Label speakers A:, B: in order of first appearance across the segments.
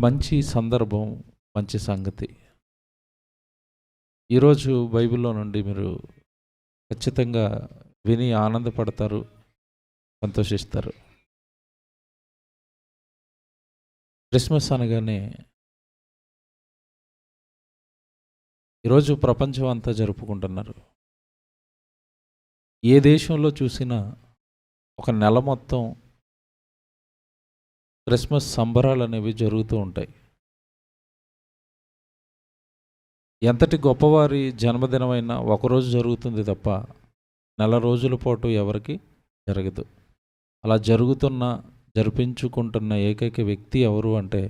A: మంచి సందర్భం, మంచి సంగతి. ఈరోజు బైబిల్లో నుండి మీరు ఖచ్చితంగా విని ఆనందపడతారు, సంతోషిస్తారు. క్రిస్మస్ అనగానే ఈరోజు ప్రపంచం అంతా జరుపుకుంటున్నారు. ఏ దేశంలో చూసినా ఒక నెల మొత్తం క్రిస్మస్ సంబరాలు అనేవి జరుగుతూ ఉంటాయి. ఎంతటి గొప్పవారి జన్మదినమైనా ఒకరోజు జరుగుతుంది తప్ప నెల రోజుల పాటు ఎవరికి జరగదు. అలా జరిపించుకుంటున్న ఏకైక వ్యక్తి ఎవరు అంటే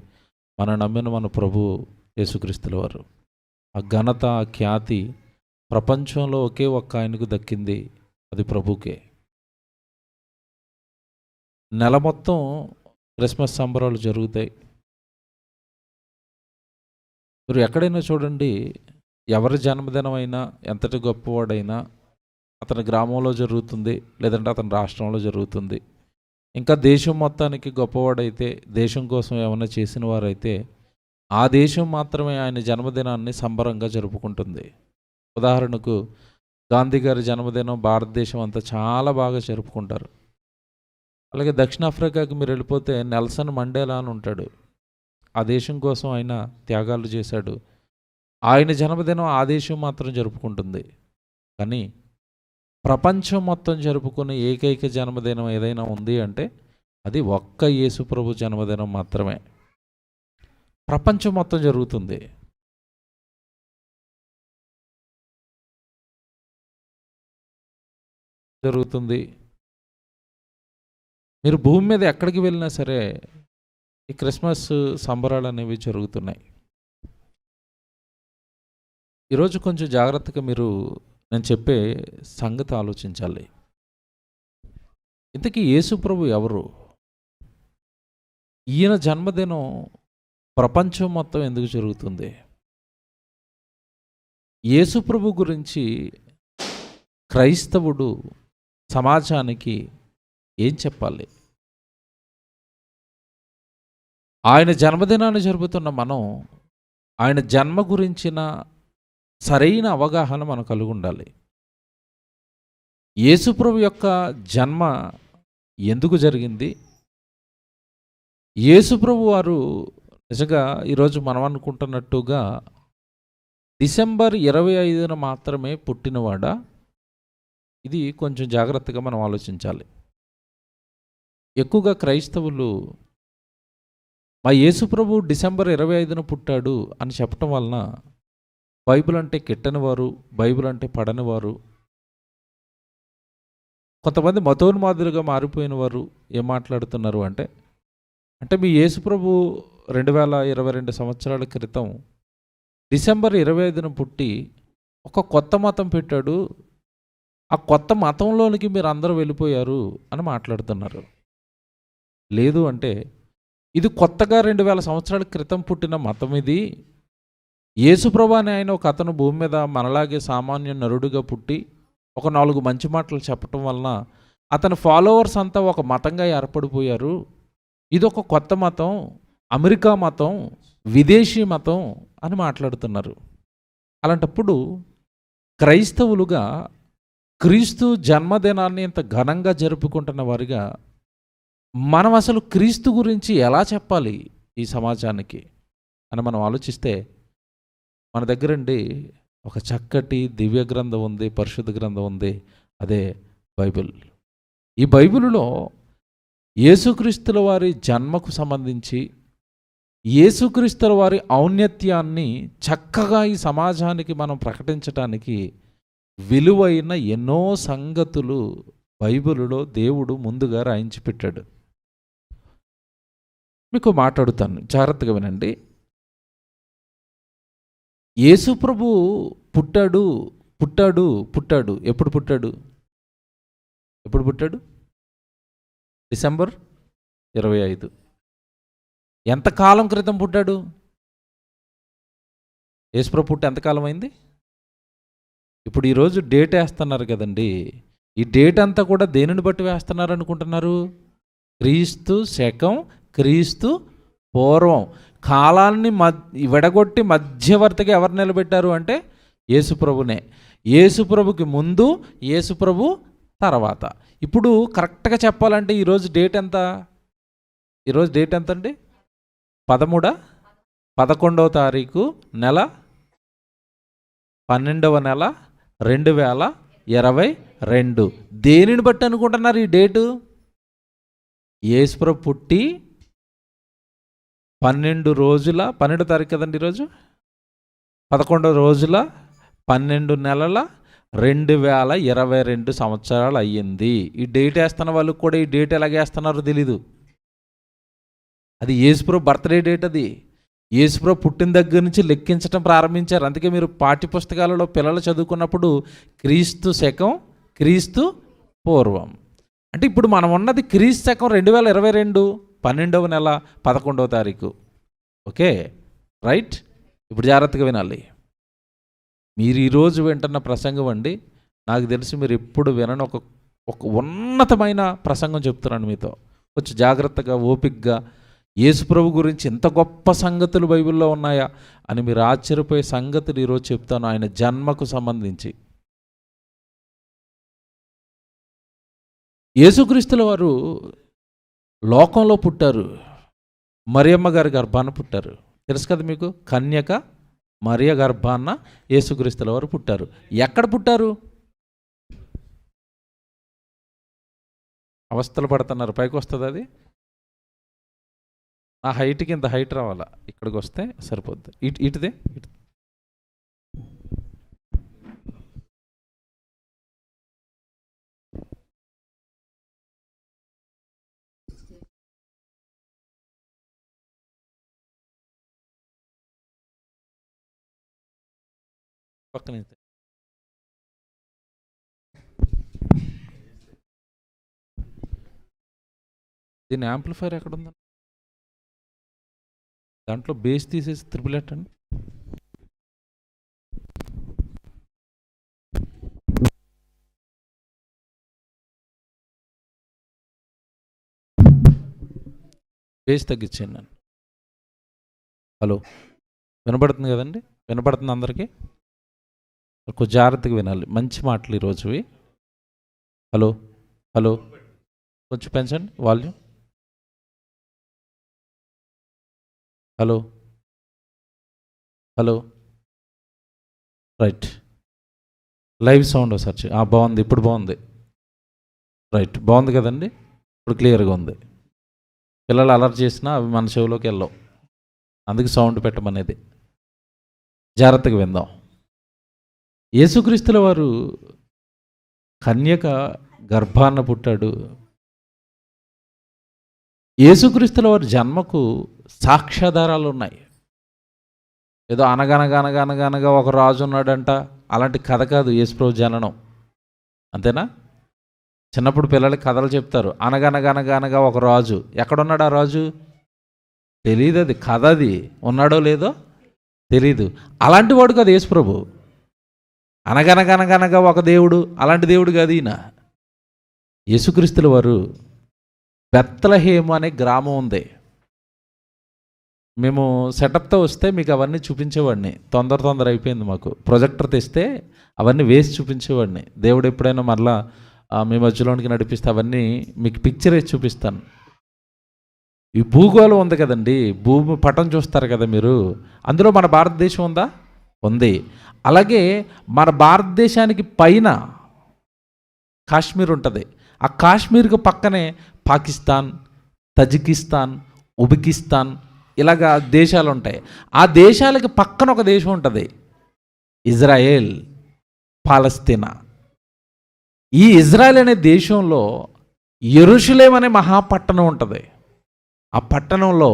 A: మన నమ్మిన మన ప్రభు యేసుక్రీస్తుల వారు. ఆ ఘనత, ఆ ఖ్యాతి ప్రపంచంలో ఒకే ఒక్క ఆయనకు దక్కింది, అది ప్రభుకే. నెల మొత్తం క్రిస్మస్ సంబరాలు జరుగుతాయి. మీరు ఎక్కడైనా చూడండి, ఎవరి జన్మదినం అయినా, ఎంతటి గొప్పవాడైనా అతని గ్రామంలో జరుగుతుంది, లేదంటే అతని రాష్ట్రంలో జరుగుతుంది. ఇంకా దేశం మొత్తానికి గొప్పవాడైతే, దేశం కోసం ఏమైనా చేసిన వారైతే ఆ దేశం మాత్రమే ఆయన జన్మదినాన్ని సంబరంగా జరుపుకుంటుంది. ఉదాహరణకు గాంధీ గారి జన్మదినం భారతదేశం అంతా చాలా బాగా జరుపుకుంటారు. అలాగే దక్షిణాఫ్రికాకి మీరు వెళ్ళిపోతే నెల్సన్ మండేలా అని ఉంటాడు. ఆ దేశం కోసం ఆయన త్యాగాలు చేశాడు. ఆయన జన్మదినం ఆ దేశం మాత్రం జరుపుకుంటుంది. కానీ ప్రపంచం మొత్తం జరుపుకునే ఏకైక జన్మదినం ఏదైనా ఉంది అంటే అది ఒక్క యేసుప్రభు జన్మదినం మాత్రమే. ప్రపంచం మొత్తం జరుగుతుంది. మీరు భూమి మీద ఎక్కడికి వెళ్ళినా సరే ఈ క్రిస్మస్ సంబరాలు అనేవి జరుగుతున్నాయి. ఈరోజు కొంచెం జాగ్రత్తగా మీరు నేను చెప్పే సంగతి ఆలోచించాలి. ఇంతకీ యేసుప్రభు ఎవరు? ఈయన జన్మదినం ప్రపంచం మొత్తం ఎందుకు జరుగుతుంది? యేసుప్రభు గురించి క్రైస్తవుడు సమాజానికి ఏం చెప్పాలి? ఆయన జన్మదినాన్ని జరుపుతున్న మనం ఆయన జన్మ గురించిన సరైన అవగాహన మనకు కలిగి ఉండాలి. యేసుప్రభు యొక్క జన్మ ఎందుకు జరిగింది? యేసుప్రభు వారు నిజంగా ఈరోజు మనం అనుకుంటున్నట్టుగా డిసెంబర్ 25న మాత్రమే పుట్టినవాడా? ఇది కొంచెం జాగ్రత్తగా మనం ఆలోచించాలి. ఎక్కువగా క్రైస్తవులు మా యేసుప్రభు డిసెంబర్ 25న పుట్టాడు అని చెప్పటం వలన బైబిల్ అంటే కిట్టని వారు, బైబిల్ అంటే పడని వారు, కొంతమంది మతోన్మాదులుగా మారిపోయిన వారు ఏం మాట్లాడుతున్నారు అంటే మీ యేసుప్రభు 2022 సంవత్సరాల క్రితం డిసెంబర్ 25న పుట్టి ఒక కొత్త మతం పెట్టాడు, ఆ కొత్త మతంలోనికి మీరు అందరూ వెళ్ళిపోయారు అని మాట్లాడుతున్నారు. లేదు అంటే ఇది కొత్తగా 2000 సంవత్సరాల క్రితం పుట్టిన మతం. ఇది యేసుప్రభు అని ఆయన ఒక అతను భూమి మీద మనలాగే సామాన్య నరుడుగా పుట్టి ఒక 4 మంచి మాటలు చెప్పటం వలన అతని ఫాలోవర్స్ అంతా ఒక మతంగా ఏర్పడిపోయారు. ఇది ఒక కొత్త మతం, అమెరికా మతం, విదేశీ మతం అని మాట్లాడుతున్నారు. అలాంటప్పుడు క్రైస్తవులుగా క్రీస్తు జన్మదినాన్ని ఇంత ఘనంగా జరుపుకుంటున్న వారిగా మనం అసలు క్రీస్తు గురించి ఎలా చెప్పాలి ఈ సమాజానికి అని మనం ఆలోచిస్తే మన దగ్గరండి ఒక చక్కటి దివ్య గ్రంథం ఉంది, పరిశుద్ధ గ్రంథం ఉంది, అదే బైబిల్. ఈ బైబిల్లో యేసుక్రీస్తుల వారి జన్మకు సంబంధించి యేసుక్రీస్తుల వారి ఔన్నత్యాన్ని చక్కగా ఈ సమాజానికి మనం ప్రకటించడానికి విలువైన ఎన్నో సంగతులు బైబిలులో దేవుడు ముందుగా రాయించి పెట్టాడు. మీకు మాట్లాడుతాను, జాగ్రత్తగా వినండి. యేసుప్రభు పుట్టాడు. ఎప్పుడు పుట్టాడు? డిసెంబర్ 25. ఎంతకాలం క్రితం పుట్టాడు? యేసుప్రభు పుట్టి ఎంతకాలం అయింది? ఇప్పుడు ఈరోజు డేట్ వేస్తున్నారు కదండి, ఈ డేట్ అంతా కూడా దేనిని బట్టి వేస్తున్నారు అనుకుంటున్నారు? క్రీస్తు శకం, క్రీస్తు పూర్వం. కాలాన్ని విడగొట్టి మధ్యవర్తిగా ఎవరు నిలబెట్టారు అంటే యేసుప్రభునే. యేసుప్రభుకి ముందు, యేసుప్రభు తర్వాత. ఇప్పుడు కరెక్ట్గా చెప్పాలంటే ఈరోజు డేట్ ఎంత? ఈరోజు డేట్ ఎంత అండి? 11వ తారీఖు నెల 12వ నెల 2022. దేనిని బట్టి అనుకుంటున్నారు ఈ డేటు? యేసుప్రభు పుట్టి 12 తారీఖు కదండి ఈరోజు. 11 రోజుల 12 నెలల 2022 సంవత్సరాలు అయ్యింది. ఈ డేట్ వేస్తున్న వాళ్ళకి కూడా ఈ డేట్ ఎలాగేస్తున్నారో తెలీదు. అది యేసుప్రభు బర్త్డే డేట్. అది యేసుప్రభు పుట్టిన దగ్గర నుంచి లెక్కించడం ప్రారంభించారు. అందుకే మీరు పాఠ్యపుస్తకాలలో పిల్లలు చదువుకున్నప్పుడు క్రీస్తు శకం, క్రీస్తు పూర్వం అంటే ఇప్పుడు మనం ఉన్నది క్రీస్తు శకం 2022 12వ నెల 11వ తారీఖు. Okay right. ఇప్పుడు జాగ్రత్తగా వినాలి. మీరు ఈరోజు వింటున్న ప్రసంగం అండి, నాకు తెలిసి మీరు ఎప్పుడు వినని ఒక ఉన్నతమైన ప్రసంగం చెప్తున్నాను మీతో. కొంచెం జాగ్రత్తగా ఓపికగా యేసుప్రభు గురించి ఇంత గొప్ప సంగతులు బైబిల్లో ఉన్నాయా అని మీరు ఆశ్చర్యపోయే సంగతులు ఈరోజు చెప్తాను. ఆయన జన్మకు సంబంధించి యేసుక్రీస్తుల వారు లోకంలో పుట్టారు. మరియమ్మ గారి గర్భాన పుట్టారు. తెలుసు కదా మీకు, కన్యక మరియ గర్భాన యేసుక్రీస్తుల వారు పుట్టారు. ఎక్కడ పుట్టారు? అవస్థలు పడుతున్నారు. పైకి వస్తుంది అది. ఆ హైట్కి ఇంత హైట్ రావాలా, ఇక్కడికి వస్తే సరిపోద్ది. ఇటుదే పక్కన దీని యాంప్లిఫైర్ ఎక్కడ ఉందండి? దాంట్లో బేస్ తీసేసి త్రిపుల్ ఎట్టండి. బేస్ తగ్గించాను నేను. హలో, వినపడుతుంది కదండి? వినపడుతుంది అందరికీ? కొంచెం జాగ్రత్తగా వినాలి, మంచి మాటలు ఈరోజువి. హలో హలో, కొంచెం పెంచండి volume. Hello hello, right. Live sound ఒకసారి. బాగుంది, ఇప్పుడు బాగుంది. రైట్, బాగుంది కదండి? ఇప్పుడు క్లియర్గా ఉంది. పిల్లలు అలర్ట్ చేసినా అవి మన చెవిలోకి వెళ్ళవు, అందుకు సౌండ్ పెట్టమనేది. జాగ్రత్తగా విందాం. యేసుక్రీస్తుల వారు కన్యక గర్భాన పుట్టాడు. యేసుక్రీస్తుల వారి జన్మకు సాక్ష్యాధారాలు ఉన్నాయి. ఏదో అనగనగా ఒక రాజు ఉన్నాడంట, అలాంటి కథ కాదు యేసుప్రభు జననం. అంతేనా? చిన్నప్పుడు పిల్లలకి కథలు చెప్తారు. అనగనగా ఒక రాజు. ఎక్కడున్నాడు ఆ రాజు? తెలీదు. అది కథ. అది ఉన్నాడో లేదో తెలీదు. అలాంటి వాడు కాదు యేసుప్రభు. అనగనగా ఒక దేవుడు, అలాంటి దేవుడు కాదు ఈయన. యేసుక్రీస్తుల వారు బెత్లెహేము అనే గ్రామం ఉంది. మేము సెటప్తో వస్తే మీకు అవన్నీ చూపించేవాడిని. తొందర అయిపోయింది మాకు. ప్రొజెక్టర్ తెస్తే అవన్నీ వేసి చూపించేవాడిని. దేవుడు ఎప్పుడైనా మరలా మీ మధ్యలోనికి నడిపిస్తే అవన్నీ మీకు పిక్చర్ వేసి చూపిస్తాను. ఈ భూగోళం ఉంది కదండి, భూమి పటం చూస్తారు కదా మీరు, అందులో మన భారతదేశం ఉందా? ఉంది. అలాగే మన భారతదేశానికి పైన కాశ్మీర్ ఉంటుంది. ఆ కాశ్మీర్కి పక్కనే పాకిస్తాన్, తజికిస్తాన్, ఉజ్బెకిస్తాన్ ఇలాగా దేశాలు ఉంటాయి. ఆ దేశాలకి పక్కన ఒక దేశం ఉంటుంది, ఇజ్రాయేల్, పాలస్తీనా. ఈ ఇజ్రాయెల్ అనే దేశంలో యెరూషలేం అనే మహాపట్టణం ఉంటుంది. ఆ పట్టణంలో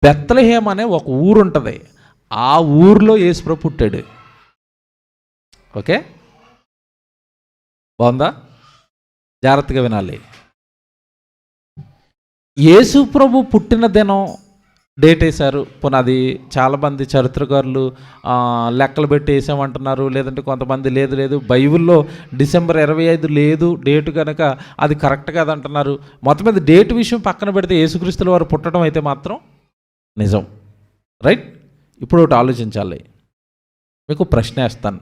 A: బెత్లెహేమ్ అనే ఒక ఊరు ఉంటుంది. ఆ ఊరిలో యేసుప్రభు పుట్టాడు. ఓకే, బాగుందా? జాగ్రత్తగా వినాలి. యేసుప్రభు పుట్టిన దినం డేట్ వేశారు. పునాది చాలామంది చరిత్రకారులు లెక్కలు పెట్టి వేసామంటున్నారు. లేదంటే కొంతమంది లేదు బైబిల్లో డిసెంబర్ 25 లేదు డేటు కనుక అది కరెక్ట్ కాదంటున్నారు. మొత్తం మీద డేట్ విషయం పక్కన పెడితే యేసుక్రీస్తుల వారు పుట్టడం అయితే మాత్రం నిజం, రైట్. ఇప్పుడు ఒకటి ఆలోచించాలి, మీకు ప్రశ్న వేస్తాను.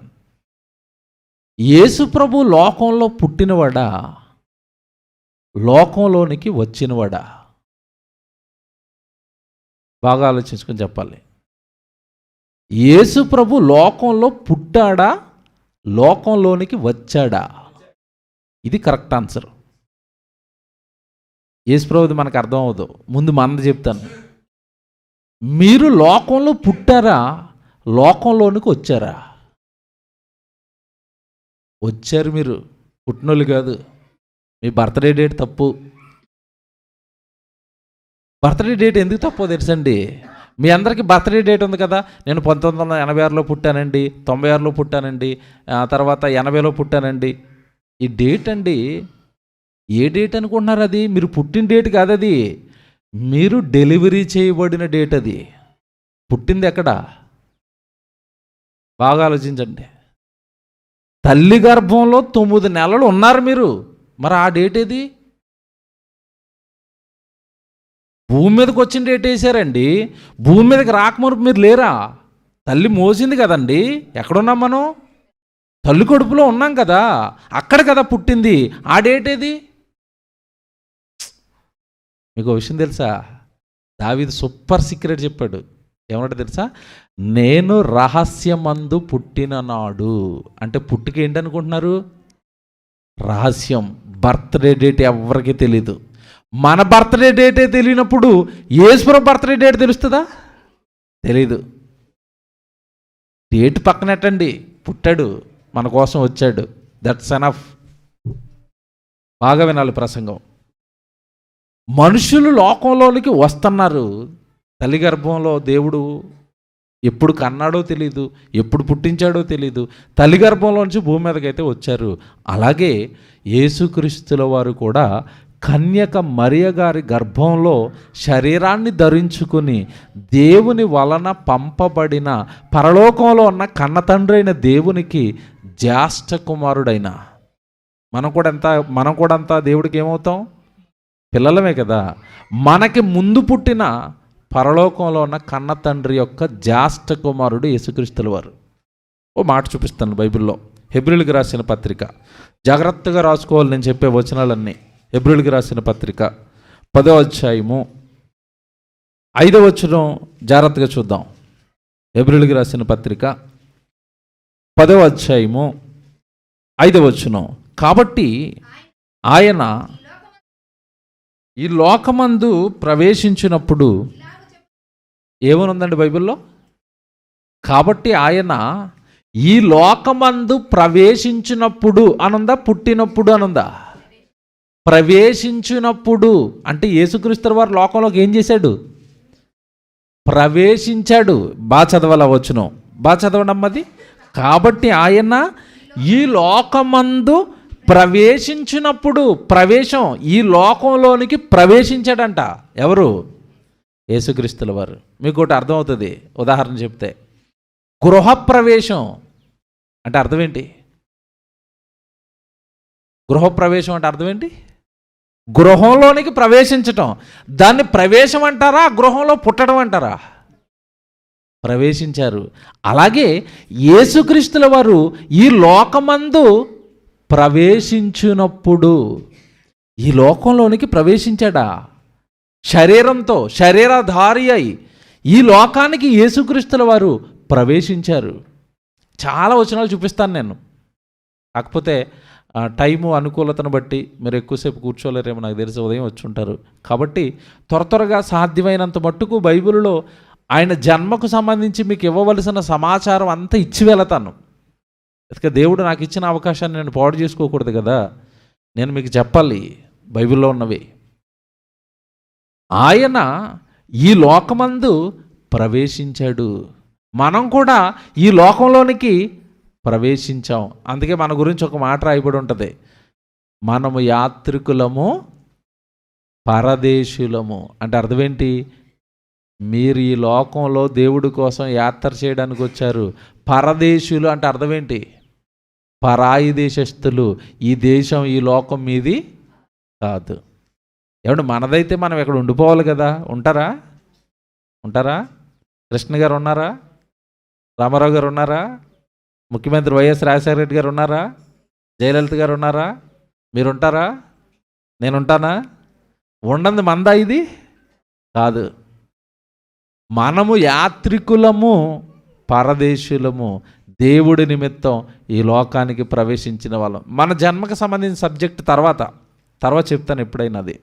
A: యేసు ప్రభు లోకంలో పుట్టినవాడా, లోకంలోనికి వచ్చినవాడా? బాగా ఆలోచించుకొని చెప్పాలి. యేసు ప్రభు లోకంలో పుట్టాడా, లోకంలోనికి వచ్చాడా? ఇది కరెక్ట్ ఆన్సర్. యేసు ప్రభుది మనకు అర్థం అవ్వదు, ముందు మనది చెప్తాను. మీరు లోకంలో పుట్టారా, లోకంలోనికి వచ్చారా? వచ్చారు. మీరు పుట్టినోళ్ళు కాదు. మీ బర్త్డే డేట్ తప్పు. బర్త్డే డేట్ ఎందుకు తప్పో తెలుసండి? మీ అందరికీ బర్త్డే డేట్ ఉంది కదా. నేను 1986లో పుట్టానండి, 96లో పుట్టానండి, తర్వాత 80లో పుట్టానండి. ఈ డేట్ అండి, ఏ డేట్ అనుకుంటున్నారు? అది మీరు పుట్టిన డేట్ కాదు, అది మీరు డెలివరీ చేయబడిన డేట్. అది పుట్టింది ఎక్కడ? బాగా ఆలోచించండి. తల్లి గర్భంలో 9 నెలలు ఉన్నారు మీరు, మరి ఆ డేట్ ఏది? భూమి మీదకి వచ్చిన డేట్ వేసారండి. భూమి మీదకి రాకమునుపు మీరు లేరా? తల్లి మోసింది కదండి. ఎక్కడున్నాం మనం? తల్లి కడుపులో ఉన్నాం కదా, అక్కడ కదా పుట్టింది. ఆ డేట్ ఏది? మీకు విషయం తెలుసా? దావీదు సూపర్ సీక్రెట్ చెప్పాడు. ఏమన్నా తెలుసా? నేను రహస్యమందు పుట్టిన నాడు. అంటే పుట్టుక ఏంటనుకుంటున్నారు? రహస్యం. బర్త్డే డేట్ ఎవరికి తెలీదు. మన బర్త్డే డేటే తెలియనప్పుడు యేసుప్రభు బర్త్డే డేట్ తెలుస్తుందా? తెలీదు. డేట్ పక్కనెట్టండి, పుట్టాడు, మన కోసం వచ్చాడు. That's enough. బాగా వినాలి ప్రసంగం. మనుషులు లోకంలోనికి వస్తున్నారు. తల్లి గర్భంలో దేవుడు ఎప్పుడు కన్నాడో తెలీదు, ఎప్పుడు పుట్టించాడో తెలీదు. తల్లి గర్భంలోంచి భూమి మీదకైతే వచ్చారు. అలాగే యేసుక్రీస్తుల వారు కూడా కన్యక మరియ గారి గర్భంలో శరీరాన్ని ధరించుకుని దేవుని వలన పంపబడిన, పరలోకంలో ఉన్న కన్నతండ్రి అయిన దేవునికి జ్యేష్ఠ కుమారుడైన మనం కూడా అంతా దేవుడికి ఏమవుతాం? పిల్లలమే కదా. మనకి ముందు పుట్టిన పరలోకంలో ఉన్న కన్న తండ్రి యొక్క జ్యేష్ఠ కుమారుడు యేసుక్రీస్తుల వారు. ఓ మాట చూపిస్తాను బైబిల్లో. హెబ్రీయులకు రాసిన పత్రిక, జాగ్రత్తగా రాసుకోవాలి నేను చెప్పే వచనాలన్నీ. హెబ్రీయులకు రాసిన పత్రిక 10వ అధ్యాయము 5వ వచనం జాగ్రత్తగా చూద్దాం. హెబ్రీయులకు రాసిన పత్రిక 10వ అధ్యాయము 5వ వచనం. కాబట్టి ఆయన ఈ లోకమందు ప్రవేశించినప్పుడు ఏమనుందండి బైబిల్లో? కాబట్టి ఆయన ఈ లోకమందు ప్రవేశించినప్పుడు అనుందా, పుట్టినప్పుడు అనుందా? ప్రవేశించినప్పుడు అంటే యేసుక్రీస్తు వారు లోకంలోకి ఏం చేశాడు? ప్రవేశించాడు. బాగా చదవాల వచ్చును, బాగా చదవడం అది. కాబట్టి ఆయన ఈ లోకమందు ప్రవేశించినప్పుడు, ప్రవేశం, ఈ లోకంలోనికి ప్రవేశించాడంట. ఎవరు? యేసుక్రీస్తుల వారు. మీకు ఒకటి అర్థమవుతుంది, ఉదాహరణ చెప్తే. గృహప్రవేశం అంటే అర్థం ఏంటి? గృహప్రవేశం అంటే అర్థం ఏంటి? గృహంలోనికి ప్రవేశించటం. దాన్ని ప్రవేశం అంటారా, గృహంలో పుట్టడం అంటారా? ప్రవేశించారు. అలాగే యేసుక్రీస్తుల వారు ఈ లోకమందు ప్రవేశించినప్పుడు, ఈ లోకంలోనికి ప్రవేశించాడా? శరీరంతో, శరీరధారి అయి ఈ లోకానికి యేసుక్రీస్తుల వారు ప్రవేశించారు. చాలా వచనాలు చూపిస్తాను నేను, కాకపోతే టైము అనుకూలతను బట్టి మీరు ఎక్కువసేపు కూర్చోలేరేమో నాకు తెలిసి, ఉదయం వచ్చి ఉంటారు. కాబట్టి త్వరగా సాధ్యమైనంత మట్టుకు బైబిల్లో ఆయన జన్మకు సంబంధించి మీకు ఇవ్వవలసిన సమాచారం అంతా ఇచ్చి వెళతాను. ఎందుకంటే దేవుడు నాకు ఇచ్చిన అవకాశాన్ని నేను పాడు చేసుకోకూడదు కదా. నేను మీకు చెప్పాలి బైబిల్లో ఉన్నవి. ఆయన ఈ లోకమందు ప్రవేశించాడు. మనం కూడా ఈ లోకంలోనికి ప్రవేశించాం. అందుకే మన గురించి ఒక మాట రాయబడి ఉంటుంది, మనము యాత్రికులము, పరదేశులము. అంటే అర్థం ఏంటి? మీరు ఈ లోకంలో దేవుడి కోసం యాత్ర చేయడానికి వచ్చారు. పరదేశులు అంటే అర్థం ఏంటి? పరాయి దేశస్థులు. ఈ దేశం, ఈ లోకం మీది కాదు. ఏమంటే మనదైతే మనం ఇక్కడ ఉండిపోవాలి కదా. ఉంటారా? ఉంటారా? కృష్ణ గారు ఉన్నారా? రామారావు గారు ఉన్నారా? ముఖ్యమంత్రి వైఎస్ రాజశేఖర రెడ్డి గారు ఉన్నారా? జయలలిత గారు ఉన్నారా? మీరుంటారా? నేనుంటానా? ఉండంది మందా ఇది కాదు. మనము యాత్రికులము, పరదేశులము, దేవుడి నిమిత్తం ఈ లోకానికి ప్రవేశించిన వాళ్ళం. మన జన్మకు సంబంధించిన సబ్జెక్ట్ తర్వాత చెప్తాను ఎప్పుడైనా. అది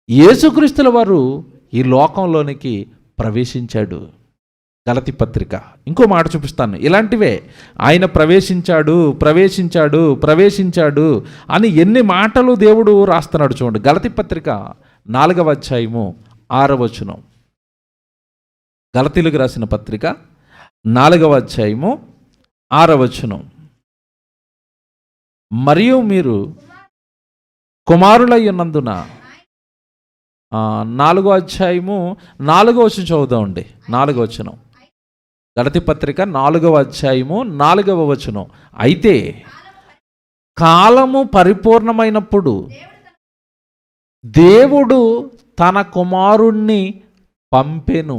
A: యేసుక్రీస్తుల వారు ఈ లోకంలోనికి ప్రవేశించాడు. గలతీ పత్రిక ఇంకో మాట చూపిస్తాను. ఇలాంటివే ఆయన ప్రవేశించాడు అని ఎన్ని మాటలు దేవుడు రాస్తున్నాడు చూడండి. గలతీ పత్రిక 4వ అధ్యాయము 6వ వచనం. గలతీలకు రాసిన పత్రిక 4వ అధ్యాయము 6వ వచనం. మరియు మీరు కుమారులై ఉన్నందున 4వ అధ్యాయము 4వ వచనం చదువుదామండి. 4వ వచనం గలతీ పత్రిక 4వ అధ్యాయము 4వ వచనం. అయితే కాలము పరిపూర్ణమైనప్పుడు దేవుడు తన కుమారుణ్ణి పంపెను.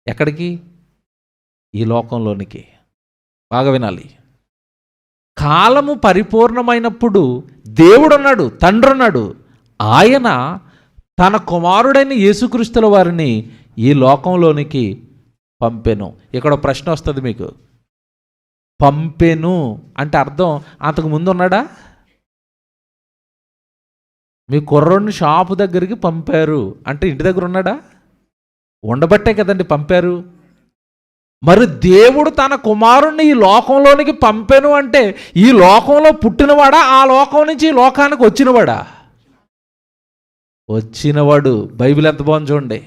A: ఎక్కడికి? ఈ లోకంలోనికి. బాగా వినాలి. కాలము పరిపూర్ణమైనప్పుడు దేవుడు ఉన్నాడు, తండ్రి ఉన్నాడు. ఆయన తన కుమారుడైన యేసుక్రీస్తుల వారిని ఈ లోకంలోనికి పంపెను. ఇక్కడ ప్రశ్న వస్తుంది మీకు. పంపెను అంటే అర్థం అంతకు ముందు ఉన్నాడా? మీ కుర్రోడిని షాపు దగ్గరికి పంపారు అంటే ఇంటి దగ్గర ఉన్నాడా? ఉండబట్టే కదండి పంపారు. మరి దేవుడు తన కుమారుణ్ణి ఈ లోకంలోనికి పంపెను అంటే ఈ లోకంలో పుట్టినవాడా, ఆ లోకం నుంచి ఈ లోకానికి వచ్చినవాడా? వచ్చినవాడు. బైబిల్ ఎంత బాగుంది చూడండి.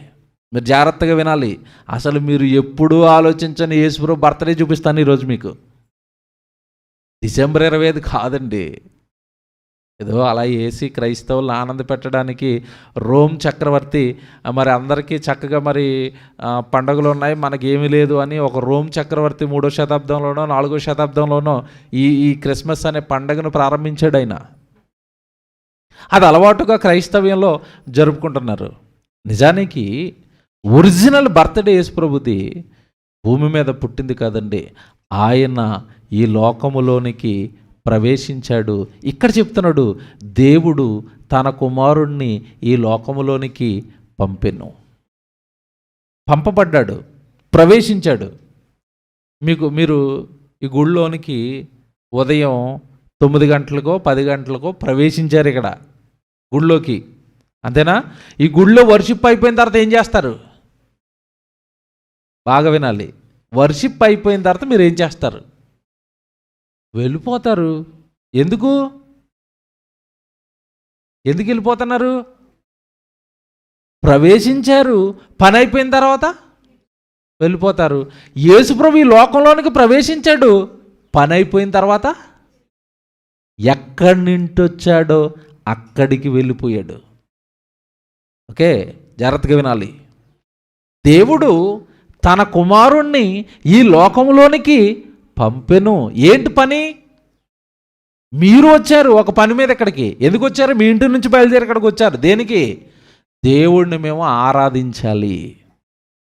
A: మీరు జాగ్రత్తగా వినాలి. అసలు మీరు ఎప్పుడూ ఆలోచించని యేసుప్రభు బర్త్డే చూపిస్తాను ఈరోజు మీకు. డిసెంబర్ 25 కాదండి. ఏదో అలా వేసి క్రైస్తవులను ఆనంద పెట్టడానికి రోమ్ చక్రవర్తి మరి అందరికీ చక్కగా మరి పండుగలు ఉన్నాయి, మనకేమీ లేదు అని ఒక రోమ్ చక్రవర్తి 3వ శతాబ్దంలోనో 4వ శతాబ్దంలోనో ఈ క్రిస్మస్ అనే పండుగను ప్రారంభించాడు ఆయన. అది అలవాటుగా క్రైస్తవ్యంలో జరుపుకుంటున్నారు. నిజానికి ఒరిజినల్ బర్త్డే యేసుప్రభుది భూమి మీద పుట్టింది కాదండి. ఆయన ఈ లోకములోనికి ప్రవేశించాడు. ఇక్కడ చెప్తున్నాడు, దేవుడు తన కుమారుణ్ణి ఈ లోకములోనికి పంపెను. పంపబడ్డాడు, ప్రవేశించాడు. మీరు ఈ గుళ్ళోనికి ఉదయం 9 గంటలకో 10 గంటలకో ప్రవేశించారు ఇక్కడ గుళ్ళోకి, అంతేనా? ఈ గుళ్ళో వర్షిప్ అయిపోయిన తర్వాత ఏం చేస్తారు? బాగా వినాలి. వర్షిప్ అయిపోయిన తర్వాత మీరు ఏం చేస్తారు? వెళ్ళిపోతారు. ఎందుకు వెళ్ళిపోతున్నారు? ప్రవేశించారు, పని అయిపోయిన తర్వాత వెళ్ళిపోతారు. యేసుప్రభు ఈ లోకంలోనికి ప్రవేశించాడు, పని అయిపోయిన తర్వాత ఎక్కడి నుంచి వచ్చాడో అక్కడికి వెళ్ళిపోయాడు. ఓకే, జాగ్రత్తగా వినాలి. దేవుడు తన కుమారుణ్ణి ఈ లోకంలోనికి పంపెను. ఏంటి పని? మీరు వచ్చారు ఒక పని మీద. ఇక్కడికి ఎందుకు వచ్చారు? మీ ఇంటి నుంచి బయలుదేరి ఇక్కడికి వచ్చారు. దేనికి? దేవుడిని మేము ఆరాధించాలి.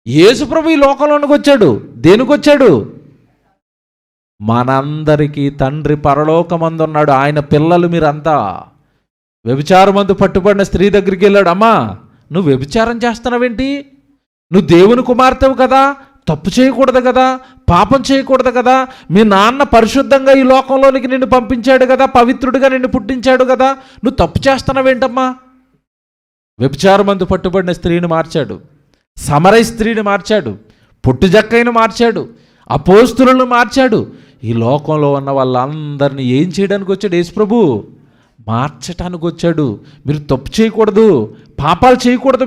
A: యేసుప్రభు ఈ లోకంలోనికి వచ్చాడు. దేనికి వచ్చాడు? మనందరికీ తండ్రి పరలోకమందున్నాడు, ఆయన పిల్లలు మీరంతా. వ్యభిచారమందు పట్టుబడిన స్త్రీ దగ్గరికి వెళ్ళాడు. అమ్మా, నువ్వు వ్యభిచారం చేస్తున్నావేంటి? నువ్వు దేవుని కుమార్తెవు కదా, తప్పు చేయకూడదు కదా, పాపం చేయకూడదు కదా, మీ నాన్న పరిశుద్ధంగా ఈ లోకంలోనికి నిన్ను పంపించాడు కదా, పవిత్రుడిగా నిన్ను పుట్టించాడు కదా, నువ్వు తప్పు చేస్తున్నావేంటమ్మా? వ్యభిచారమందు పట్టుబడిన స్త్రీని మార్చాడు, సమరయ స్త్రీని మార్చాడు, పొట్టుజక్కైన మార్చాడు, అపోస్తులను మార్చాడు. ఈ లోకంలో ఉన్న వాళ్ళందరినీ ఏం చేయడానికి వచ్చాడు యేసుప్రభు? మార్చటానికి వచ్చాడు. మీరు తప్పు చేయకూడదు, పాపాలు చేయకూడదు,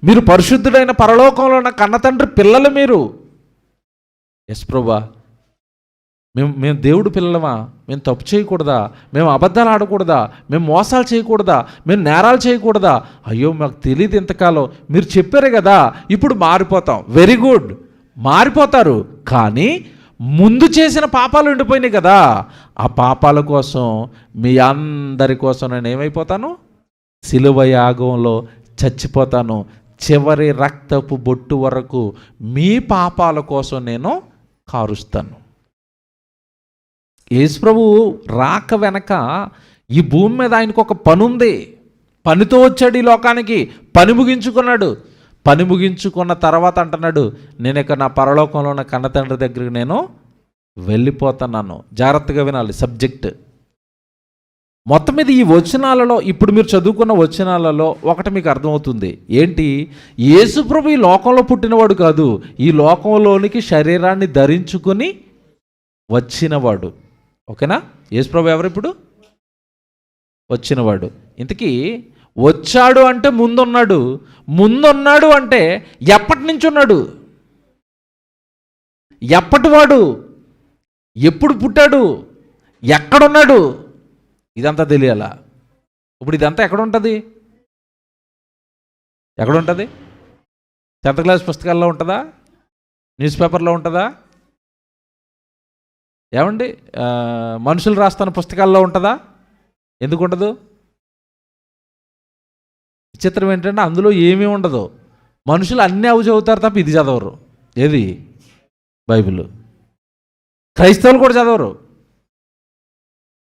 A: మీరు పరిశుద్ధుడైన పరలోకంలో ఉన్న కన్నతండ్రి పిల్లలు మీరు. ఎస్ ప్రభా, మేము దేవుడు పిల్లలమా? మేము తప్పు చేయకూడదా? మేము అబద్ధాలు ఆడకూడదా? మేము మోసాలు చేయకూడదా? మేము నేరాలు చేయకూడదా? అయ్యో, మాకు తెలియదు ఇంతకాలం. మీరు చెప్పారు కదా, ఇప్పుడు మారిపోతాం. వెరీ గుడ్, మారిపోతారు. కానీ ముందు చేసిన పాపాలు ఉండిపోయినాయి కదా, ఆ పాపాల కోసం మీ అందరి కోసం నేను ఏమైపోతాను? సిలువ యాగంలో చచ్చిపోతాను. చివరి రక్తపు బొట్టు వరకు మీ పాపాల కోసం నేను కారుస్తాను. యేసుప్రభు రాక వెనక ఈ భూమి మీద ఆయనకు ఒక పని ఉంది. పనితో వచ్చాడు ఈ లోకానికి, పని ముగించుకున్నాడు. పని ముగించుకున్న తర్వాత అంటున్నాడు, నేను ఇక నా పరలోకంలో ఉన్న కన్న తండ్రి దగ్గరికి నేను వెళ్ళిపోతున్నాను. జాగ్రత్తగా వినాలి సబ్జెక్ట్. మొత్తం మీద ఈ వచనాలలో, ఇప్పుడు మీరు చదువుకున్న వచనాలలో ఒకటి మీకు అర్థమవుతుంది. ఏంటి? యేసుప్రభు ఈ లోకంలో పుట్టినవాడు కాదు, ఈ లోకంలోనికి శరీరాన్ని ధరించుకొని వచ్చినవాడు. ఓకేనా? యేసుప్రభు ఎవరు? ఇప్పుడు వచ్చినవాడు. ఇంతకీ వచ్చాడు అంటే ముందున్నాడు అంటే ఎప్పటి నుంచి ఉన్నాడు? ఎప్పటివాడు? ఎప్పుడు పుట్టాడు? ఎక్కడున్నాడు? ఇదంతా తెలియాలా? ఇప్పుడు ఇదంతా ఎక్కడ ఉంటుంది? 10th క్లాస్ పుస్తకాల్లో ఉంటుందా? న్యూస్ పేపర్లో ఉంటుందా? ఏమండి, మనుషులు రాస్తున్న పుస్తకాల్లో ఉంటుందా? ఎందుకు ఉండదు? విచిత్రం ఏంటంటే అందులో ఏమీ ఉండదు. మనుషులు అన్నీ అవి చదువుతారు తప్ప ఇది చదవరు. ఏది? బైబిల్. క్రైస్తవులు కూడా చదవరు.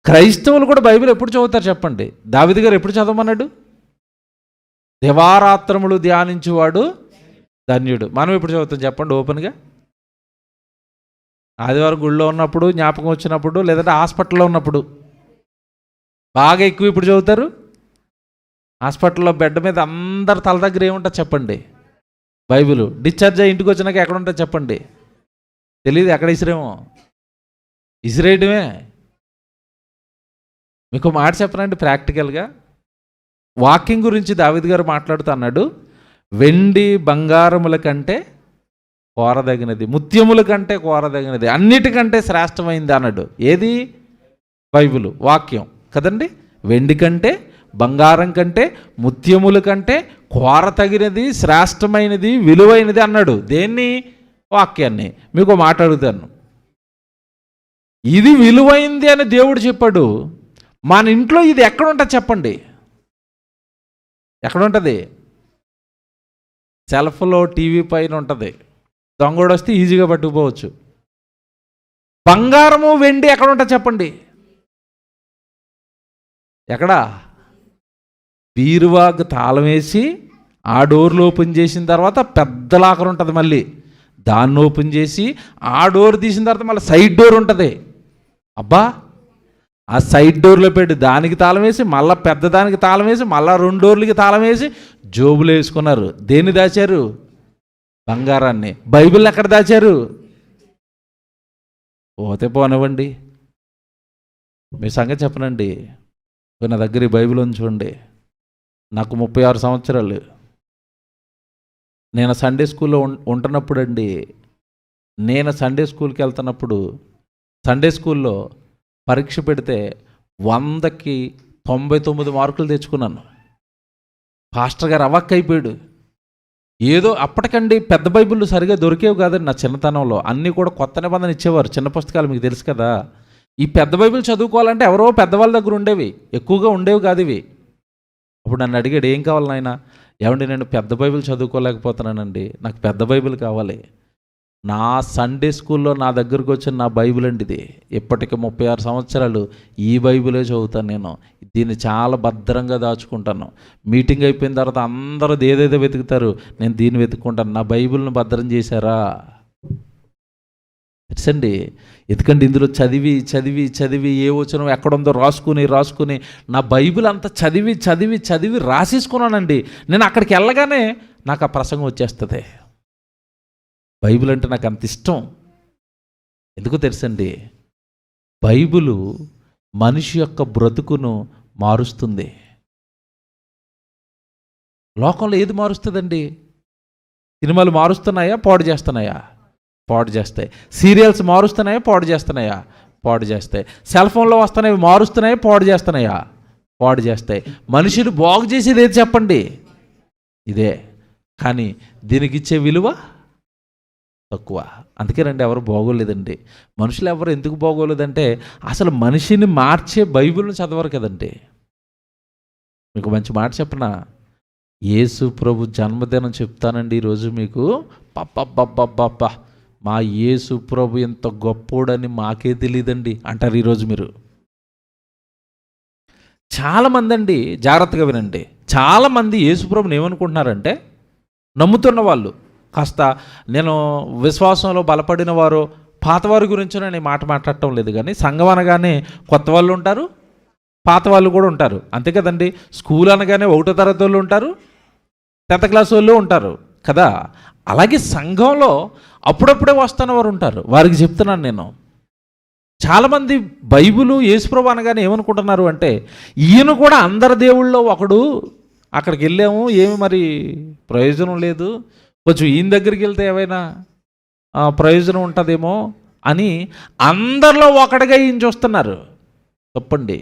A: క్రైస్తవులు కూడా బైబిల్ ఎప్పుడు చదువుతారు చెప్పండి? దావీదు గారు ఎప్పుడు చదవమన్నాడు? దివారాత్రములు ధ్యానించువాడు ధన్యుడు. మనం ఎప్పుడు చదువుతాం చెప్పండి ఓపెన్గా? ఆదివారం గుళ్ళో ఉన్నప్పుడు, జ్ఞాపకం వచ్చినప్పుడు, లేదంటే హాస్పిటల్లో ఉన్నప్పుడు. బాగా ఎక్కువ ఇప్పుడు చదువుతారు. హాస్పిటల్లో బెడ్ మీద అందరు తల దగ్గర ఏముంటుంది చెప్పండి? బైబిల్. డిశ్చార్జ్ అయ్యి ఇంటికి వచ్చినాక ఎక్కడ ఉంటుంది చెప్పండి? తెలియదు. ఎక్కడ ఇసిరేమో, ఇసిరేయడమే. మీకు మాట చెప్పనండి ప్రాక్టికల్గా. వాకింగ్ గురించి దావీదు గారు మాట్లాడుతూ అన్నాడు, వెండి బంగారముల కంటే కోరదగినది, ముత్యముల కంటే కోరదగినది, అన్నిటికంటే శ్రేష్టమైంది అన్నాడు. ఏది? బైబిల్ వాక్యం కదండి. వెండి కంటే, బంగారం కంటే, ముత్యముల కంటే కోరతగినది, శ్రేష్టమైనది, విలువైనది అన్నాడు. దేన్ని? వాక్యాన్ని. మీకు మాట అడుగుతాను, ఇది విలువైంది అని దేవుడు చెప్పాడు. మన ఇంట్లో ఇది ఎక్కడ ఉంటుంది చెప్పండి? ఎక్కడ ఉంటుంది? సెల్ఫ్లో, టీవీ పైన ఉంటుంది. దొంగోడు వస్తే ఈజీగా పట్టుకుపోవచ్చు. బంగారము వెండి ఎక్కడ ఉంటుంది చెప్పండి? ఎక్కడా? బీరువాకు తాళం వేసి ఆ డోర్లు ఓపెన్ చేసిన తర్వాత పెద్ద లాకర్ ఉంటుంది, మళ్ళీ దాన్ని ఓపెన్ చేసి ఆ డోర్ తీసిన తర్వాత మళ్ళీ సైడ్ డోర్ ఉంటుంది. అబ్బా, ఆ సైడ్ డోర్లో పెట్టి దానికి తాళం వేసి, మళ్ళీ పెద్ద దానికి తాళం వేసి, మళ్ళీ 2 డోర్లకి తాళం వేసి జోబులు వేసుకున్నారు. దేన్ని దాచారు? బంగారాన్ని. బైబిల్ ఎక్కడ దాచారు? పోతే పోనివ్వండి, మీ సంగతి చెప్పనండి. నా దగ్గర ఈ బైబిల్ ఉంచుకోండి. నాకు 36 సంవత్సరాలు. నేను సండే స్కూల్లో ఉంటున్నప్పుడు అండి, నేను సండే స్కూల్కి వెళ్తున్నప్పుడు సండే స్కూల్లో పరీక్ష పెడితే 100కి 99 మార్కులు తెచ్చుకున్నాను. పాస్టర్ గారు అవాక్కైపోయాడు. ఏదో అప్పటికండి పెద్ద బైబిళ్ళు సరిగా దొరికేవి కాదండి. నా చిన్నతనంలో అన్నీ కూడా కొత్త నిబంధన ఇచ్చేవారు, చిన్న పుస్తకాలు, మీకు తెలుసు కదా. ఈ పెద్ద బైబిల్ చదువుకోవాలంటే ఎవరో పెద్దవాళ్ళ దగ్గర ఉండేవి, ఎక్కువగా ఉండేవి కాదు ఇవి. అప్పుడు నన్ను అడిగాడు, ఏం కావాలి నాయన? ఏమండి, నేను పెద్ద బైబిల్ చదువుకోలేకపోతున్నానండి, నాకు పెద్ద బైబిల్ కావాలి. నా సండే స్కూల్లో నా దగ్గరకు వచ్చిన నా బైబిల్ అండి ఇది. ఇప్పటికి 36 సంవత్సరాలు ఈ బైబిలే చదువుతాను నేను. దీన్ని చాలా భద్రంగా దాచుకుంటాను. మీటింగ్ అయిపోయిన తర్వాత అందరూ ఏదేదో వెతుకుతారు, నేను దీన్ని వెతుక్కుంటాను. నా బైబిల్ను భద్రం చేశారా? తెలుసండి. ఎందుకంటే ఇందులో చదివి చదివి చదివి ఏ వచనం ఎక్కడుందో రాసుకుని నా బైబిల్ అంతా చదివి చదివి చదివి రాసేసుకున్నానండి. నేను అక్కడికి వెళ్ళగానే నాకు ఆ ప్రసంగం వచ్చేస్తుంది. బైబిల్ అంటే నాకు అంత ఇష్టం. ఎందుకో తెలుసండి, బైబిలు మనిషి యొక్క బ్రతుకును మారుస్తుంది. లోకంలో ఏది మారుస్తుందండి? సినిమాలు మారుస్తున్నాయా, పాడు చేస్తున్నాయా? పాడు చేస్తాయి. సీరియల్స్ మారుస్తున్నాయా, పాడు చేస్తున్నాయా? పాడు చేస్తాయి. సెల్ ఫోన్లో వస్తున్నాయి, మారుస్తున్నాయా, పాడు చేస్తున్నాయా? పాడు చేస్తాయి. మనుషులు బాగు చేసేది ఏది చెప్పండి? ఇదే. కానీ దీనికి ఇచ్చే విలువ తక్కువ. అందుకే రండి, ఎవరు బాగోలేదండి. మనుషులు ఎవరు ఎందుకు బాగోలేదంటే అసలు మనిషిని మార్చే బైబిల్ని చదవరు కదండి. మీకు మంచి మాట చెప్పనా? యేసు ప్రభు జన్మదినం చెప్తానండి ఈరోజు మీకు. పప్ప మా యేసు ప్రభు ఎంత గొప్పోడని మాకే తెలియదండి అంటారు ఈరోజు మీరు. చాలామంది అండి, జాగ్రత్తగా వినండి, చాలామంది యేసు ప్రభుని ఏమనుకుంటున్నారంటే, నమ్ముతున్న వాళ్ళు కాస్త నేను విశ్వాసంలో బలపడిన వారు పాతవారి గురించి నేను మాట మాట్లాడటం లేదు, కానీ సంఘం అనగానే కొత్త వాళ్ళు ఉంటారు, పాత వాళ్ళు కూడా ఉంటారు, అంతే కదండి. స్కూల్ అనగానే 1వ తరగతి వాళ్ళు ఉంటారు, 10th క్లాస్ వాళ్ళు ఉంటారు కదా. అలాగే సంఘంలో అప్పుడప్పుడే వస్తున్న వారు ఉంటారు. వారికి చెప్తున్నాను నేను, చాలామంది బైబిలు యేసుప్రభు అనగానే ఏమనుకుంటున్నారు అంటే, ఈయన కూడా అందరి దేవుళ్ళలో ఒకడు, అక్కడికి వెళ్ళాము ఏమి మరి ప్రయోజనం లేదు, కొంచెం ఈయన దగ్గరికి వెళ్తే ఏమైనా ప్రయోజనం ఉంటుందేమో అని అందరిలో ఒకటిగా ఈయన చూస్తున్నారు. తప్పండి.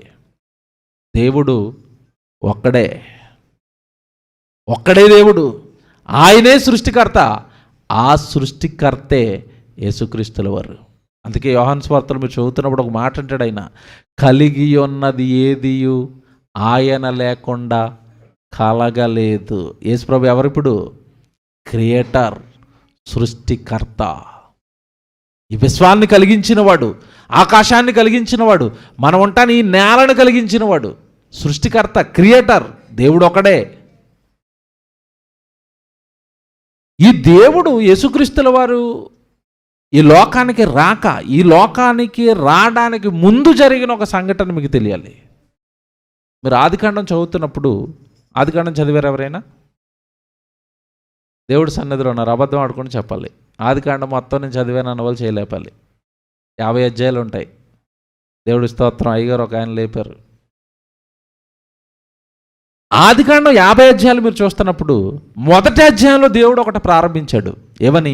A: దేవుడు ఒక్కడే దేవుడు, ఆయనే సృష్టికర్త. ఆ సృష్టికర్తే యేసుక్రీస్తుల వారు. అందుకే యోహాను సువార్తలో మీరు చదువుతున్నప్పుడు ఒక మాట అంటాడు ఆయన, కలిగి ఉన్నది ఏదియు ఆయన లేకుండా కలగలేదు. యేసుప్రభు ఎవరిప్పుడు? క్రియేటర్, సృష్టికర్త. ఈ విశ్వాన్ని కలిగించినవాడు, ఆకాశాన్ని కలిగించినవాడు, మనం ఉంటాను ఈ నేలను కలిగించినవాడు, సృష్టికర్త, క్రియేటర్ దేవుడు ఒకడే. ఈ దేవుడు యేసుక్రీస్తుల వారు ఈ లోకానికి రావడానికి ముందు జరిగిన ఒక సంఘటన మీకు తెలియాలి. మీరు ఆదికాండం చదువుతున్నప్పుడు, ఆదికాండం చదివారు ఎవరైనా? దేవుడు సన్నిధిలో ఉన్నారు, అబద్ధం ఆడుకొని చెప్పాలి. ఆదికాండం మొత్తం నేను చదివాను అన్న వాళ్ళు చేయలేపాలి. 50 అధ్యాయాలు ఉంటాయి. దేవుడి స్తోత్రం, అయ్యగారు ఒక ఆయన లేపారు. ఆదికాండం 50 అధ్యాయాలు మీరు చూస్తున్నప్పుడు మొదటి అధ్యాయంలో దేవుడు ఒకటి ప్రారంభించాడు. ఏమని?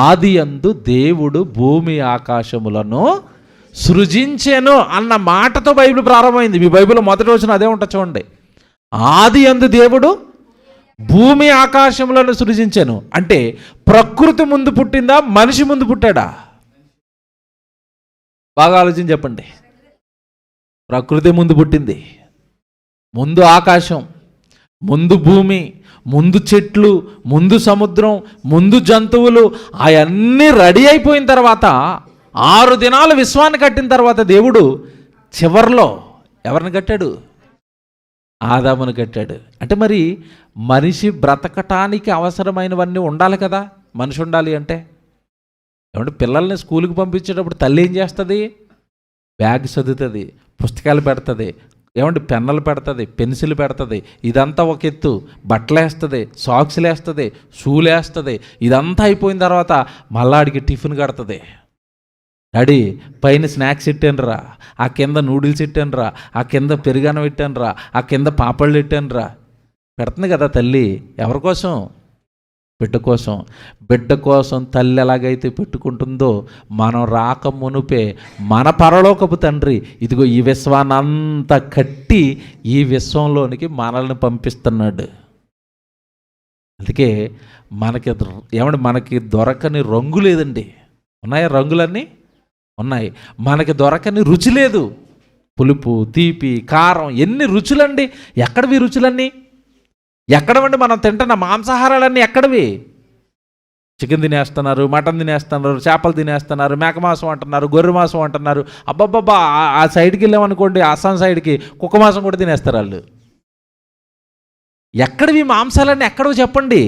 A: ఆది యందు దేవుడు భూమి ఆకాశములను సృజించెను అన్న మాటతో బైబిల్ ప్రారంభమైంది. మీ బైబిల్లో మొదటి రోజున అదే ఉంటుంది చూడండి. ఆది యందు దేవుడు భూమి ఆకాశములను సృజించెను అంటే ప్రకృతి ముందు పుట్టిందా, మనిషి ముందు పుట్టాడా? బాగా ఆలోచించి చెప్పండి. ప్రకృతి ముందు పుట్టింది. ముందు ఆకాశం, ముందు భూమి, ముందు చెట్లు, ముందు సముద్రం, ముందు జంతువులు, అవన్నీ రెడీ అయిపోయిన తర్వాత 6 దినాలు విశ్వాన్ని కట్టిన తర్వాత దేవుడు చివరిలో ఎవరిని కట్టాడు? ఆదామును కట్టాడు. అంటే మరి మనిషి బ్రతకటానికి అవసరమైనవన్నీ ఉండాలి కదా. మనిషి ఉండాలి అంటే ఏమంటే, పిల్లల్ని స్కూల్కి పంపించేటప్పుడు తల్లి ఏం చేస్తుంది? బ్యాగ్ చదువుతుంది, పుస్తకాలు పెడుతుంది, ఏమంటే పెన్నులు పెడుతుంది, పెన్సిల్ పెడుతుంది, ఇదంతా ఒక ఎత్తు, బట్టలు వేస్తుంది, సాక్స్లు వేస్తుంది, షూలు వేస్తుంది. ఇదంతా అయిపోయిన తర్వాత మళ్ళాడికి టిఫిన్ కడుతుంది. డాడీ పైన స్నాక్స్ ఇట్టానురా, ఆ కింద నూడిల్స్ ఇట్టానురా, ఆ కింద పెరుగన్నం ఇట్టానురా, ఆ కింద పాపళ్ళు ఇట్టానురా. పెడుతుంది కదా తల్లి. ఎవరి కోసం? బిడ్డ కోసం. బిడ్డ కోసం తల్లి ఎలాగైతే పెట్టుకుంటుందో, మనం రాక మునుపే మన పరలోకపు తండ్రి ఇదిగో ఈ విశ్వాన్ని అంతా కట్టి ఈ విశ్వంలోనికి మనల్ని పంపిస్తున్నాడు. అందుకే మనకి దొరకని రంగు లేదండి. ఉన్నాయా రంగులన్నీ? ఉన్నాయి. మనకి దొరకని రుచి లేదు. పులుపు, తీపి, కారం, ఎన్ని రుచులండి. ఎక్కడవి రుచులన్నీ? ఎక్కడవండి మనం తింటున్న మాంసాహారాలన్నీ ఎక్కడవి? చికెన్ తినేస్తున్నారు, మటన్ తినేస్తున్నారు, చేపలు తినేస్తున్నారు, మేక మాంసం అంటున్నారు, గొర్రె మాంసం అంటున్నారు. అబ్బబ్బబ్బా, ఆ సైడ్కి వెళ్ళామనుకోండి, అస్సాం సైడ్కి కుక్క మాంసం కూడా తినేస్తారు వాళ్ళు. ఎక్కడివి మాంసాలన్నీ? ఎక్కడవి చెప్పండి.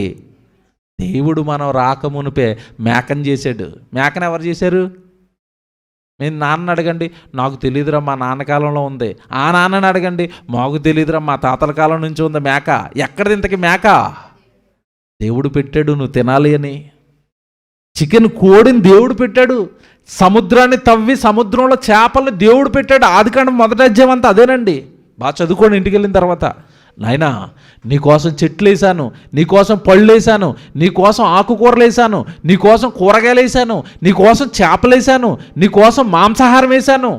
A: దేవుడు మనం రాకమునిపే మేకను చేశాడు. మేకను ఎవరు చేశారు? మీ నాన్నని అడగండి, నాకు తెలియదురా, మా నాన్నకాలంలో ఉంది. ఆ నాన్నని అడగండి, మాకు తెలియదురా, మా తాతల కాలం నుంచి ఉంది మేక. ఎక్కడిది ఇంతకి మేక? దేవుడు పెట్టాడు నువ్వు తినాలి అని. చికెన్, కోడిని దేవుడు పెట్టాడు. సముద్రాన్ని తవ్వి సముద్రంలో చేపలను దేవుడు పెట్టాడు. ఆదికాండం మొదటి అధ్యాయం అంతా అదేనండి. బాగా చదువుకోండి ఇంటికి వెళ్ళిన తర్వాత. నాయనా, నీకోసం చెట్లు వేసాను, నీకోసం పళ్ళు వేసాను, నీకోసం ఆకుకూరలు వేసాను, నీకోసం కూరగాయలు వేసాను, నీకోసం చేపలు వేసాను, నీకోసం మాంసాహారం వేసాను.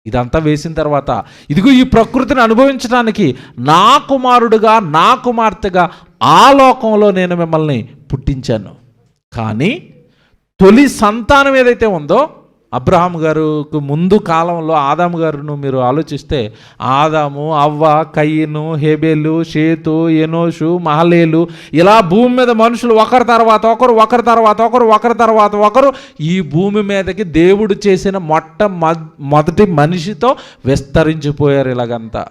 A: ఇదంతా వేసిన తర్వాత ఇదిగో ఈ ప్రకృతిని అనుభవించడానికి నా కుమారుడుగా, నా కుమార్తెగా ఆ లోకంలో నేను మిమ్మల్ని పుట్టించాను. కానీ తొలి సంతానం ఏదైతే ఉందో అబ్రహాం గారికి ముందు కాలంలో ఆదాము గారును మీరు ఆలోచిస్తే ఆదాము, అవ్వ, కయ్యను, హేబేలు, షేతు, ఎనోషు, మహలేలు, ఇలా భూమి మీద మనుషులు ఒకరి తర్వాత ఒకరు, ఒకరి తర్వాత ఒకరు, ఒకరి తర్వాత ఒకరు ఈ భూమి మీదకి దేవుడు చేసిన మొదటి మనిషితో విస్తరించిపోయారు. ఇలాగంతా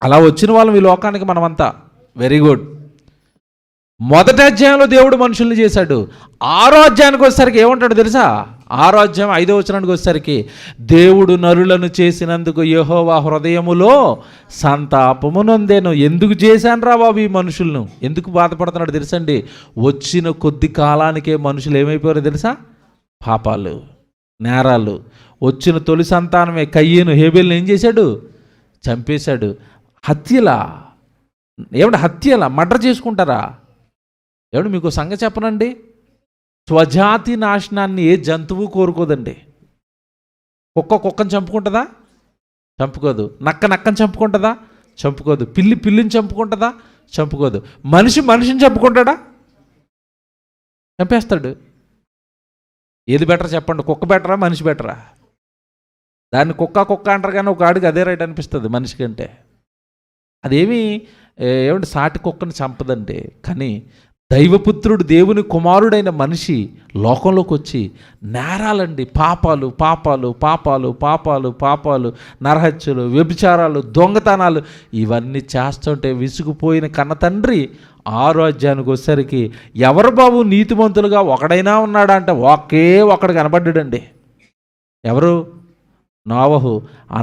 A: అలా వచ్చిన వాళ్ళం ఈ లోకానికి మనమంతా. Very good. మొదటి అధ్యాయంలో దేవుడు మనుషుల్ని చేశాడు. 6వ అధ్యాయానికి వచ్చేసరికి ఏమంటాడు తెలుసా? 6వ అధ్యాయం 5వ వచనానికి వచ్చేసరికి దేవుడు నరులను చేసినందుకు యెహోవా హృదయములో సంతాపము నొందెను. ఎందుకు చేశాను రా బాబు ఈ మనుషులను? ఎందుకు బాధపడుతున్నాడు తెలుసండి? వచ్చిన కొద్ది కాలానికే మనుషులు ఏమైపోయారో తెలుసా? పాపాలు, నేరాలు. వచ్చిన తొలి సంతానమే కయ్యను, హేబేలుని ఏం చేశాడు? చంపేశాడు. హత్యలా? ఏమంటే హత్యలా? మర్డర్ చేసుకుంటారా? ఏమంటే మీకు సంగతి చెప్పనండి, స్వజాతి నాశనాన్ని ఏ జంతువు కోరుకోదండి. కుక్కని చంపుకుంటుందా? చంపుకోదు. నక్కని చంపుకుంటుందా? చంపుకోదు. పిల్లిని చంపుకుంటుందా? చంపుకోదు. మనిషిని చంపుకుంటాడా? చంపేస్తాడు. ఏది బెటర్ చెప్పండి? కుక్క బెటరా, మనిషి బెటరా? దాన్ని కుక్క అంటారు కానీ ఒక ఆడికి అదే రైట్ అనిపిస్తుంది మనిషి కంటే. అదేమి ఏమంటే సాటి కుక్కని చంపదండి. కానీ దైవపుత్రుడు, దేవుని కుమారుడైన మనిషి లోకంలోకి వచ్చి నేరాలండి, పాపాలు పాపాలు పాపాలు పాపాలు పాపాలు, నరహత్యలు, వ్యభిచారాలు, దొంగతనాలు ఇవన్నీ చేస్తుంటే విసుగుపోయిన కన్న తండ్రి 6వ అధ్యాయానికి వచ్చేసరికి ఎవరు బాబు నీతిమంతులుగా ఒకడైనా ఉన్నాడా అంటే ఒకడు కనబడ్డాడండి. ఎవరు? నోవహు. ఆ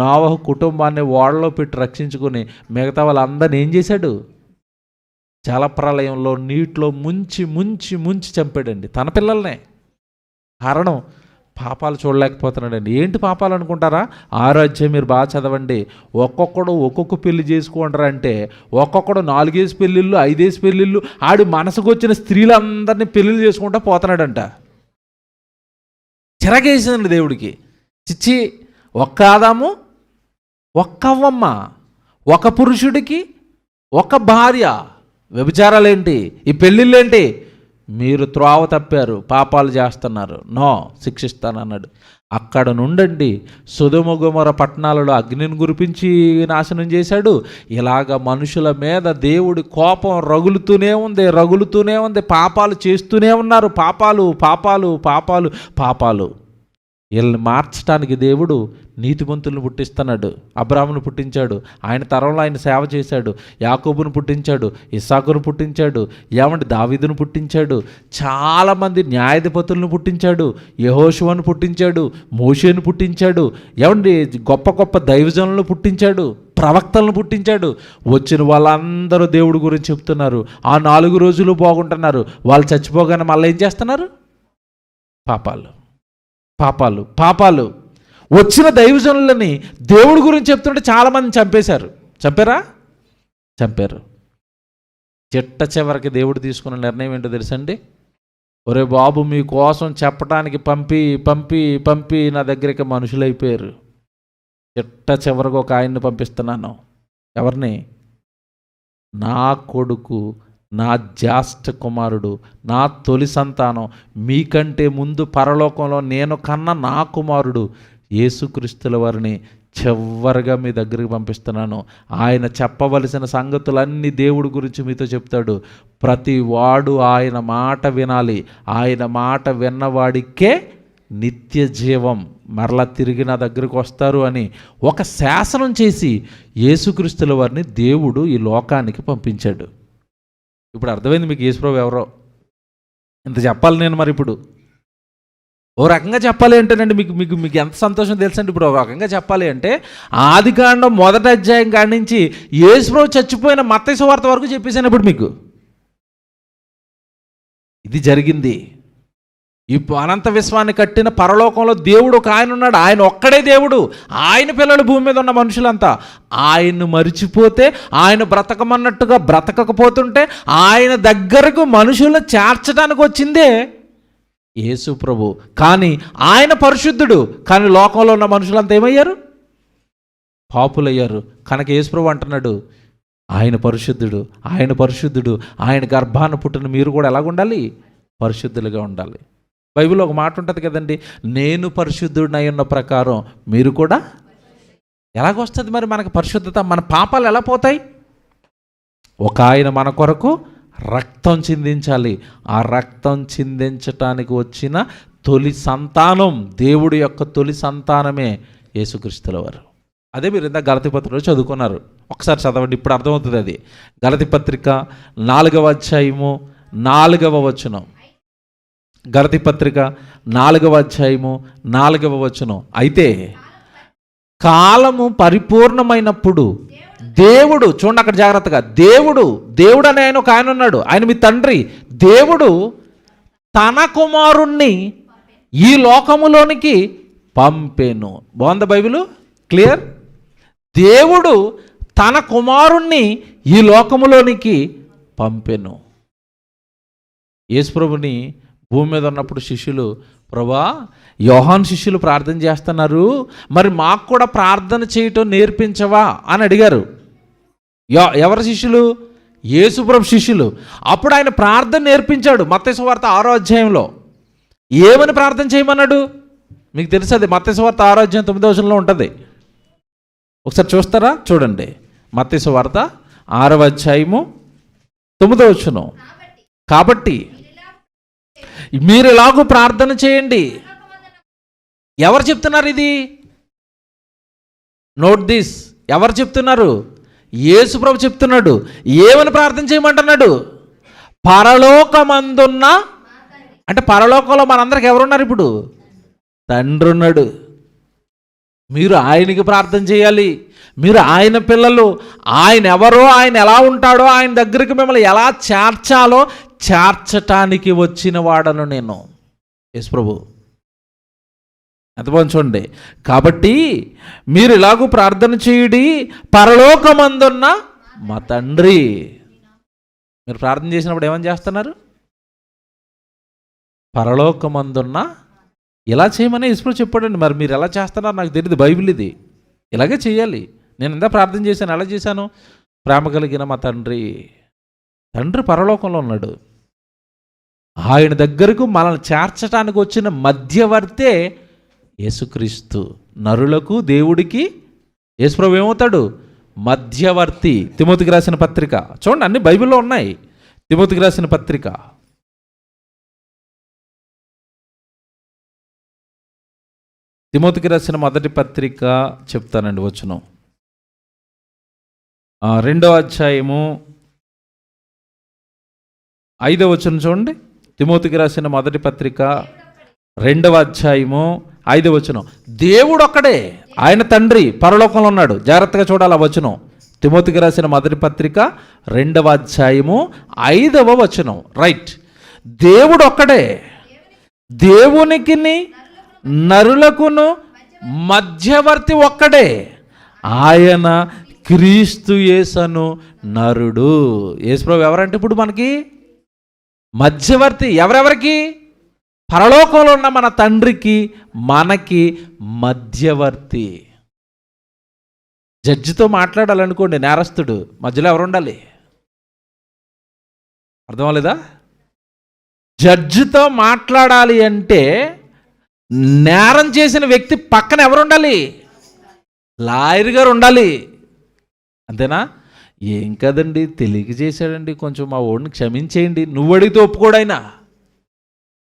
A: నోవహు కుటుంబాన్ని ఓడలో పెట్టి రక్షించుకుని మిగతా వాళ్ళందరినీ ఏం చేశాడు? జలప్రలయంలో నీటిలో ముంచి ముంచి ముంచి చంపాడండి తన పిల్లల్నే. కారణం పాపాలు చూడలేకపోతున్నాడండి. ఏంటి పాపాలు అనుకుంటారా? 6వ అధ్యాయం మీరు బాగా చదవండి. ఒక్కొక్కడు ఒక్కొక్క పెళ్లి చేసుకుంటారా అంటే ఒక్కొక్కడు 4 పెళ్ళిళ్ళు 5 పెళ్ళిళ్ళు ఆడి మనసుకు వచ్చిన స్త్రీలందరినీ పెళ్ళిళ్ళు చేసుకుంటా పోతున్నాడంట. చిరగేసిందండి దేవుడికి. చిచ్చి, ఒక్క ఆదాము, ఒక్క అవ్వమ్మ, ఒక పురుషుడికి ఒక భార్య, వ్యభిచారాలేంటి, ఈ పెళ్ళిళ్ళేంటి? మీరు త్రోవ తప్పారు, పాపాలు చేస్తున్నారు, నో శిక్షిస్తానన్నాడు. అక్కడ నుండండి సొదొమ గొమొర్రా పట్టణాలలో అగ్నిని కురిపించి నాశనం చేశాడు. ఇలాగ మనుషుల మీద దేవుడి కోపం రగులుతూనే ఉంది. పాపాలు చేస్తూనే ఉన్నారు. పాపాలు పాపాలు పాపాలు పాపాలు. వీళ్ళని మార్చడానికి దేవుడు నీతిమంతులను పుట్టిస్తున్నాడు. అబ్రాహామును పుట్టించాడు, ఆయన తరంలో ఆయన సేవ చేశాడు. యాకోబును పుట్టించాడు, ఇస్సాకును పుట్టించాడు, దావీదును పుట్టించాడు. చాలామంది న్యాయాధిపతులను పుట్టించాడు, యెహోషువను పుట్టించాడు, మోషేను పుట్టించాడు. గొప్ప గొప్ప దైవజనులను పుట్టించాడు, ప్రవక్తలను పుట్టించాడు. వచ్చిన వాళ్ళందరూ దేవుడి గురించి చెప్తున్నారు. ఆ 4 రోజులు బాగుంటున్నారు. వాళ్ళు చచ్చిపోగానే మళ్ళీ ఏం చేస్తున్నారు? పాపాలు పాపాలు పాపాలు. వచ్చిన దైవజనులని దేవుడి గురించి చెప్తుంటే చాలామంది చంపారు. చిట్ట చివరికి దేవుడు తీసుకున్న నిర్ణయం ఏంటో తెలుసండి? ఒరే బాబు, మీకోసం చెప్పడానికి పంపి నా దగ్గరికి మనుషులు అయిపోయారు. చిట్ట చివరికి ఒక ఆయన్ని పంపిస్తున్నాను. ఎవరిని? నా కొడుకు, నా జ్యేష్ఠ కుమారుడు, నా తొలి సంతానం, మీకంటే ముందు పరలోకంలో నేను కన్న నా కుమారుడు యేసుక్రీస్తుల వారిని చివరిగా మీ దగ్గరికి పంపిస్తున్నాను. ఆయన చెప్పవలసిన సంగతులన్నీ దేవుడి గురించి మీతో చెప్తాడు. ప్రతి వాడు ఆయన మాట వినాలి. ఆయన మాట విన్నవాడికే నిత్య జీవం, మరలా తిరిగి నా దగ్గరికి వస్తారు అని ఒక శాసనం చేసి యేసుక్రీస్తుల వారిని దేవుడు ఈ లోకానికి పంపించాడు. ఇప్పుడు అర్థమైంది మీకు యేసుప్రభు ఎవరో? ఇంత చెప్పాలి నేను. మరి ఇప్పుడు ఓ రకంగా చెప్పాలి అంటేనండి మీకు ఎంత సంతోషం తెలుసండి. ఇప్పుడు ఒక రకంగా చెప్పాలి అంటే ఆదికాండం 1వ అధ్యాయం కాడి నుంచి యేసుప్రభు చచ్చిపోయిన మత్తయి సువార్త వరకు చెప్పేసాను. ఇప్పుడు మీకు ఇది జరిగింది. ఈ అనంత విశ్వాన్ని కట్టిన పరలోకంలో దేవుడు ఒక ఆయన ఉన్నాడు. ఆయన ఒక్కడే దేవుడు. ఆయన పిల్లలు భూమి మీద ఉన్న మనుషులంతా ఆయన్ను మరిచిపోతే, ఆయన బ్రతకమన్నట్టుగా బ్రతకకపోతుంటే ఆయన దగ్గరకు మనుషులను చేర్చడానికి వచ్చిందే యేసు ప్రభు. కానీ ఆయన పరిశుద్ధుడు. కానీ లోకంలో ఉన్న మనుషులంతా ఏమయ్యారు? పాపులయ్యారు. కనుక యేసు ప్రభు అంటున్నాడు, ఆయన పరిశుద్ధుడు. ఆయన గర్భాన పుట్టిన మీరు కూడా ఎలాగుండాలి? పరిశుద్ధులుగా ఉండాలి. బైబిల్లో ఒక మాట ఉంటుంది కదండి, నేను పరిశుద్ధుడినై ఉన్న ప్రకారం మీరు కూడా. ఎలాగొస్తుంది మరి మనకు పరిశుద్ధత? మన పాపాలు ఎలా పోతాయి? ఒక ఆయన మన కొరకు రక్తం చిందించాలి. ఆ రక్తం చిందించటానికి వచ్చిన తొలి సంతానం, దేవుడి యొక్క తొలి సంతానమే యేసుక్రీస్తుల వారు. అదే మీరు ఇందాక గలతీ పత్రికలో చదువుకున్నారు. ఒకసారి చదవండి, ఇప్పుడు అర్థమవుతుంది అది. గలతీ పత్రిక 4వ అధ్యాయము 4వ వచనం. గలతీ పత్రిక 4వ అధ్యాయము 4వ వచనం. అయితే కాలము పరిపూర్ణమైనప్పుడు దేవుడు, చూడండి అక్కడ జాగ్రత్తగా, దేవుడు అనే ఆయన ఒక ఆయన ఉన్నాడు, ఆయన మీ తండ్రి. దేవుడు తన కుమారుణ్ణి ఈ లోకములోనికి పంపెను. బాగుందా బైబిలు? క్లియర్. దేవుడు తన కుమారుణ్ణి ఈ లోకములోనికి పంపెను. యేసుప్రభుని భూమి మీద ఉన్నప్పుడు శిష్యులు, ప్రభా యోహాను శిష్యులు ప్రార్థన చేస్తున్నారు, మరి మాకు కూడా ప్రార్థన చేయటం నేర్పించవా అని అడిగారు. ఎవరి శిష్యులు? యేసుప్రభు శిష్యులు. అప్పుడు ఆయన ప్రార్థన నేర్పించాడు. మత్తయి సువార్త 6వ అధ్యాయంలో ఏమని ప్రార్థన చేయమన్నాడు? మీకు తెలుసు, అది మత్తయి సువార్త 6వ అధ్యాయం 9వ వచనంలో ఉంటుంది. ఒకసారి చూస్తారా? చూడండి, మత్తయి సువార్త 6వ అధ్యాయము 9వ వచనం. కాబట్టి మీరు ఎలాగూ ప్రార్థన చేయండి. ఎవరు చెప్తున్నారు ఇది? Note this. ఎవరు చెప్తున్నారు? యేసుప్రభు చెప్తున్నాడు. ఏమని ప్రార్థన చేయమంటున్నాడు? పరలోకమందున్న, అంటే పరలోకంలో మనందరికి ఎవరున్నారు ఇప్పుడు? తండ్రి ఉన్నాడు. మీరు ఆయనకి ప్రార్థన చేయాలి. మీరు ఆయన పిల్లలు. ఆయన ఎవరో, ఆయన ఎలా ఉంటాడో, ఆయన దగ్గరికి మిమ్మల్ని ఎలా చేర్చాలో చేర్చటానికి వచ్చిన వాడను నేను. యేసు ప్రభు ఎంతమంది చూడండి. కాబట్టి మీరు ఇలాగూ ప్రార్థన చేయుడి, పరలోకమందున్న మా తండ్రి. మీరు ప్రార్థన చేసినప్పుడు ఏమని చేస్తున్నారు? పరలోకమందున్న, ఇలా చేయమని యేసు చెప్పాడండి. మరి మీరు ఎలా చేస్తున్నారు నాకు తెలియదు, బైబిల్ ఇది. ఇలాగే చేయాలి. నేను ఎంత ప్రార్థన చేశాను, ఎలా చేశాను? ప్రేమ కలిగిన మా తండ్రి. తండ్రి పరలోకంలో ఉన్నాడు. ఆయన దగ్గరకు మనల్ని చేర్చడానికి వచ్చిన మధ్యవర్తే యేసుక్రీస్తు. నరులకు దేవుడికి యేసుప్రభు ఏమవుతాడు? మధ్యవర్తి. తిమోతికి రాసిన పత్రిక చూడండి, అన్ని బైబిల్లో ఉన్నాయి. తిమోతికి రాసిన పత్రిక, తిమోతికి రాసిన మొదటి పత్రిక చెప్తానండి, వచనం 2వ అధ్యాయము 5వ వచనం చూడండి. తిమోతికి రాసిన మొదటి పత్రిక 2వ అధ్యాయము 5వ వచనం. దేవుడు ఒక్కడే, ఆయన తండ్రి పరలోకంలో ఉన్నాడు. జాగ్రత్తగా చూడాలి ఆ వచనం. తిమోతికి రాసిన మొదటి పత్రిక 2వ అధ్యాయము 5వ వచనం. రైట్. దేవుడు ఒక్కడే, దేవునికి నరులకును మధ్యవర్తి ఒక్కడే, ఆయన క్రీస్తు యేసను నరుడు. యేసుప్రభు ఎవరంటే ఇప్పుడు మనకి మధ్యవర్తి. ఎవరెవరికి? పరలోకంలో ఉన్న మన తండ్రికి మనకి మధ్యవర్తి. జడ్జితో మాట్లాడాలనుకోండి, నేరస్తుడు మధ్యలో ఎవరు ఉండాలి? అర్థం అవ్వలేదా? జడ్జితో మాట్లాడాలి అంటే నేరం చేసిన వ్యక్తి పక్కన ఎవరు ఉండాలి? లాయర్ గారు ఉండాలి. అంతేనా? ఏం కదండి, తెలియక చేశాడండి, కొంచెం మా ఓడిని క్షమించేయండి. నువ్వు అడిగితే ఒప్పుకోడైనా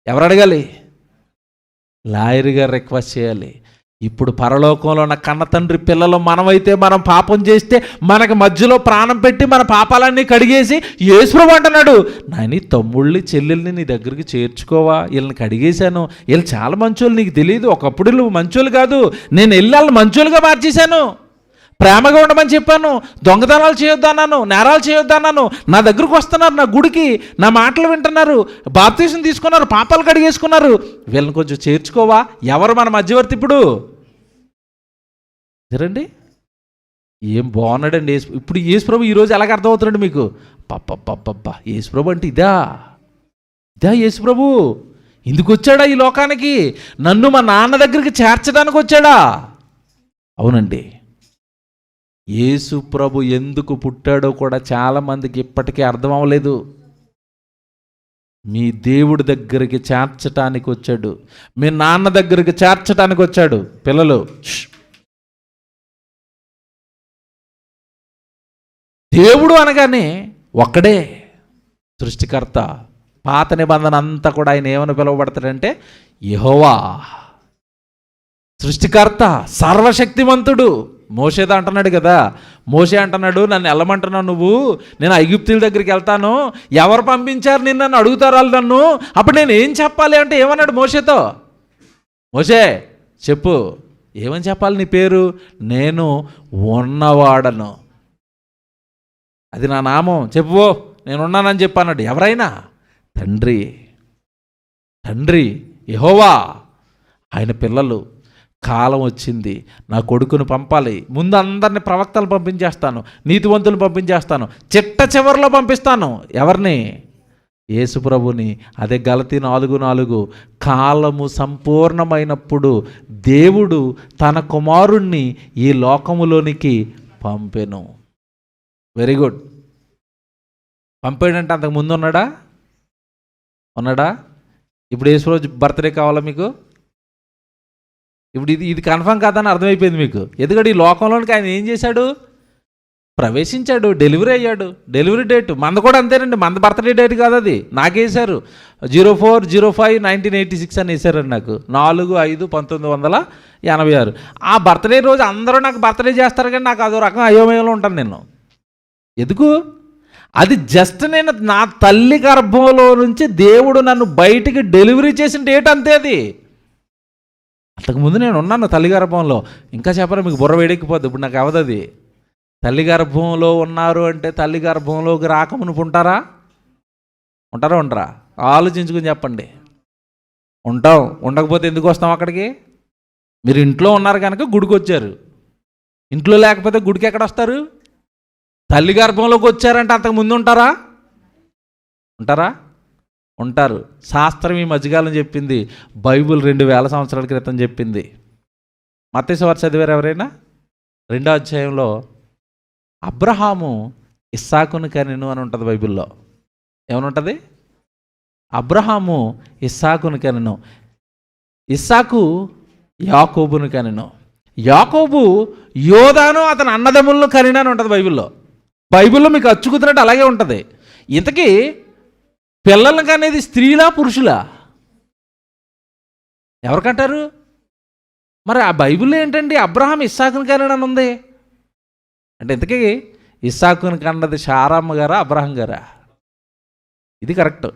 A: ఎవరు అడగాలి? లాయర్ గారు రిక్వెస్ట్ చేయాలి. ఇప్పుడు పరలోకంలో ఉన్న కన్న తండ్రి పిల్లలు మనమైతే, మనం పాపం చేస్తే మనకి మధ్యలో ప్రాణం పెట్టి మన పాపాలన్నీ కడిగేసి యేసుప్రభు అంటున్నాడు, నాని తమ్ముళ్ళని చెల్లెల్ని నీ దగ్గరికి చేర్చుకోవా, వీళ్ళని కడిగేశాను, వీళ్ళు చాలా మంచోళ్ళు, నీకు తెలియదు, ఒకప్పుడు నువ్వు మంచోళ్ళు కాదు, నేను వెళ్ళి వాళ్ళని మంచోళ్ళుగా మార్చేశాను, ప్రేమగా ఉండమని చెప్పాను, దొంగతనాలు చేయొద్దన్నాను, నేరాలు చేయొద్దన్నాను, నా దగ్గరకు వస్తున్నారు, నా గుడికి నా మాటలు వింటున్నారు, బాప్తీసం తీసుకున్నారు, పాపాలు కడిగేసుకున్నారు, వీళ్ళని కొంచెం చేర్చుకోవా. ఎవరు మన మధ్యవర్తి ఇప్పుడు? సరేండి, ఏం బాగున్నాడండి ఇప్పుడు యేసుప్రభు. ఈరోజు ఎలాగ అర్థమవుతున్నాడు మీకు? పప్ప యేసుప్రభు అంటే ఇదా యేసుప్రభు? ఇందుకు వచ్చాడా ఈ లోకానికి? నన్ను మా నాన్న దగ్గరికి చేర్చడానికి వచ్చాడా? అవునండి. యేసు ప్రభు ఎందుకు పుట్టాడో కూడా చాలామందికి ఇప్పటికీ అర్థం అవ్వలేదు. మీ దేవుడి దగ్గరికి చేర్చటానికి వచ్చాడు, మీ నాన్న దగ్గరికి చేర్చటానికి వచ్చాడు. పిల్లలు, దేవుడు అనగానే ఒక్కడే సృష్టికర్త. పాత నిబంధన అంతా కూడా ఆయన ఏమని పిలువబడతాడంటే యెహోవా. సృష్టికర్త, సర్వశక్తిమంతుడు. మోషేతో అంటున్నాడు కదా, మోషే అంటున్నాడు, నన్ను వెళ్ళమంటున్నావు నువ్వు, నేను ఐగుప్తుల దగ్గరికి వెళ్తాను, ఎవరు పంపించారు నిన్ను నన్ను అడుగుతారు వాళ్ళు నన్ను, అప్పుడు నేను ఏం చెప్పాలి అంటే ఏమన్నాడు మోషేతో? మోషే చెప్పు, ఏమని చెప్పాలి నీ పేరు? నేను ఉన్నవాడను, అది నా నామం, చెప్పు నేనున్నానని చెప్పన్నాడు. ఎవరైనా తండ్రి, తండ్రి యెహోవా. ఆయన పిల్లలు, కాలం వచ్చింది, నా కొడుకును పంపాలి, ముందు అందరిని ప్రవక్తలు పంపించేస్తాను, నీతివంతులు పంపించేస్తాను, చిట్ట చివరిలో పంపిస్తాను. ఎవరిని? యేసుప్రభుని. అదే గలతీ 4:4, కాలము సంపూర్ణమైనప్పుడు దేవుడు తన కుమారుణ్ణి ఈ లోకములోనికి పంపెను. Very good. పంపాడంటే అంతకు ముందు ఉన్నాడా? ఇప్పుడు యేసుప్రభు బర్త్డే కావాలా మీకు? ఇప్పుడు ఇది కన్ఫర్మ్ కాదని అర్థమైపోయింది మీకు. ఎందుకంటే ఈ లోకంలోనికి ఆయన ఏం చేశాడు? ప్రవేశించాడు, డెలివరీ అయ్యాడు. డెలివరీ డేట్ మంద కూడా అంతేనండి, మంద బర్త్డే డేట్ కాదు అది, నాకేసారు 04/05/1986 అని వేసారండి నాకు, 4/5/1986. ఆ బర్త్డే రోజు అందరూ నాకు బర్త్డే చేస్తారు, కానీ నాకు అదో రకం అయోమయంలో ఉంటాను నేను. ఎందుకు? అది జస్ట్ నేను నా తల్లి గర్భంలో నుంచి దేవుడు నన్ను బయటికి డెలివరీ చేసిన డేట్ అంతే అది. అంతకుముందు నేను ఉన్నాను తల్లి గర్భంలో. ఇంకా చెప్పరా మీకు బుర్ర వేడెక్కిపోద్ది, ఇప్పుడు నాకు అవదది. తల్లి గర్భంలో ఉన్నారు అంటే తల్లి గర్భంలోకి రాకమునుపు ఉంటారా? ఉండరా? ఆలోచించుకుని చెప్పండి. ఉంటాం. ఉండకపోతే ఎందుకు వస్తాం అక్కడికి? మీరు ఇంట్లో ఉన్నారు కనుక గుడికి వచ్చారు. ఇంట్లో లేకపోతే గుడికి ఎక్కడ వస్తారు? తల్లి గర్భంలోకి వచ్చారంటే అంతకుముందు ఉంటారా? ఉంటారు. శాస్త్రం ఈ మధ్యకాలం చెప్పింది, బైబిల్ 2000 సంవత్సరాల క్రితం చెప్పింది. మత్తయి సువార్త చదివారు ఎవరైనా? 2వ అధ్యాయంలో అబ్రహాము ఇస్సాకును కనెను అని ఉంటుంది బైబిల్లో. ఏమనుంటుంది? అబ్రహాము ఇస్సాకును కనెను, ఇస్సాకు యాకోబును కనెను, యాకోబు యోదాను అతని అన్నదమ్ములను కనెను అని ఉంటుంది బైబిల్లో. బైబిల్లో మీకు అచ్చుకుతున్నట్టు అలాగే ఉంటుంది. ఇంతకీ పిల్లలకి అనేది స్త్రీలా పురుషులా? ఎవరికంటారు? మరి ఆ బైబిల్లో ఏంటండి అబ్రహాం ఇస్సాకుని కన్నాడని ఉంది అంటే, ఇంతకీ ఇస్సాకుని కన్నది శారమ్మ గారా అబ్రహాం గారా? ఇది కరెక్ట్.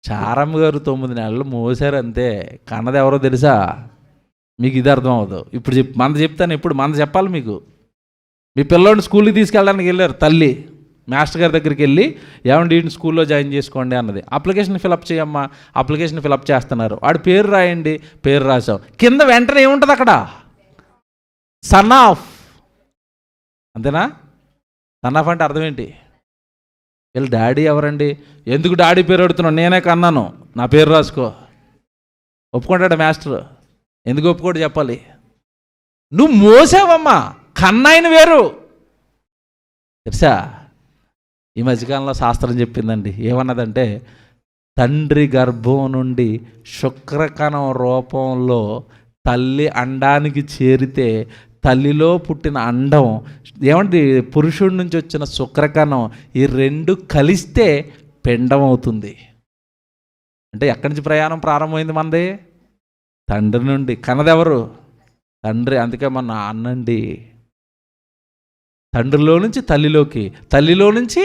A: శారమ్మ గారు 9 నెలలు మోసారు అంతే, కన్నది ఎవరో తెలుసా? మీకు ఇది అర్థం అవ్వదు. ఇప్పుడు మంద చెప్తాను, ఇప్పుడు మంద చెప్పాలి మీకు. మీ పిల్లోడిని స్కూల్కి తీసుకెళ్ళడానికి వెళ్ళారు, తల్లి మాస్టర్ గారి దగ్గరికి వెళ్ళి, ఏమండి వీటిని స్కూల్లో జాయిన్ చేసుకోండి అన్నది. అప్లికేషన్ ఫిలప్ చేయమ్మా, అప్లికేషన్ ఫిలప్ చేస్తున్నారు. వాడి పేరు రాయండి, పేరు రాసాం. కింద వెంటనే ఏముంటుంది అక్కడ? Son of. అంతేనా? సన్ ఆఫ్ అంటే అర్థం ఏంటి? వీళ్ళ డాడీ ఎవరండి? ఎందుకు డాడీ పేరు అడుగుతున్నావు? నేనే కన్నాను, నా పేరు రాసుకో. ఒప్పుకుంటాడు మాస్టర్? ఎందుకు ఒప్పుకోడు చెప్పాలి? నువ్వు మోసావమ్మా, కన్నాయన వేరు. తెలుసా? ఈ మధ్యకాలంలో శాస్త్రం చెప్పిందండి, ఏమన్నదంటే, తండ్రి గర్భం నుండి శుక్రకణం రూపంలో తల్లి అండానికి చేరితే తల్లిలో పుట్టిన అండం ఏమంటే పురుషుడి నుంచి వచ్చిన శుక్రకణం, ఈ 2 కలిస్తే పిండం అవుతుంది. అంటే ఎక్కడి నుంచి ప్రయాణం ప్రారంభమైంది మనది? తండ్రి నుండి. కన్నదెవరు? తండ్రి. అందుకే మన అన్నండి, తండ్రిలో నుంచి తల్లిలోకి, తల్లిలో నుంచి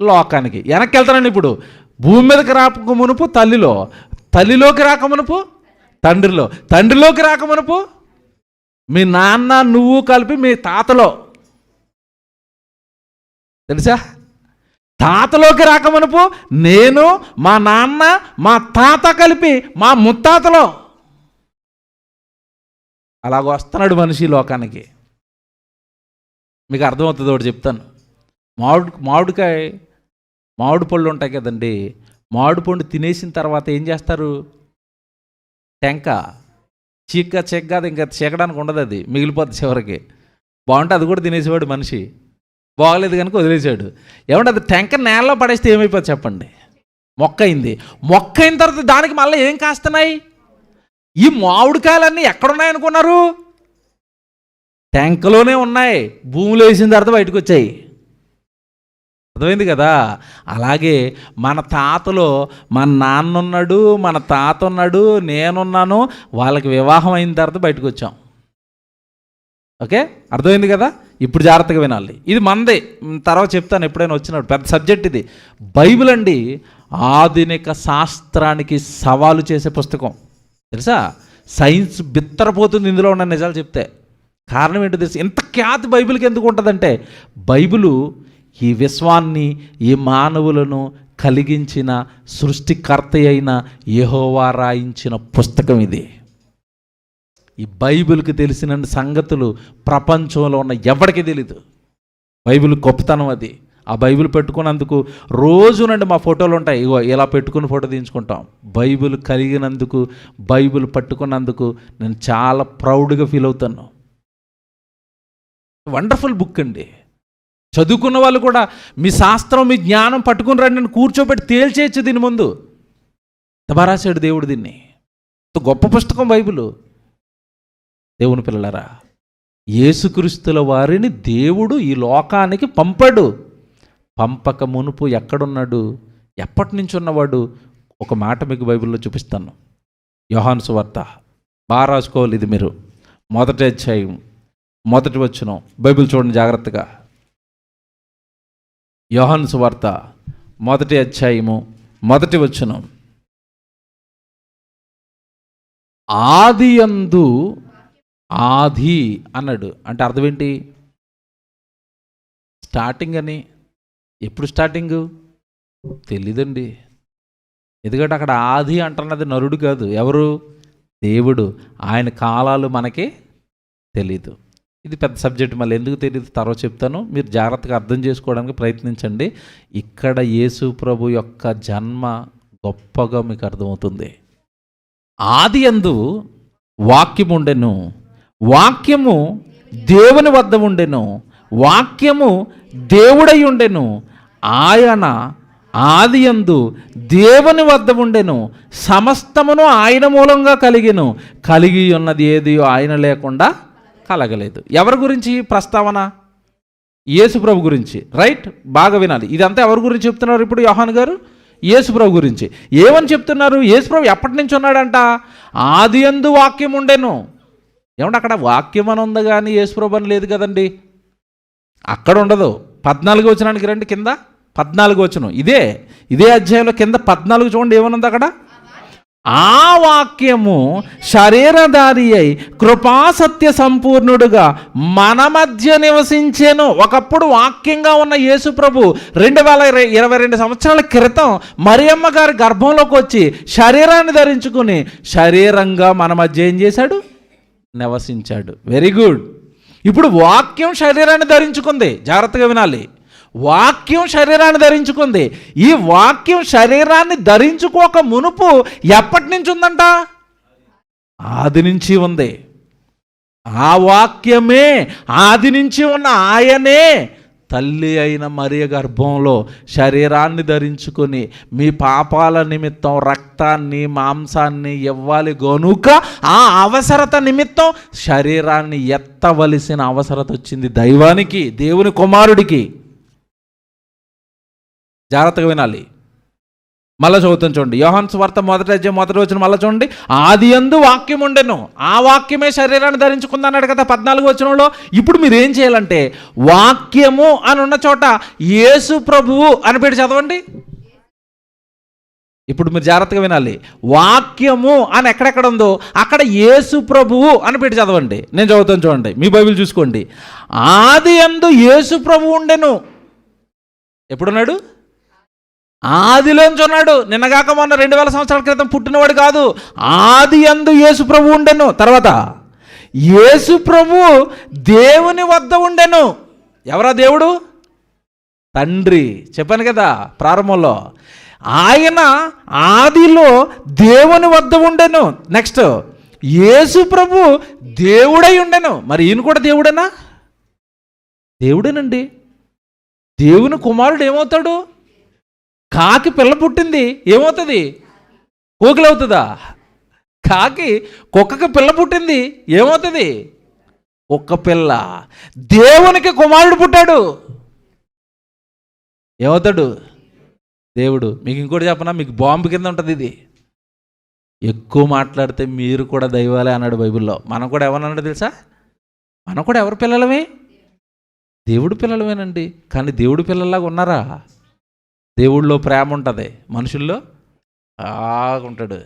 A: లోకానికి. వెనక్కి వెళ్తానండి. ఇప్పుడు భూమి మీదకి రాక మునుపు తల్లిలో, తల్లిలోకి రాక మునుపు తండ్రిలో, తండ్రిలోకి రాక మునుపు మీ నాన్న నువ్వు కలిపి మీ తాతలో. తెలుసా? తాతలోకి రాక మునుపు నేను, మా నాన్న, మా తాత కలిపి మా ముత్తాతలో. అలాగ వస్తున్నాడు మనిషి లోకానికి. మీకు అర్థమవుతుంది, ఒకటి చెప్తాను. మామిడి పళ్ళు ఉంటాయి కదండి, మామిడి పండు తినేసిన తర్వాత ఏం చేస్తారు? టెంక చీక్క అది ఇంకా చీకడానికి ఉండదు, అది మిగిలిపోద్ది చివరికి. బాగుంటే అది కూడా తినేసేవాడు మనిషి, బాగలేదు కనుక వదిలేసాడు. ఏమంటే అది టెంక నేలలో పడేస్తే ఏమైపోతుంది చెప్పండి? మొక్కైంది. మొక్కైన తర్వాత దానికి మళ్ళీ ఏం కాస్తున్నాయి? ఈ మామిడికాయలన్నీ ఎక్కడున్నాయనుకున్నారు? ట్యాంకులోనే ఉన్నాయి. భూమిలో వేసిన తర్వాత బయటకు వచ్చాయి. అర్థమైంది కదా? అలాగే మన తాతలో మన నాన్న ఉన్నాడు, మన తాత ఉన్నాడు, నేనున్నాను. వాళ్ళకి వివాహం అయిన తర్వాత బయటకు వచ్చాం. ఓకే, అర్థమైంది కదా? ఇప్పుడు జాగ్రత్తగా వినాలి. ఇది మనదే, తర్వాత చెప్తాను ఎప్పుడైనా వచ్చినప్పుడు. పెద్ద సబ్జెక్ట్ ఇది. బైబిల్ అండి ఆధునిక శాస్త్రానికి సవాలు చేసే పుస్తకం. తెలుసా? సైన్స్ బిత్తరపోతుంది ఇందులో ఉన్న నిజాలు చెప్తే. కారణం ఏంటో తెలుసు? ఇంత ఖ్యాతి బైబిల్కి ఎందుకు ఉంటుందంటే, బైబిలు ఈ విశ్వాన్ని, ఈ మానవులను కలిగించిన సృష్టికర్త అయిన యెహోవా రాయించిన పుస్తకం ఇది. ఈ బైబిల్కి తెలిసిన సంగతులు ప్రపంచంలో ఉన్న ఎవరికి తెలీదు. బైబిల్ గొప్పతనం అది. ఆ బైబిల్ పెట్టుకున్నందుకు రోజునండి మా ఫోటోలు ఉంటాయి. ఇగో ఇలా పెట్టుకుని ఫోటో తీయించుకుంటాం. బైబిల్ కలిగినందుకు, బైబిల్ పట్టుకున్నందుకు నేను చాలా ప్రౌడ్గా ఫీల్ అవుతాను. వండర్ఫుల్ బుక్ అండి. చదువుకున్న వాళ్ళు కూడా మీ శాస్త్రం, మీ జ్ఞానం పట్టుకుని రండి అని కూర్చోబెట్టి తేల్చేయచ్చు దీని ముందు. తబారాశాడు దేవుడు దీన్ని. గొప్ప పుస్తకం బైబిల్. దేవుని పిల్లలారా, యేసుక్రీస్తుల వారిని దేవుడు ఈ లోకానికి పంపాడు. పంపక మునుపు ఎక్కడున్నాడు, ఎప్పటి నుంచి ఉన్నవాడు? ఒక మాట మీకు బైబిల్లో చూపిస్తాను. యోహాను సువార్త బాగా రాసుకోవాలి ఇది మీరు. 1వ అధ్యాయం 1వ వచనం. బైబిల్ చూడండి జాగ్రత్తగా. యోహాను సువార్త 1వ అధ్యాయము 1వ వచనం. ఆదియందు, ఆది అన్నాడు అంటే అర్థం ఏంటి? స్టార్టింగ్ అని. ఎప్పుడు స్టార్టింగు తెలీదండి. ఎందుకంటే అక్కడ ఆది అంటున్నది నరుడు కాదు. ఎవరు? దేవుడు. ఆయన కాలాలు మనకి తెలీదు. ఇది పెద్ద సబ్జెక్ట్, మళ్ళీ ఎందుకు తెలియదు తర్వాత చెప్తాను. మీరు జాగ్రత్తగా అర్థం చేసుకోవడానికి ప్రయత్నించండి. ఇక్కడ యేసు ప్రభు యొక్క జన్మ గొప్పగా మీకు అర్థమవుతుంది. ఆదియందు వాక్యము ఉండెను, వాక్యము దేవుని వద్ద ఉండెను, వాక్యము దేవుడై ఉండెను, ఆయన ఆదియందు దేవుని వద్ద ఉండెను, సమస్తమును ఆయన మూలంగా కలిగెను, కలిగి ఉన్నది ఏది ఆయన లేకుండా కలగలేదు. ఎవరి గురించి ప్రస్తావన? యేసు ప్రభు గురించి. రైట్, బాగా వినాలి. ఇదంతా ఎవరి గురించి చెప్తున్నారు ఇప్పుడు యోహాను గారు? యేసు ప్రభు గురించి. ఏమని చెప్తున్నారు? యేసు ప్రభు ఎప్పటి నుంచి ఉన్నాడంట? ఆదియందు వాక్యం ఉండెను. ఏమంటే అక్కడ వాక్యం అని ఉంది కానీ యేసు ప్రభు అని లేదు కదండి. అక్కడ ఉండదు. 14వ వచనానికి రండి, కింద 14వ వచనం. ఇదే అధ్యాయంలో కింద 14 చూడండి ఏమనుంది అక్కడ. ఆ వాక్యము శరీరధారి అయి కృపాసత్య సంపూర్ణుడుగా మన మధ్య నివసించెను. ఒకప్పుడు వాక్యంగా ఉన్న యేసు ప్రభు 2022 సంవత్సరాల క్రితం మరియమ్మ గారి గర్భంలోకి వచ్చి శరీరాన్ని ధరించుకుని శరీరంగా మన మధ్య ఏం చేశాడు? నివసించాడు. Very good. ఇప్పుడు వాక్యం శరీరాన్ని ధరించుకుంది. జాగ్రత్తగా వినాలి. వాక్యం శరీరాన్ని ధరించుకుంది. ఈ వాక్యం శరీరాన్ని ధరించుకోక మునుపు ఎప్పటి నుంచి ఉందంట? ఆది నుంచి ఉంది. ఆ వాక్యమే, ఆది నుంచి ఉన్న ఆయనే తల్లి అయిన మరియ గర్భంలో శరీరాన్ని ధరించుకొని మీ పాపాల నిమిత్తం రక్తాన్ని, మాంసాన్ని ఇవ్వాలి గనుక ఆ అవసరత నిమిత్తం శరీరాన్ని ఎత్తవలసిన అవసరత వచ్చింది దైవానికి, దేవుని కుమారుడికి. జాగ్రత్తగా వినాలి. మళ్ళీ చదువుతాను చూడండి. యోహాను సువార్త 1వ అధ్యాయం 1వ వచనం మళ్ళీ చూడండి. ఆదియందు వాక్యం ఉండెను, ఆ వాక్యమే శరీరాన్ని ధరించుకుంది అన్నాడు కదా 14వ వచనంలో. ఇప్పుడు మీరు ఏం చేయాలంటే వాక్యము అని ఉన్న చోట యేసు ప్రభువు అని పెట్టి చదవండి. ఇప్పుడు మీరు జాగ్రత్తగా వినాలి. వాక్యము అని ఎక్కడెక్కడ ఉందో అక్కడ యేసు ప్రభువు అని పెట్టి చదవండి. నేను చదువుతాను చూడండి, మీ బైబిల్ చూసుకోండి. ఆదియందు యేసు ప్రభువు ఉండెను. ఎప్పుడున్నాడు? ఆదిలోంచి ఉన్నాడు. నిన్నగాక మొన్న 2000 సంవత్సరాల క్రితం పుట్టినవాడు కాదు. ఆదియందు యేసు ప్రభు ఉండెను. తర్వాత యేసు ప్రభు దేవుని వద్ద ఉండెను. ఎవరా దేవుడు? తండ్రి. చెప్పాను కదా ప్రారంభంలో. ఆయన ఆదిలో దేవుని వద్ద ఉండెను. నెక్స్ట్ యేసు ప్రభు దేవుడై ఉండెను. మరి ఈయన కూడా దేవుడేనా? దేవుడేనండి. దేవుని కుమారుడు ఏమవుతాడు? కాకి పిల్ల పుట్టింది, ఏమవుతుంది? కోకిల అవుతుందా? కాకి కుక్కకి పిల్ల పుట్టింది, ఏమవుతుంది? కుక్క పిల్ల. దేవునికి కుమారుడు పుట్టాడు, ఏమవుతాడు? దేవుడు. మీకు ఇంకోటి చెప్పనా, మీకు బాంబు కింద ఉంటుంది ఇది. ఎక్కువ మాట్లాడితే మీరు కూడా దైవాలే అన్నాడు బైబిల్లో. మనం కూడా ఎవరన్నాడు తెలుసా? మనం కూడా ఎవరి పిల్లలమే? దేవుడు పిల్లలమేనండి. కానీ దేవుడు పిల్లల్లాగా ఉన్నారా? దేవుడిలో ప్రేమ ఉంటుంది, మనుషుల్లో ఉంటాడు.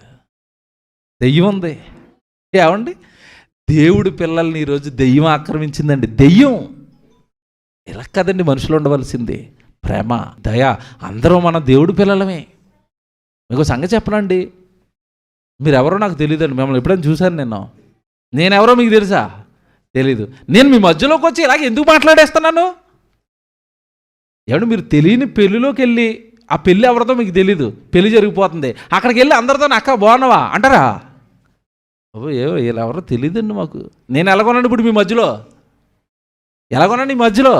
A: దెయ్యం ఉంది. ఏమండి, దేవుడి పిల్లల్ని ఈరోజు దెయ్యం ఆక్రమించిందండి. దెయ్యం. ఇలా కదండి మనుషులు ఉండవలసింది. ప్రేమ, దయ. అందరూ మనం దేవుడి పిల్లలమే. మీకు సంగతి చెప్పనండి, మీరెవరో నాకు తెలియదండి. మిమ్మల్ని ఎప్పుడైనా చూశాను నేనెవరో మీకు తెలుసా? తెలీదు. నేను మీ మధ్యలోకి వచ్చి ఇలాగ ఎందుకు మాట్లాడేస్తున్నాను? ఏమంటే మీరు తెలియని పెళ్ళిలోకి వెళ్ళి, ఆ పెళ్ళి ఎవరితో మీకు తెలీదు, పెళ్ళి జరిగిపోతుంది, అక్కడికి వెళ్ళి అందరితో అక్క బాగున్నావా అంటారా? వీళ్ళెవరో తెలియదండి మాకు. నేను ఎలాగొన్నాను ఇప్పుడు మీ మధ్యలో? ఎలాగొన్నాను ఈ మధ్యలో?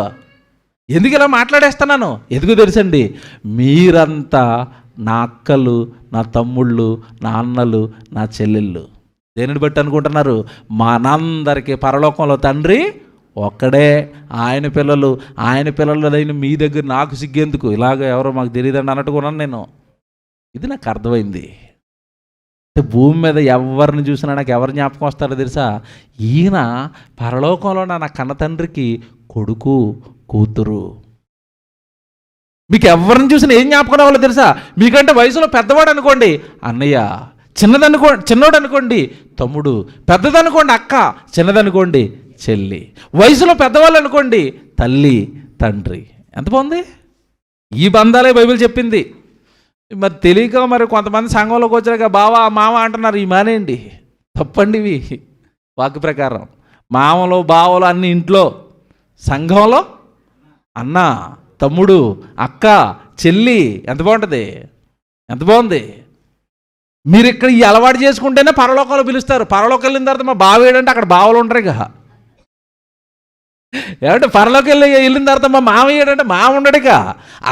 A: ఎందుకు ఇలా మాట్లాడేస్తున్నాను? ఎందుకు తెలుసండి, మీరంతా నా అక్కలు, నా తమ్ముళ్ళు, నా అన్నలు, నా చెల్లెళ్ళు. దేనిని బట్టి అనుకుంటున్నారు? మనందరికీ పరలోకంలో తండ్రి ఒక్కడే. ఆయన పిల్లలు అయిన మీ దగ్గర నాకు సిగ్గేందుకు, ఇలాగ ఎవరో మాకు తెలియదండి అన్నట్టుకున్నాను నేను. ఇది నాకు అర్థమైంది. భూమి మీద ఎవరిని చూసినా నాకు ఎవరు జ్ఞాపకం వస్తారో తెలుసా? ఈయన పరలోకంలో నా కన్న తండ్రికి కొడుకు, కూతురు. మీకు ఎవరిని చూసినా ఏం జ్ఞాపకం రావాలో తెలుసా? మీకంటే వయసులో పెద్దవాడు అనుకోండి అన్నయ్య, చిన్నోడు అనుకోండి తమ్ముడు, పెద్దదనుకోండి అక్క, చిన్నదనుకోండి చెల్లి. వయసులో పెద్దవాళ్ళు అనుకోండి తల్లి, తండ్రి. ఎంత బాగుంది! ఈ బంధాలే బైబిల్ చెప్పింది. మరి తెలియక మరి కొంతమంది సంఘంలోకి వచ్చాక బావా మామ అంటున్నారు. ఈ మానేయండి, తప్పండి ఇవి. వాక్య ప్రకారం మామలు బావలు అన్ని ఇంట్లో, సంఘంలో అన్న, తమ్ముడు, అక్క, చెల్లి. ఎంత బాగుంటుంది! ఎంత బాగుంది! మీరు ఇక్కడ ఈ అలవాటు చేసుకుంటేనే పరలోకంలో పిలుస్తారు. పరలోకి వెళ్ళిన తర్వాత మా బావ ఏడంటే అక్కడ బావలు ఉంటారు ఇక. ఏమంటే పరలోకి వెళ్ళిన తర్వాత మా మామ ఏడంటే మామ ఉండడు ఇక.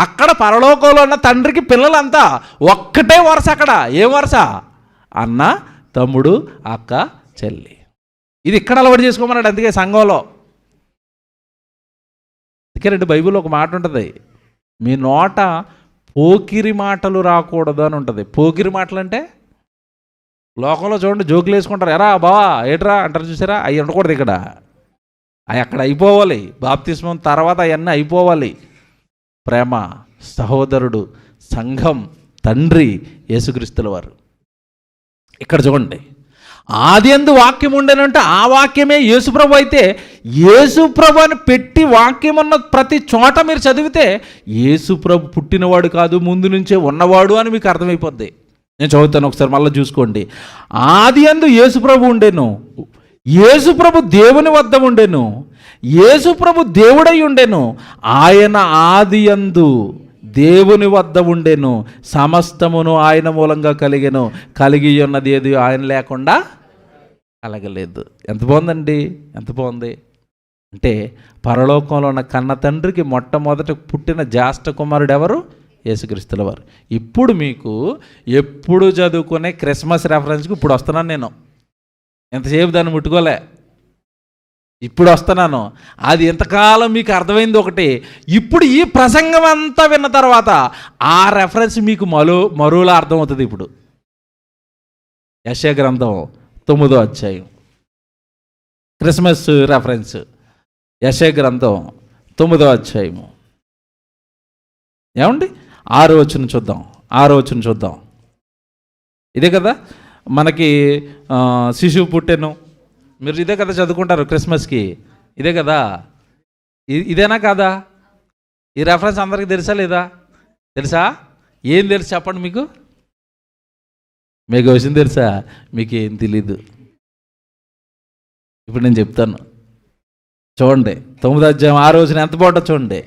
A: అక్కడ పరలోకంలో ఉన్న తండ్రికి పిల్లలంతా ఒక్కటే వరుస. అక్కడ ఏం వరుస? అన్న, తమ్ముడు, అక్క, చెల్లి. ఇది ఇక్కడ అలవాటు చేసుకోమన్నాడు. అందుకే సంఘంలో. అందుకే రెండు బైబిల్లో ఒక మాట ఉంటుంది, మీ నోట పోకిరి మాటలు రాకూడదు అని ఉంటుంది. పోకిరి మాటలు అంటే లోకంలో చూడండి జోకులు వేసుకుంటారు. ఎరా బావా ఏట్రా అంటారు, చూసారా? అవి ఉండకూడదు ఇక్కడ. అవి అక్కడ అయిపోవాలి. బాప్తిస్మం తర్వాత అవన్నీ అయిపోవాలి. ప్రేమ, సహోదరుడు, సంఘం, తండ్రి, యేసుక్రీస్తుల వారు. ఇక్కడ చూడండి, ఆదియందు వాక్యం ఉండేనంటే ఆ వాక్యమే యేసుప్రభు అయితే, యేసుప్రభు అని పెట్టి వాక్యం ఉన్న ప్రతి చోట మీరు చదివితే యేసుప్రభు పుట్టినవాడు కాదు, ముందు నుంచే ఉన్నవాడు అని మీకు అర్థమైపోద్ది. నేను చదువుతాను ఒకసారి, మళ్ళీ చూసుకోండి. ఆదియందు యేసుప్రభు ఉండెను, యేసుప్రభు దేవుని వద్ద ఉండెను, యేసుప్రభు దేవుడై ఉండెను, ఆయన ఆదియందు దేవుని వద్ద ఉండెను, సమస్తమును ఆయన మూలంగా కలిగెను, కలిగి ఉన్నది ఏది ఆయన లేకుండా కలగలేదు. ఎంత బాగుందండి! ఎంత బాగుంది! అంటే పరలోకంలో ఉన్న కన్న తండ్రికి మొట్టమొదట పుట్టిన జ్యేష్ఠ కుమారుడు ఎవరు? యేసుక్రీస్తుల వారు. ఇప్పుడు మీకు ఎప్పుడు చదువుకునే క్రిస్మస్ రెఫరెన్స్కి ఇప్పుడు వస్తున్నాను నేను. ఎంతసేపు దాన్ని ముట్టుకోలే, ఇప్పుడు వస్తున్నాను. అది ఎంతకాలం మీకు అర్థమైంది ఒకటి. ఇప్పుడు ఈ ప్రసంగం అంతా విన్న తర్వాత ఆ రెఫరెన్స్ మీకు మరోలా అర్థమవుతుంది. ఇప్పుడు యెషయా గ్రంథం 9వ అధ్యాయం క్రిస్మస్ రెఫరెన్స్. యెషయా గ్రంథం 9వ అధ్యాయము ఏమండి 6వ వచనం చూద్దాం. 6వ వచనం చూద్దాం. ఇదే కదా మనకి శిశువు పుట్టెను, మీరు ఇదే కదా చదువుకుంటారు క్రిస్మస్కి. ఇదే కదా, ఇదేనా కాదా? ఈ రెఫరెన్స్ అందరికీ తెలుసా లేదా? తెలుసా? ఏం తెలుసు చెప్పండి. మీకు విషయం తెలుసా? మీకు ఏం తెలీదు. ఇప్పుడు నేను చెప్తాను. చూడండి 9వ అధ్యాయం 6వ వచనం ఎంత బాగుంటుందో చూడండి.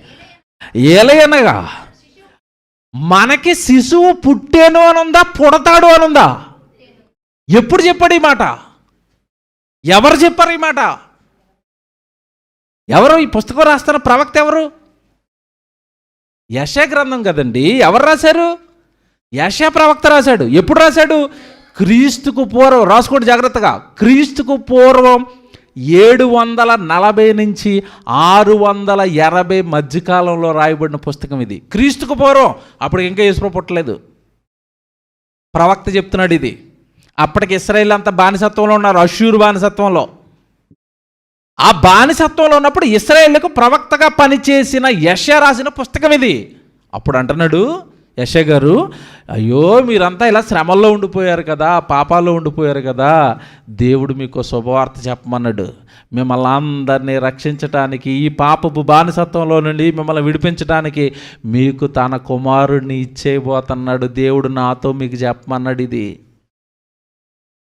A: ఏలయనగా మనకి శిశువు పుట్టేను అని ఉందా, పుడతాడు అని ఉందా? ఎప్పుడు చెప్పాడు ఈ మాట? ఎవరు చెప్పారు ఈ మాట? ఎవరు ఈ పుస్తకం రాస్తున్న ప్రవక్త ఎవరు? యెషయా గ్రంథం కదండి. ఎవరు రాశారు? యెషయా ప్రవక్త రాశాడు. ఎప్పుడు రాశాడు? క్రీస్తుకు పూర్వం. రాసుకోండి జాగ్రత్తగా. క్రీస్తుకు పూర్వం 740 నుంచి 680 మధ్యకాలంలో రాయబడిన పుస్తకం ఇది. క్రీస్తుకు పూర్వం. అప్పుడు ఇంకా యేసుప్రభు పుట్టలేదు. ప్రవక్త చెప్తున్నాడు ఇది. అప్పటికి ఇశ్రాయేల్ అంతా బానిసత్వంలో ఉన్నారు, అష్షూరు బానిసత్వంలో. ఆ బానిసత్వంలో ఉన్నప్పుడు ఇశ్రాయేలుకు ప్రవక్తగా పనిచేసిన యెషయా రాసిన పుస్తకం ఇది. అప్పుడు అంటున్నాడు యెషయా గారు, అయ్యో మీరంతా ఇలా శ్రమల్లో ఉండిపోయారు కదా, పాపాల్లో ఉండిపోయారు కదా, దేవుడు మీకు శుభవార్త చెప్పమన్నాడు. మిమ్మల్ని అందరినీ రక్షించటానికి, ఈ పాపపు బానిసత్వంలో నుండి మిమ్మల్ని విడిపించడానికి మీకు తన కుమారుడిని ఇచ్చేయబోతున్నాడు దేవుడు, నాతో మీకు చెప్పమన్నాడు. ఇది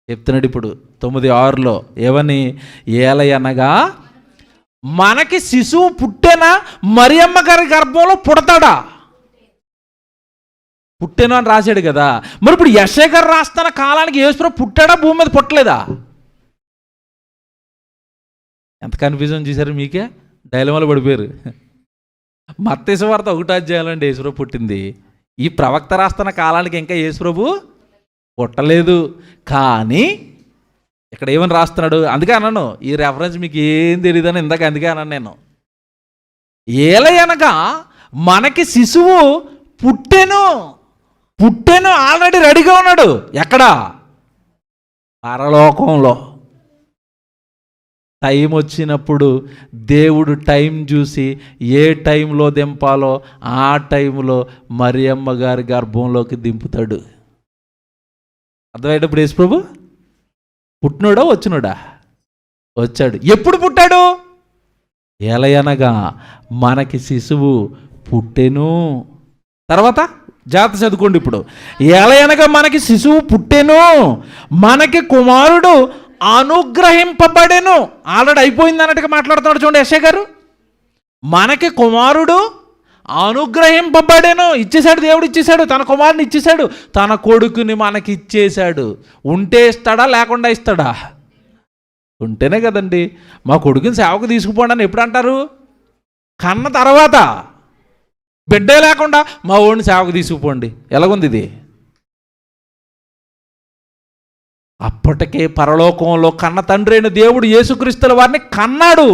A: చెప్తున్నాడు ఇప్పుడు 9:6లో. ఏమని? ఏలయనగా మనకి శిశువు పుట్టేనా, మరియమ్మ గారి గర్భంలో పుడతాడా? పుట్టేను అని రాశాడు కదా. మరి ఇప్పుడు యెషయా గారు రాస్తున్న కాలానికి యేసుప్రభు పుట్టాడా, భూమి మీద పుట్టలేదా? ఎంత కన్ఫ్యూజన్ చేశారు మీకే? డైలమాలో పడిపోయారు. మత్తయి సువార్త 1వ అధ్యాయంలో యేసుప్రభు పుట్టింది. ఈ ప్రవక్త రాస్తున్న కాలానికి ఇంకా యేసుప్రభు పుట్టలేదు. కానీ ఇక్కడ ఏమని రాస్తున్నాడు? అందుకే అన్నాను, ఈ రెఫరెన్స్ మీకు ఏం తెలియదని ఇందాక అందుకే అన్నాను నేను. ఏలయనగా మనకి శిశువు పుట్టెను. ఆల్రెడీ రెడీగా ఉన్నాడు. ఎక్కడ? పరలోకంలో. టైం వచ్చినప్పుడు దేవుడు టైం చూసి ఏ టైంలో దింపాలో ఆ టైంలో మరియమ్మ గారి గర్భంలోకి దింపుతాడు. అర్థమయ్యేటప్పుడు యేసుప్రభు పుట్టినోడా వచ్చినోడా? వచ్చాడు. ఎప్పుడు పుట్టాడు? ఏలయనగా మనకి శిశువు పుట్టెను. తర్వాత జాగ్రత్త చదువుకోండి ఇప్పుడు. ఏలయనగా మనకి శిశువు పుట్టెను, మనకి కుమారుడు అనుగ్రహింపబడెను. ఆల్రెడీ అయిపోయింది అన్నట్టుగా మాట్లాడుతున్నాడు చూడండి యెషయా గారు. మనకి కుమారుడు అనుగ్రహింపబడెను. ఇచ్చేశాడు, దేవుడు ఇచ్చేశాడు, తన కుమారుని ఇచ్చేశాడు, తన కొడుకుని మనకి ఇచ్చేశాడు. ఉంటే ఇస్తాడా, లేకుండా ఇస్తాడా? ఉంటేనే కదండి. మా కొడుకుని సేవకు తీసుకుపోండి అని ఎప్పుడు అంటారు? కన్న తర్వాత. బిడ్డే లేకుండా మా ఓడిని సేవకు తీసుకుపోండి. ఎలాగుంది ఇది? అప్పటికే పరలోకంలో కన్న తండ్రి అయిన దేవుడు యేసుక్రీస్తుల వారిని కన్నాడు.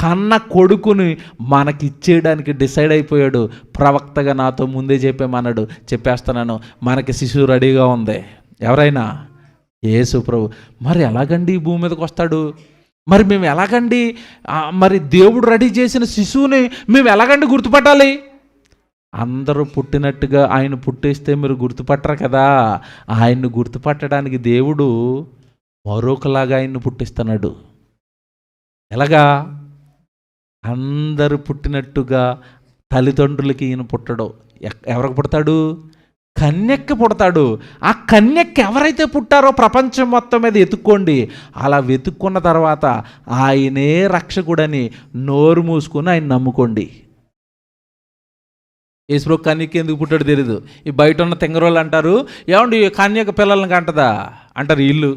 A: కన్న కొడుకుని మనకిచ్చేయడానికి డిసైడ్ అయిపోయాడు. ప్రవక్తగా నాతో ముందే చెప్పేమన్నాడు. చెప్పేస్తున్నాను, మనకి శిశువు రెడీగా ఉంది. ఎవరైనా? యేసు ప్రభు. మరి ఎలాగండి ఈ భూమి మీదకి వస్తాడు? మరి మేము ఎలాగండి, మరి దేవుడు రెడీ చేసిన శిశువుని మేము ఎలాగండి గుర్తుపట్టాలి? అందరూ పుట్టినట్టుగా ఆయన పుట్టేస్తే మీరు గుర్తుపట్టరు కదా. ఆయన్ని గుర్తుపట్టడానికి దేవుడు మరొకలాగా ఆయన్ని పుట్టిస్తున్నాడు. ఎలాగా? అందరూ పుట్టినట్టుగా తల్లిదండ్రులకి ఈయన పుట్టడు. ఎవరికి పుడతాడు? కన్యక్కి పుడతాడు. ఆ కన్యక్కి ఎవరైతే పుట్టారో ప్రపంచం మొత్తం మీద వెతుక్కోండి. అలా వెతుక్కున్న తర్వాత ఆయనే రక్షకుడని నోరు మూసుకుని ఆయన నమ్ముకోండి. యేసుప్రభు కన్యకి ఎందుకు పుట్టాడు తెలీదు. ఈ బయట ఉన్న తెంగరోళ్ళు అంటారు, ఏమండి కన్యక పిల్లల్ని కంటదా అంటారు వీళ్ళు.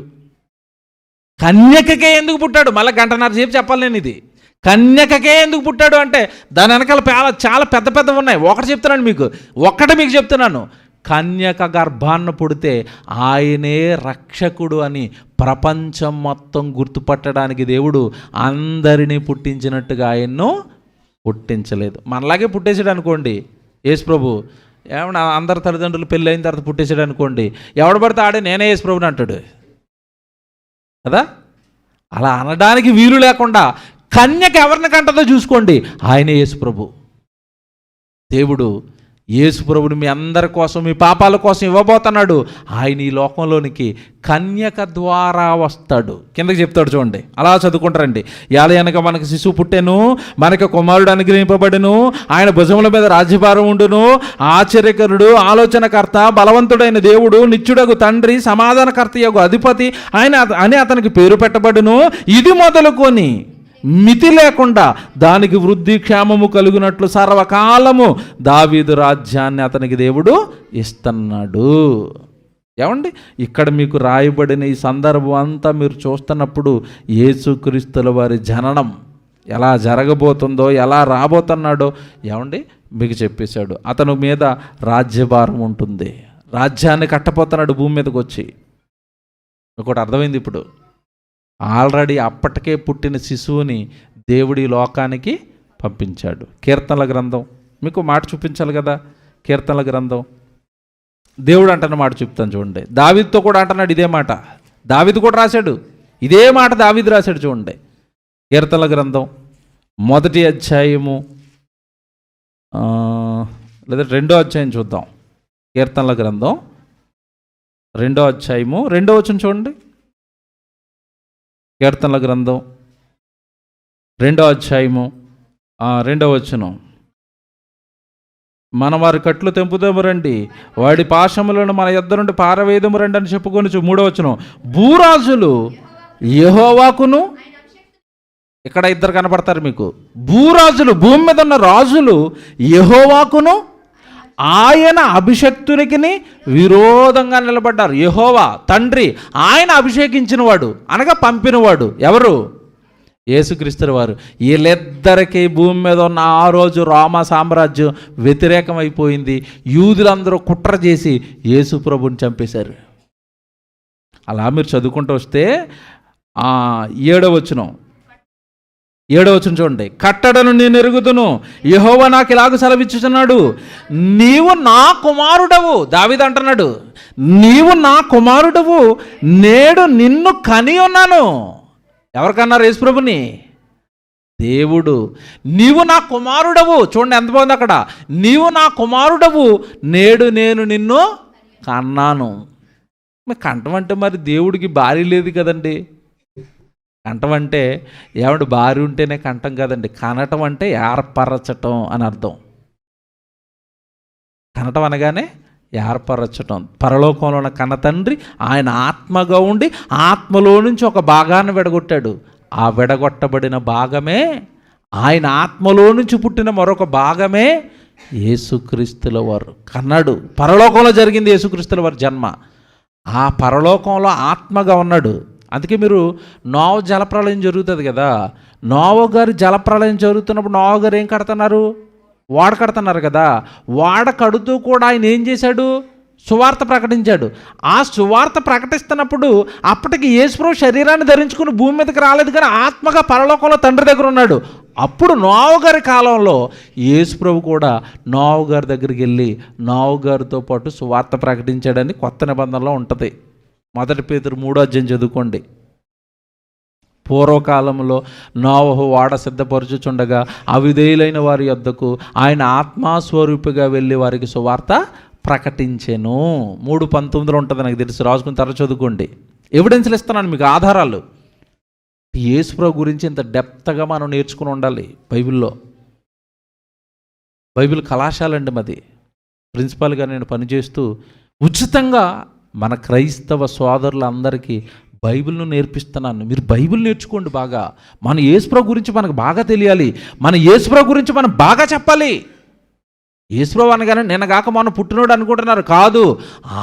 A: కన్యకకే ఎందుకు పుట్టాడు? మళ్ళీ 1.5 సేపు చెప్పాలి నేను ఇది. కన్యకకే ఎందుకు పుట్టాడు అంటే దాని వెనకాల చాలా పెద్ద పెద్దవి ఉన్నాయి. ఒకటి చెప్తున్నాను మీకు, మీకు చెప్తున్నాను. కన్యక గర్భాన్ని పుడితే ఆయనే రక్షకుడు అని ప్రపంచం మొత్తం గుర్తుపట్టడానికి దేవుడు అందరినీ పుట్టించినట్టుగా ఆయన్ను పుట్టించలేదు. మనలాగే పుట్టేసాడు అనుకోండి యేసుప్రభు. ఏమన్నా అందరి తల్లిదండ్రులు పెళ్ళి అయిన తర్వాత పుట్టేసాడు అనుకోండి, ఎవడు పడితే ఆడే నేనే యేసుప్రభుని అంటాడు కదా. అలా అనడానికి వీలు లేకుండా కన్యక ఎవరిని కంటదో చూసుకోండి, ఆయనే యేసుప్రభు. దేవుడు యేసుప్రభుని మీ అందరి కోసం, మీ పాపాల కోసం ఇవ్వబోతున్నాడు. ఆయన ఈ లోకంలోనికి కన్యక ద్వారా వస్తాడు. కిందకి చెప్తాడు చూడండి, అలా చదువుకుంటారండి. ఏలయనగా మనకు శిశువు పుట్టెను, మనకు కుమారుడు అనుగ్రహింపబడెను, ఆయన భుజముల మీద రాజ్యభారం ఉండును. ఆశ్చర్యకరుడు, ఆలోచనకర్త, బలవంతుడైన దేవుడు, నిత్యుడగు తండ్రి, సమాధానకర్త యగు అధిపతి ఆయన అని అతనికి పేరు పెట్టబడును. ఇది మొదలుకొని మితి లేకుండా దానికి వృద్ధి క్షేమము కలుగునట్లు సర్వకాలము దావీదు రాజ్యాన్ని అతనికి దేవుడు ఇస్తున్నాడు. ఏమండి, ఇక్కడ మీకు రాయబడిన ఈ సందర్భం అంతా మీరు చూస్తున్నప్పుడు యేసుక్రీస్తుల వారి జననం ఎలా జరగబోతుందో, ఎలా రాబోతున్నాడో ఏమండి మీకు చెప్పేశాడు. అతని మీద రాజ్యభారం ఉంటుంది. రాజ్యాన్ని కట్టపోతున్నాడు భూమి మీదకి వచ్చి. ఒకటి అర్థమైంది ఇప్పుడు. ఆల్రెడీ అప్పటికే పుట్టిన శిశువుని దేవుడి లోకానికి పంపించాడు. కీర్తనల గ్రంథం మీకు మాట చూపించాలి కదా. కీర్తనల గ్రంథం దేవుడు అంటున్న మాట చెప్తాను చూడండి. దావీదుతో కూడా అంటున్నాడు ఇదే మాట. దావీదు కూడా రాశాడు ఇదే మాట. దావీదు రాశాడు చూడండి. కీర్తనల గ్రంథం 1వ అధ్యాయము లేదా 2వ అధ్యాయం చూద్దాం. కీర్తనల గ్రంథం 2వ అధ్యాయము 2వ వచనం చూడండి. కీర్తనల గ్రంథం 2వ అధ్యాయము 2వ వచనం. మన వారి కట్లు తెంపుదము రండి, వాడి పాశములను మన యొద్ద నుండి పారవేదము రండి అని చెప్పుకొని 3వ వచనం. భూరాజులు యెహోవాకును, ఇక్కడ ఇద్దరు కనపడతారు మీకు. భూరాజులు, భూమి మీద ఉన్న రాజులు యెహోవాకును ఆయన అభిషక్తునికి విరోధంగా నిలబడ్డారు. యెహోవా తండ్రి, ఆయన అభిషేకించిన వాడు అనగా పంపినవాడు ఎవరు? యేసుక్రీస్తు వారు. వీళ్ళిద్దరికీ భూమి మీద ఉన్న ఆ రోజు రోమా సామ్రాజ్యం వ్యతిరేకమైపోయింది. యూదులందరూ కుట్ర చేసి యేసు ప్రభుని చంపేశారు. అలా మీరు చదువుకుంటూ వస్తే 7వ వచనం చూడండి. కట్టడను నేను ఎరుగుదును, యెహోవా నాకు ఇలాగ సెలవిచ్చుచున్నాడు, నీవు నా కుమారుడవు. దావీదు అంటున్నాడు, నీవు నా కుమారుడవు, నేడు నిన్ను కని ఉన్నాను. ఎవరికన్నారు? యేసుప్రభుని. దేవుడు నీవు నా కుమారుడవు. చూడండి ఎంత బాగుంది అక్కడ. నీవు నా కుమారుడవు, నేడు నేను నిన్ను కన్నాను. కంఠం అంటే మరి దేవుడికి భార్య లేదు కదండి. కంఠం అంటే ఏమంటే భార్య ఉంటేనే కంఠం కదండి. కనటం అంటే ఏర్పరచటం అని అర్థం. కనటం అనగానే ఏర్పరచటం. పరలోకంలో ఉన్న కన్న తండ్రి ఆయన ఆత్మగా ఉండి ఆత్మలో నుంచి ఒక భాగాన్ని విడగొట్టాడు. ఆ విడగొట్టబడిన భాగమే, ఆయన ఆత్మలో నుంచి పుట్టిన మరొక భాగమే యేసుక్రీస్తుల వారు కన్నాడు. పరలోకంలో జరిగింది యేసుక్రీస్తుల వారి జన్మ. ఆ పరలోకంలో ఆత్మగా ఉన్నాడు. అందుకే మీరు నోవ జలప్రళయం జరుగుతుంది కదా. నోవ గారు జలప్రళయం జరుగుతున్నప్పుడు నోవ గారు ఏం కడుతున్నారు? వాడ కడుతున్నారు కదా. వాడ కడుతూ కూడా ఆయన ఏం చేశాడు? సువార్త ప్రకటించాడు. ఆ సువార్త ప్రకటిస్తున్నప్పుడు అప్పటికి యేసుప్రభు శరీరాన్ని ధరించుకుని భూమి మీదకి రాలేదు, కానీ ఆత్మగా పరలోకంలో తండ్రి దగ్గర ఉన్నాడు. అప్పుడు నోవ గారి కాలంలో యేసుప్రభు కూడా నోవ గారి దగ్గరికి వెళ్ళి నోవ గారితో పాటు సువార్త ప్రకటించాడని కొత్త నిబంధనలో ఉంటుంది. 1 పేతురు 3వ అధ్యాయం చదువుకోండి. పూర్వకాలంలో నోవహు వాడ సిద్ధపరచుచుండగా అవిధేయులైన వారి యొద్దకు ఆయన ఆత్మస్వరూపిగా వెళ్ళి వారికి సువార్త ప్రకటించెను. 3:19 ఉంటుంది, నాకు తెలుసు. రాసుకుని తర్వాత చదువుకోండి. ఎవిడెన్స్లు ఇస్తున్నాను మీకు, ఆధారాలు. యేసుప్రభు గురించి ఇంత డెప్త్గా మనం నేర్చుకుని ఉండాలి. బైబిల్ కళాశాల అండి మాది. ప్రిన్సిపాల్గా నేను పనిచేస్తూ ఉచితంగా మన క్రైస్తవ సోదరులందరికీ బైబిల్ను నేర్పిస్తున్నాను. మీరు బైబిల్ నేర్చుకోండి బాగా. మన యేసుప్రభు గురించి మనకు బాగా తెలియాలి. మన యేసుప్రభు గురించి మనం బాగా చెప్పాలి. యేసుప్రభు అనగానే నిన్నగాక మొన్న పుట్టినోడు అనుకుంటున్నారు. కాదు,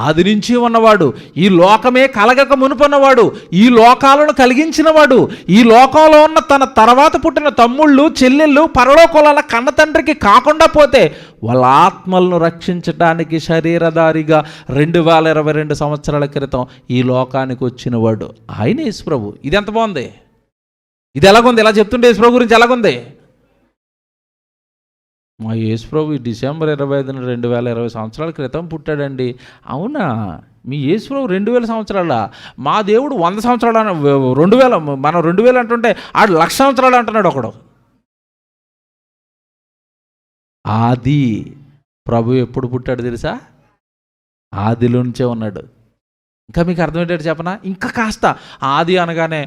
A: ఆది నుంచి ఉన్నవాడు, ఈ లోకమే కలగక మునుపున్నవాడు, ఈ లోకాలను కలిగించినవాడు, ఈ లోకంలో ఉన్న తన తర్వాత పుట్టిన తమ్ముళ్ళు చెల్లెళ్ళు పరలోకాల కన్న తండ్రికి కాకుండా పోతే వాళ్ళ ఆత్మలను రక్షించడానికి శరీరధారిగా 2022 సంవత్సరాల క్రితం ఈ లోకానికి వచ్చినవాడు ఆయన యేసుప్రభు. ఇది ఎంత బాగుంది. ఇది ఎలాగుంది? ఇలా చెప్తుంటే యేసుప్రభు గురించి ఎలాగుంది? మా యేసుప్రభు డిసెంబర్ 25న 2020 సంవత్సరాల క్రితం పుట్టాడండి. అవునా? మీ యేసుప్రభు 2000 సంవత్సరాల? మా దేవుడు 100 సంవత్సరాలు 2000, మనం 2000 అంటుంటే ఆడు 1,00,000 సంవత్సరాలు అంటున్నాడు ఒకడు. ఆది ప్రభు ఎప్పుడు పుట్టాడు తెలుసా? ఆదిలో నుంచే ఉన్నాడు. ఇంకా మీకు అర్థమయ్యేటట్టు చెప్పనా? ఇంకా కాస్త ఆది అనగానే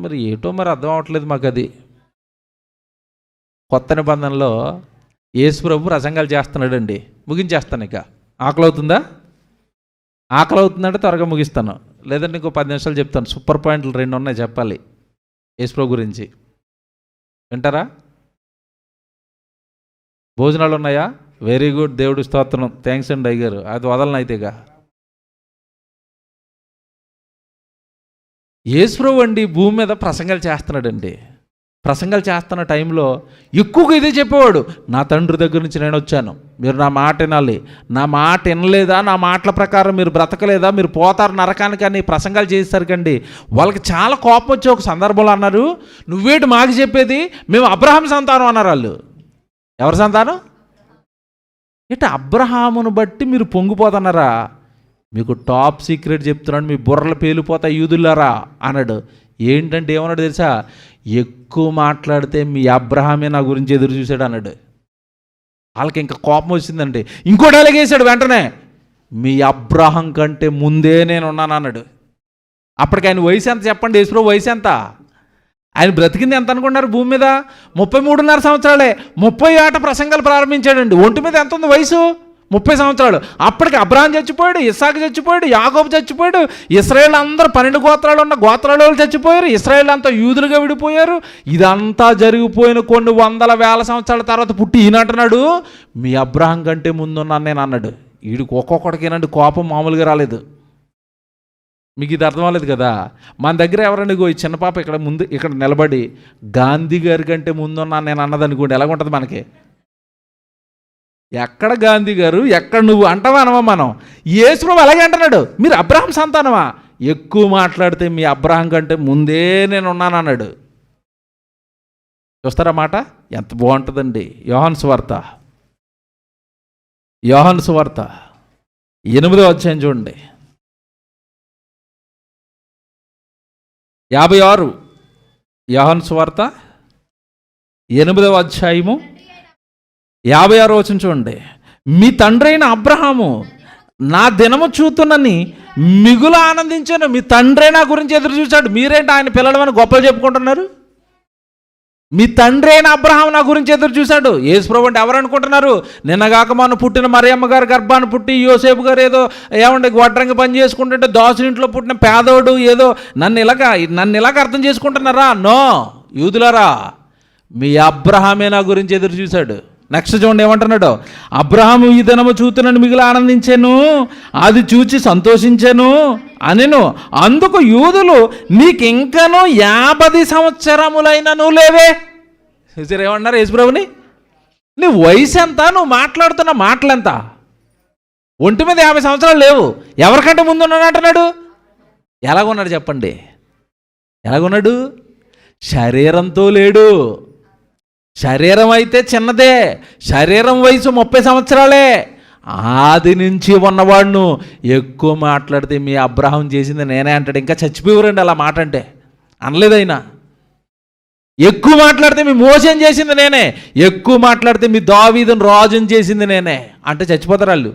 A: మరి ఏటో మరి అర్థం అవ్వట్లేదు మాకు. అది కొత్త నిబంధనలో యేసుప్రభు ప్రసంగాలు చేస్తున్నాడండి. ముగించేస్తాను. ఇక ఆకలి అవుతుందా? ఆకలి అవుతుందంటే త్వరగా ముగిస్తాను, లేదంటే ఇంకో 10 నిమిషాలు చెప్తాను. సూపర్ పాయింట్లు 2 ఉన్నాయి చెప్పాలి యేసుప్రభు గురించి. వింటారా? భోజనాలు ఉన్నాయా? వెరీ గుడ్, దేవుడి స్తోత్రం, థ్యాంక్స్ అండి అయ్యగారు. అది వదలను అయితేగా. యేసుప్రభు అండి భూమి మీద ప్రసంగాలు చేస్తున్నాడండి. ప్రసంగాలు చేస్తున్న టైంలో ఎక్కువగా ఇదే చెప్పేవాడు, నా తండ్రి దగ్గర నుంచి నేను వచ్చాను, మీరు నా మాట వినాలి, నా మాట వినలేదా, నా మాటల ప్రకారం మీరు బ్రతకలేదా, మీరు పోతారు నరకానికి అని ప్రసంగాలు చేసేసరికండి వాళ్ళకి చాలా కోపం వచ్చి ఒక సందర్భంలో అన్నారు, నువ్వేటి మాకు చెప్పేది, మేము అబ్రహాం సంతానం అన్నారు. వాళ్ళు ఎవరి సంతానం? ఇట అబ్రహామును బట్టి మీరు పొంగిపోతున్నారా? మీకు టాప్ సీక్రెట్ చెప్తున్నాడు, మీ బుర్రలు పేలిపోతాయి యూదులారా అన్నాడు. ఏంటంటే ఏమన్నాడు తెలుసా? ఎక్కువ మాట్లాడితే మీ అబ్రహామే నా గురించి ఎదురు చూశాడు అన్నాడు. వాళ్ళకి ఇంకా కోపం వచ్చిందండి. ఇంకోటి అలాగేసాడు వెంటనే, మీ అబ్రహాం కంటే ముందే నేను ఉన్నాను అన్నాడు. అప్పటికి ఆయన వయసు ఎంత చెప్పండి? యేసుప్రభు వయసు ఎంత? ఆయన బ్రతికింది ఎంత అనుకున్నారు భూమి మీద? 33.5 సంవత్సరాలే. 30 ఏట ప్రసంగాలు ప్రారంభించాడండి. ఒంటి మీద ఎంత ఉంది వయసు? 30 సంవత్సరాలు. అప్పటికి అబ్రహాం చచ్చిపోయాడు, ఇస్సాకు చచ్చిపోయాడు, యాకోబు చచ్చిపోయాడు, ఇశ్రాయేల్ అందరూ 12 గోత్రాలు ఉన్న గోత్రాల వాళ్ళు చచ్చిపోయారు, ఇశ్రాయేల్ అంతా యూదులుగా విడిపోయారు. ఇదంతా జరిగిపోయిన కొన్ని వందల వేల సంవత్సరాల తర్వాత పుట్టి ఈయనంటున్నాడు, మీ అబ్రహాం కంటే ముందున్నాను నేను అన్నాడు. వీడికి ఒక్కొక్కడికేనండి కోపం మామూలుగా రాలేదు. మీకు ఇది అర్థం అవ్వలేదు కదా? మన దగ్గర ఎవరండి ఈ చిన్న పాప ఇక్కడ నిలబడి గాంధీ గారి కంటే ముందున్నాను నేను అన్నదనుకోండి, ఎలాగుంటుంది మనకి? ఎక్కడ గాంధీ గారు, ఎక్కడ నువ్వు అంటావా అనవా మనం? యేసుప్రభు అలాగే అంటున్నాడు, మీరు అబ్రహాం సంతానమా, ఎక్కువ మాట్లాడితే మీ అబ్రహాం కంటే ముందే నేను ఉన్నాను అన్నాడు. చూస్తారా మాట ఎంత బాగుంటుందండి? యోహాను సువార్త 8వ అధ్యాయం చూడండి, 56. యోహాను సువార్త 8వ అధ్యాయము 56వ వచనం చూడండి. మీ తండ్రి అయిన అబ్రహాము నా దినము చూతున్నని మిగులు ఆనందించాను. మీ తండ్రి నా గురించి ఎదురు చూశాడు. మీరేంటి ఆయన పిల్లలమని గొప్పలు చెప్పుకుంటున్నారు? మీ తండ్రి అయిన అబ్రహాం నా గురించి ఎదురు చూశాడు. యేసుప్రభు అంటే ఎవరు అనుకుంటున్నారు? నిన్నగాక మనం పుట్టిన మరియమ్మ గారు గర్భాన్ని పుట్టి యోసేపు గారు ఏదో ఏమంటే గొడ్రంగి పని చేసుకుంటుంటే దాసునింట్లో పుట్టిన పేదోడు ఏదో నన్ను ఇలాగ అర్థం చేసుకుంటున్నారా? నో యూదులారా, మీ అబ్రహామే నా గురించి ఎదురు చూశాడు. నెక్స్ట్ చూడండి ఏమంటున్నాడు? అబ్రహాము ఈ దినము చూతునని మిగిలి ఆనందించాను, అది చూచి సంతోషించాను అనెను. అందుకు యూదులు నీకింకనూ 50 సంవత్సరములైనను లేవే. సరే ఏమన్నారు యేసుప్రభుని? నీ వయసు ఎంత? నువ్వు మాట్లాడుతున్న మాటలెంత? ఒంటి మీద 50 సంవత్సరాలు లేవు, ఎవరికంటే ముందు ఉన్నాడు అంటున్నాడు. ఎలాగున్నాడు చెప్పండి? ఎలాగున్నాడు? శరీరంతో లేడు. శరీరం అయితే చిన్నదే, శరీరం వయసు 30 సంవత్సరాలే. ఆది నుంచి ఉన్నవాడును ఎక్కువ మాట్లాడితే మీ అబ్రహాం చేసింది నేనే అంటాడు. ఇంకా చచ్చిపోయారండి అలా మాట అంటే. అనలేదైనా ఎక్కువ మాట్లాడితే మీ మోసం చేసింది నేనే, ఎక్కువ మాట్లాడితే మీ దావీదును రాజుని చేసింది నేనే అంటే చచ్చిపోతారు వాళ్ళు.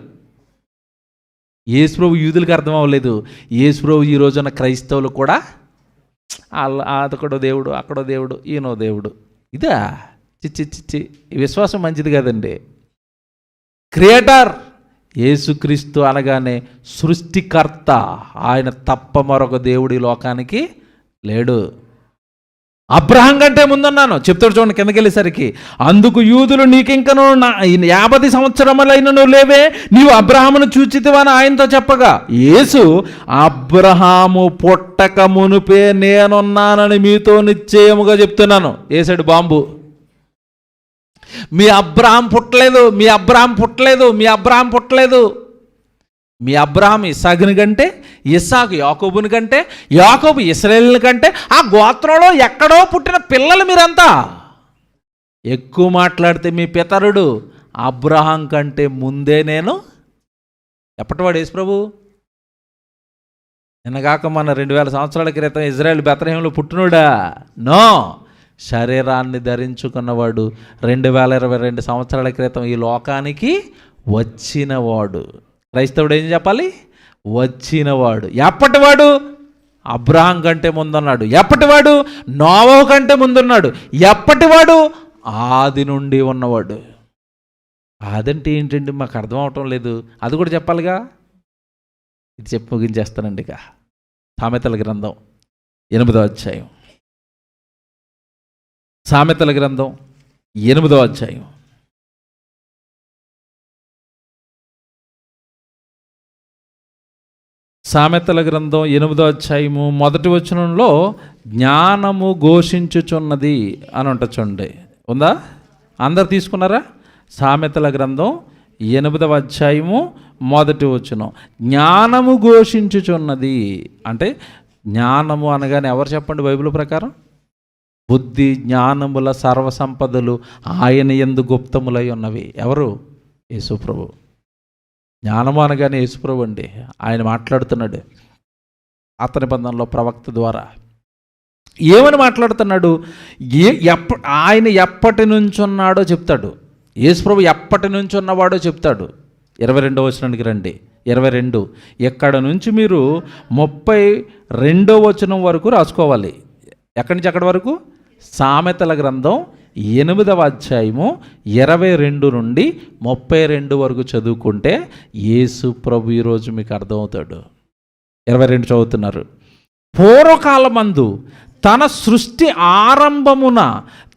A: యేసుప్రభు యూదులకు అర్థం అవ్వలేదు. యేసుప్రభు ఈ రోజున క్రైస్తవులు కూడా అదొకడో దేవుడు, అక్కడో దేవుడు, ఈయనో దేవుడు. ఇదా చిచ్చి విశ్వాసం మంచిది కదండి. క్రియేటర్ యేసుక్రీస్తు అనగానే సృష్టికర్త, ఆయన తప్ప మరొక దేవుడి లోకానికి లేడు. అబ్రహాం కంటే ముందున్నాను చెప్తాడు చూడండి కిందకి వెళ్ళేసరికి. అందుకు యూదులు నీకింకను 50 సంవత్సరములైనను లేవే, నీవు అబ్రహామును చూచితివని ఆయనతో చెప్పగా, యేసు అబ్రహాము పుట్టక మునుపే నేనున్నానని మీతో నిశ్చయముగా చెప్తున్నాను. వేసాడు బాంబు. మీ అబ్రహాం పుట్టలేదు, మీ అబ్రహాం పుట్టలేదు, మీ అబ్రహాం పుట్టలేదు. మీ అబ్రహాం ఇస్సాకుని కంటే, ఇస్సాకు యాకోబుని కంటే, యాకోబు ఇశ్రాయేలుని కంటే, ఆ గోత్రంలో ఎక్కడో పుట్టిన పిల్లలు మీరంతా. ఎక్కువ మాట్లాడితే మీ పితరుడు అబ్రహాం కంటే ముందే నేను. ఎప్పటివాడు యేసుప్రభు? నిన్నగాక మన 2000 సంవత్సరాల క్రితం ఇజ్రాయేల్ బెత్లెహేములో పుట్టినోడా? నో, శరీరాన్ని ధరించుకున్నవాడు 2022 సంవత్సరాల క్రితం ఈ లోకానికి వచ్చినవాడు. క్రైస్తవుడు ఏం చెప్పాలి? వచ్చినవాడు. ఎప్పటివాడు? అబ్రహాం కంటే ముందున్నాడు. ఎప్పటివాడు? నోవహు కంటే ముందున్నాడు. ఎప్పటివాడు? ఆది నుండి ఉన్నవాడు. అదంటే ఏంటండి మాకు అర్థం అవటం లేదు. అది కూడా చెప్పాలిగా. ఇది చెప్పి ముగించేస్తానండి. ఇక సామెతల గ్రంథం 8వ అధ్యాయం. సామెతల గ్రంథం 8వ అధ్యాయం. సామెతల గ్రంథం 8వ అధ్యాయము 1వ వచనంలో జ్ఞానము ఘోషించుచున్నది అని ఉంటుంది చూడండి. ఉందా? అందరు తీసుకున్నారా? సామెతల గ్రంథం 8వ అధ్యాయము 1వ వచనం. జ్ఞానము ఘోషించుచున్నది అంటే జ్ఞానము అనగానే ఎవరు చెప్పండి బైబిల్ ప్రకారం? బుద్ధి జ్ఞానముల సర్వసంపదలు ఆయన యందు గుప్తములై ఉన్నవి. ఎవరు? యేసుప్రభు. జ్ఞానము అనగానే యేసుప్రభు అండి. ఆయన మాట్లాడుతున్నాడు అతని బంధంలో ప్రవక్త ద్వారా. ఏమని మాట్లాడుతున్నాడు? ఆయన ఎప్పటి నుంచి ఉన్నాడో చెప్తాడు. యేసుప్రభు ఎప్పటి నుంచి ఉన్నవాడో చెప్తాడు. 22వ వచనానికి రండి. 22 ఎక్కడ నుంచి మీరు 32వ వచనం వరకు రాసుకోవాలి. ఎక్కడి నుంచి ఎక్కడి వరకు? సామెతల గ్రంథం 8వ అధ్యాయము 22 నుండి 32 వరకు చదువుకుంటే యేసు ప్రభు ఈరోజు మీకు అర్థమవుతాడు. 22 చదువుతున్నారు. పూర్వకాలమందు తన సృష్టి ఆరంభమున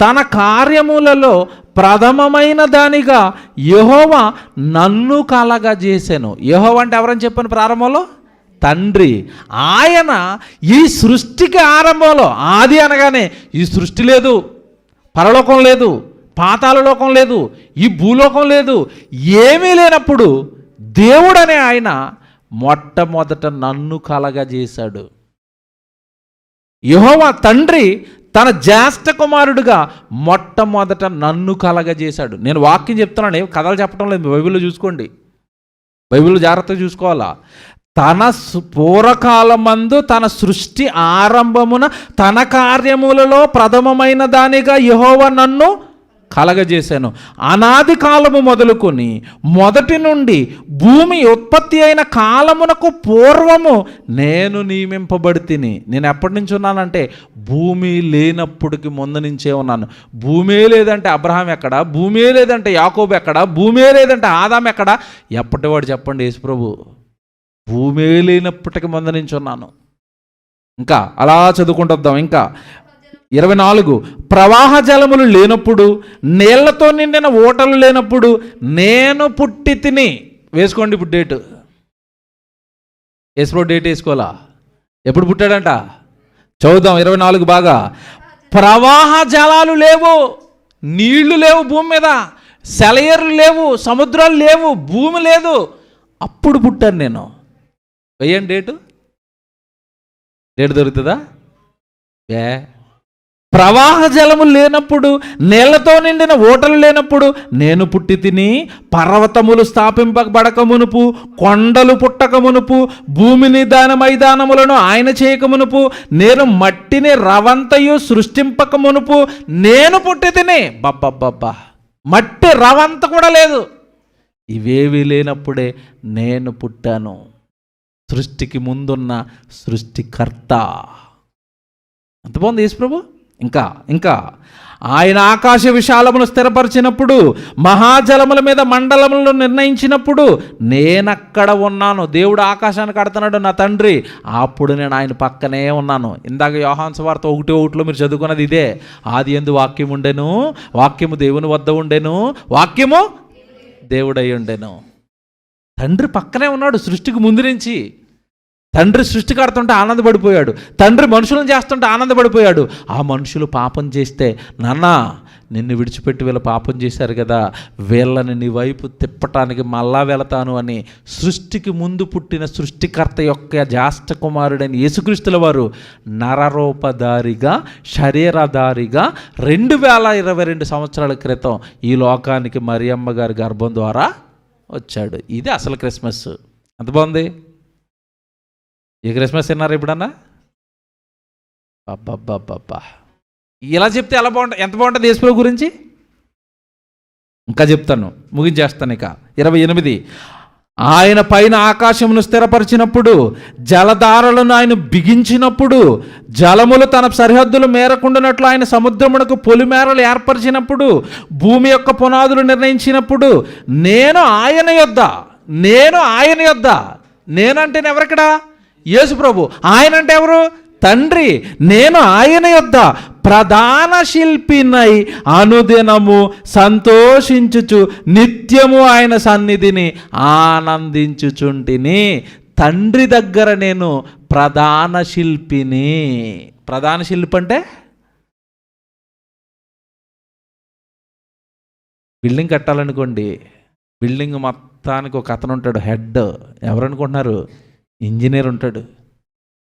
A: తన కార్యములలో ప్రథమమైన దానిగా యెహోవా నన్ను కలగజేసెను. యెహోవా అంటే ఎవరని చెప్పాను ప్రారంభంలో? తండ్రి. ఆయన ఈ సృష్టికి ఆరంభంలో, ఆది అనగానే ఈ సృష్టి లేదు, పరలోకం లేదు, పాతాళ లోకం లేదు, ఈ భూలోకం లేదు, ఏమీ లేనప్పుడు దేవుడనే ఆయన మొట్టమొదట నన్ను కలగజేశాడు. యెహోవా తండ్రి తన జ్యేష్ఠ కుమారుడుగా మొట్టమొదట నన్ను కలగజేశాడు. నేను వాక్యం చెప్తున్నాను, ఏం కథలు చెప్పడం లేదు. బైబిల్లో చూసుకోండి, బైబిల్లో జాగ్రత్తగా చూసుకోవాలా. తన పూర్వకాలమందు తన సృష్టి ఆరంభమున తన కార్యములలో ప్రథమమైన దానిగా యెహోవా నన్ను కలగజేశాను. అనాది కాలము మొదలుకొని మొదటి నుండి భూమి ఉత్పత్తి అయిన కాలమునకు పూర్వము నేను నియమింపబడి తిని. నేను ఎప్పటి నుంచి ఉన్నానంటే భూమి లేనప్పటికి ముందు నుంచే ఉన్నాను. భూమే లేదంటే అబ్రహాం ఎక్కడ? భూమే లేదంటే యాకోబు ఎక్కడ? భూమే లేదంటే ఆదాం ఎక్కడ? ఎప్పటివాడు చెప్పండి? యేసుప్రభు. భూమే లేనప్పటికి ముందు నుంచి ఉన్నాను. ఇంకా అలా చదువుకుంటూ వద్దాం. ఇంకా 24 ప్రవాహ జలములు లేనప్పుడు, నీళ్లతో నిండిన ఓటలు లేనప్పుడు నేను పుట్టి తిని. వేసుకోండి ఇప్పుడు డేటు. యేసుప్రభు డేట్ వేసుకోవాలా? ఎప్పుడు పుట్టాడంట? చదువుదాం 24 బాగా. ప్రవాహ జలాలు లేవు, నీళ్లు లేవు భూమి మీద, సెలయేర్లు లేవు, సముద్రాలు లేవు, భూమి లేదు, అప్పుడు పుట్టాను నేను. వెయ్యండి డేటు. డేటు దొరుకుతుందా? ప్రవాహ జలము లేనప్పుడు, నీళ్లతో నిండిన ఓటలు లేనప్పుడు నేను పుట్టి తిని. పర్వతములు స్థాపింపబడక మునుపు, కొండలు పుట్టక మునుపు, భూమిని దాని మైదానములను ఆయన చేయక మునుపు, నేను మట్టిని రవంతయు సృష్టింపక మునుపు నేను పుట్టి తిని. బబ్బబ్బబ్బా, మట్టి రవంత కూడా లేదు. ఇవేవి లేనప్పుడే నేను పుట్టాను. సృష్టికి ముందున్న సృష్టికర్త. అంత బాగుంది యేసుప్రభు. ఇంకా ఇంకా ఆయన ఆకాశ విశాలమును స్థిరపరిచినప్పుడు, మహాజలముల మీద మండలములను నిర్ణయించినప్పుడు నేనక్కడ ఉన్నాను. దేవుడు ఆకాశాన్ని కడుతున్నాడు నా తండ్రి, అప్పుడు నేను ఆయన పక్కనే ఉన్నాను. ఇందాక యోహాను సువార్త 1:1 మీరు చదువుకున్నది ఇదే. ఆది యందు వాక్యం ఉండెను, వాక్యము దేవుని వద్ద ఉండెను, వాక్యము దేవుడై ఉండెను. తండ్రి పక్కనే ఉన్నాడు సృష్టికి ముందు నుంచి. తండ్రి సృష్టి కడుతుంటే ఆనందపడిపోయాడు, తండ్రి మనుషులను చేస్తుంటే ఆనందపడిపోయాడు. ఆ మనుషులు పాపం చేస్తే, నాన్న నిన్ను విడిచిపెట్టి వీళ్ళు పాపం చేశారు కదా, వీళ్ళని నీ వైపు తిప్పటానికి మళ్ళా వెళతాను అని సృష్టికి ముందు పుట్టిన సృష్టికర్త యొక్క జ్యేష్ఠ కుమారుడైన యేసుక్రీస్తుల వారు నరరూపధారిగా, శరీరధారిగా 2022 సంవత్సరాల క్రితం ఈ లోకానికి మరియమ్మ గారి గర్భం ద్వారా వచ్చాడు. ఇది అసలు క్రిస్మస్. అంత బాగుంది. ఈ క్రిస్మస్ విన్నారా ఎప్పుడన్నా? అబ్బబ్బబ్బబ్బా, ఇలా చెప్తే ఎలా బాగుంటుంది, ఎంత బాగుంటుంది యేసుప్రభు గురించి. ఇంకా చెప్తాను, ముగించేస్తాను. ఇక 28 ఆయన పైన ఆకాశమును స్థిరపరిచినప్పుడు, జలధారలను ఆయన బిగించినప్పుడు, జలములు తన సరిహద్దులు మేరకుండానట్లు ఆయన సముద్రమునకు పొలిమేరలు ఏర్పరిచినప్పుడు, భూమి యొక్క పునాదులు నిర్ణయించినప్పుడు నేను ఆయన యొద్ద. నేనంటే ఎవరిక్కడ? యేసు ప్రభు. ఆయన అంటే ఎవరు? తండ్రి. నేను ఆయన యొద్ద ప్రధాన శిల్పినై అనుదినము సంతోషించుచు నిత్యము ఆయన సన్నిధిని ఆనందించుచుంటిని. తండ్రి దగ్గర నేను ప్రధాన శిల్పిని. ప్రధాన శిల్పి అంటే బిల్డింగ్ కట్టాలనుకోండి, బిల్డింగ్ మొత్తానికి ఒక అతను ఉంటాడు, హెడ్. ఎవరనుకుంటున్నారు? ఇంజనీర్ ఉంటాడు.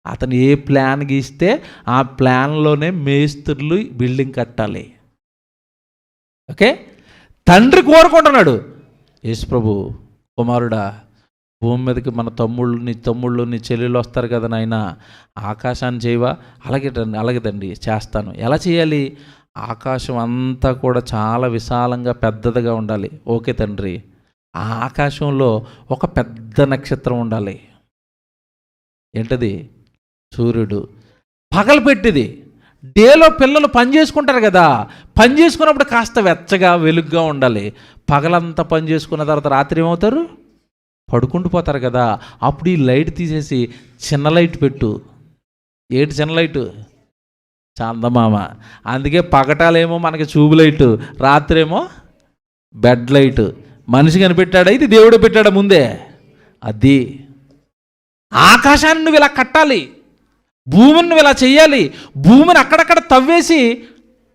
A: అతను ఏ ప్లాన్ గీస్తే ఆ ప్లాన్లోనే మేస్త్రులు బిల్డింగ్ కట్టాలి. ఓకే, తండ్రి కోరుకుంటున్నాడు, యేసు ప్రభు కుమారుడా, భూమి మీదకి మన తమ్ముళ్ళు నీ చెల్లెళ్ళు వస్తారు కదా నాయన, ఆకాశాన్ని చేయవా? అలాగే తండ్రి చేస్తాను. ఎలా చేయాలి? ఆకాశం అంతా కూడా చాలా విశాలంగా పెద్దదిగా ఉండాలి. ఓకే తండ్రి. ఆ ఆకాశంలో ఒక పెద్ద నక్షత్రం ఉండాలి. ఏంటది? సూర్యుడు. పగలు పెట్టిది. డేలో పిల్లలు పని చేసుకుంటారు కదా, పని చేసుకున్నప్పుడు కాస్త వెచ్చగా వెలుగ్గా ఉండాలి. పగలంతా పని చేసుకున్న తర్వాత రాత్రి ఏమవుతారు? పడుకుంటూ పోతారు కదా. అప్పుడు ఈ లైట్ తీసేసి చిన్న లైట్ పెట్టు. ఏంటి చిన్న లైటు? చందమామ. అందుకే పగటాలేమో మనకి ట్యూబ్ లైటు, రాత్రేమో బెడ్ లైటు. మనిషి కనిపెట్టాడా? ఇది దేవుడు పెట్టాడా ముందే? అది. ఆకాశాన్ని నువ్వు ఇలా కట్టాలి, భూమిని నువ్వు ఇలా చెయ్యాలి. భూమిని అక్కడక్కడ తవ్వేసి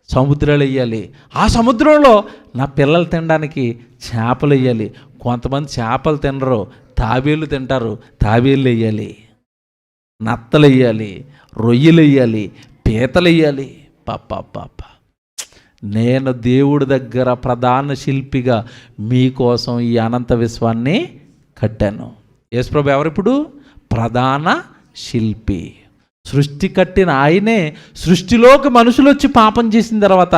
A: సముద్రాలు వేయాలి. ఆ సముద్రంలో నా పిల్లలు తినడానికి చేపలు వేయాలి. కొంతమంది చేపలు తినరు, తాబేళ్ళు తింటారు. తాబేళ్ళు వేయాలి, నత్తలు వేయాలి, రొయ్యలు వేయాలి, పీతలు వేయాలి. పాప నేను దేవుడి దగ్గర ప్రధాన శిల్పిగా మీకోసం ఈ అనంత విశ్వాన్ని కట్టాను. యేసుప్రభు ఎవరిప్పుడు? ప్రధాన శిల్పి. సృష్టి కట్టిన ఆయనే సృష్టిలోకి మనుషులు వచ్చి పాపం చేసిన తర్వాత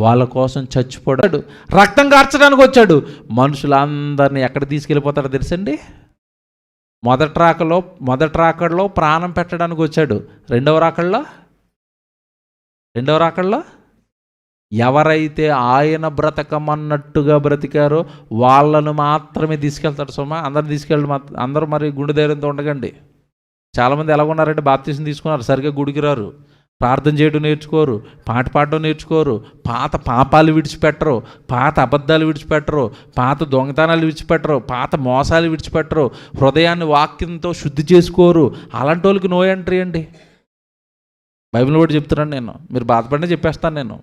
A: వాళ్ళ కోసం చచ్చిపోయాడు, రక్తం కార్చడానికి వచ్చాడు. మనుషులందరినీ ఎక్కడ తీసుకెళ్ళిపోతాడో తెలుసండి? మొదటి రాకడలో ప్రాణం పెట్టడానికి వచ్చాడు. రెండవ రాకడలో ఎవరైతే ఆయన బ్రతకమన్నట్టుగా బ్రతికారో వాళ్ళను మాత్రమే తీసుకెళ్తాడు. సోమా అందరు అందరూ మరి గుండె ధైర్యంతో ఉండకండి. చాలామంది ఎలా ఉన్నారంటే బాప్తీసం తీసుకున్నారు, సరిగ్గా గుడికి రారు, ప్రార్థన చేయడం నేర్చుకోరు, పాట పాడడం నేర్చుకోరు, పాత పాపాలు విడిచిపెట్టరు, పాత అబద్ధాలు విడిచిపెట్టరు, పాత దొంగతనాలు విడిచిపెట్టరు, పాత మోసాలు విడిచిపెట్టరు, హృదయాన్ని వాక్యంతో శుద్ధి చేసుకోరు. అలాంటి వాళ్ళకి నో ఎంట్రీ అండి. బైబిల్ కూడా చెప్తున్నాను నేను. మీరు బాధపడినా చెప్పేస్తాను నేను,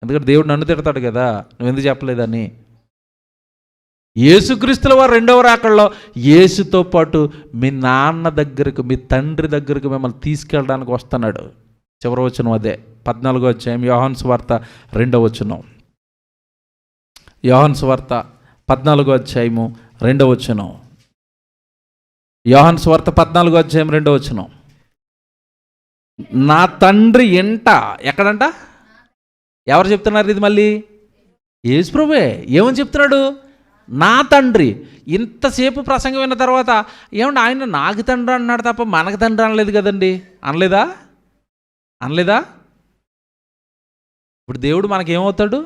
A: ఎందుకంటే దేవుడు నన్ను తిడతాడు కదా, నువ్వెందుకు చెప్పలేదని. యేసుక్రీస్తుల వారు రెండవ రాకడలో యేసుతో పాటు మీ నాన్న దగ్గరకు, మీ తండ్రి దగ్గరకు మిమ్మల్ని తీసుకెళ్ళడానికి వస్తున్నాడు. చివరి వచనం అదే, 14వ అధ్యాయం యోహాను సువార్త 2వ వచనం. యోహాను సువార్త 14వ అధ్యాయము 2వ వచనం. యోహాను సువార్త 14వ అధ్యాయం 2వ వచనం. నా తండ్రి ఇంట, ఎక్కడంట? ఎవరు చెప్తున్నారు ఇది? మళ్ళీ యేసు ప్రభువే. ఏమని చెప్తున్నాడు? నా తండ్రి. ఇంతసేపు ప్రసంగం విన్న తర్వాత ఏమంటే ఆయన నాకు తండ్రి అన్నాడు తప్ప మనకు తండ్రి అనలేదు కదండి. అనలేదా? ఇప్పుడు దేవుడు మనకేమవుతాడు?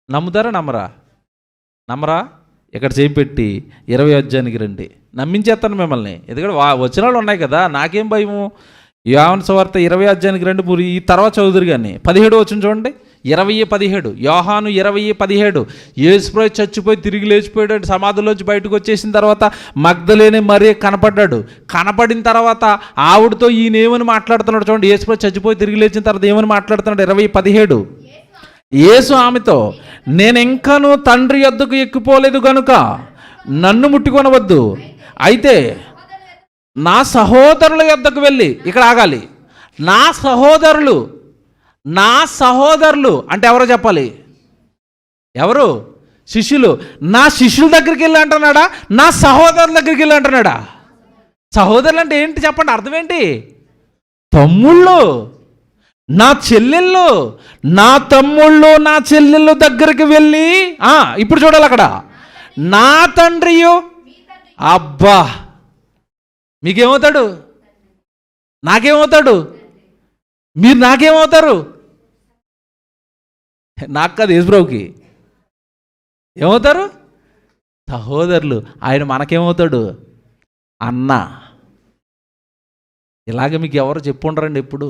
A: నమ్ముతారా? నమ్మరా? ఇక్కడ చేపెట్టి 20వ అధ్యాయానికి రండి, నమ్మించేస్తాను మిమ్మల్ని. ఎందుకంటే వచనాలు ఉన్నాయి కదా, నాకేం భయము. యోహాను సువార్త 20వ అధ్యాయానికి రండి. పూరి ఈ తర్వాత చదువుదురు కానీ 17వ వచనం చూడండి. 20:17 యోహాను 20:17. యేసుప్రభు చచ్చిపోయి తిరిగి లేచిపోయాడు. సమాధిలోంచి బయటకు వచ్చేసిన తర్వాత మగ్దలేనే మరియ కనపడిన తర్వాత ఆవిడతో ఈయన ఏమని మాట్లాడుతున్నాడు చూడండి. యేసుప్రభు చచ్చిపోయి తిరిగి లేచిన తర్వాత ఏమని మాట్లాడుతున్నాడు? 20:17. యేసు ఆమెతో, నేను ఇంకాను తండ్రి యొద్దకు ఎక్కిపోలేదు గనుక నన్ను ముట్టుకొనవద్దు. అయితే నా సహోదరుల యొద్దకు వెళ్ళి, ఇక్కడ ఆగాలి. నా సహోదరులు అంటే ఎవరో చెప్పాలి? ఎవరు? శిష్యులు. నా శిష్యుల దగ్గరికి వెళ్ళి అంటున్నాడా? నా సహోదరుల దగ్గరికి వెళ్ళి అంటున్నాడా? సహోదరులు అంటే ఏంటి చెప్పండి, అర్థం ఏంటి? తమ్ముళ్ళు, నా చెల్లెళ్ళు. నా తమ్ముళ్ళు, నా చెల్లెళ్ళు దగ్గరికి వెళ్ళి, ఇప్పుడు చూడాలి అక్కడ, నా తండ్రియు. అబ్బా, మీకేమవుతాడు? నాకేమవుతాడు? మీరు నాకేమవుతారు? నాకు కాదు, యేసుప్రభుకి ఏమవుతారు? సహోదరులు. ఆయన మనకేమవుతాడు? అన్న. ఇలాగ మీకు ఎవరు చెప్పుండరండి ఎప్పుడు.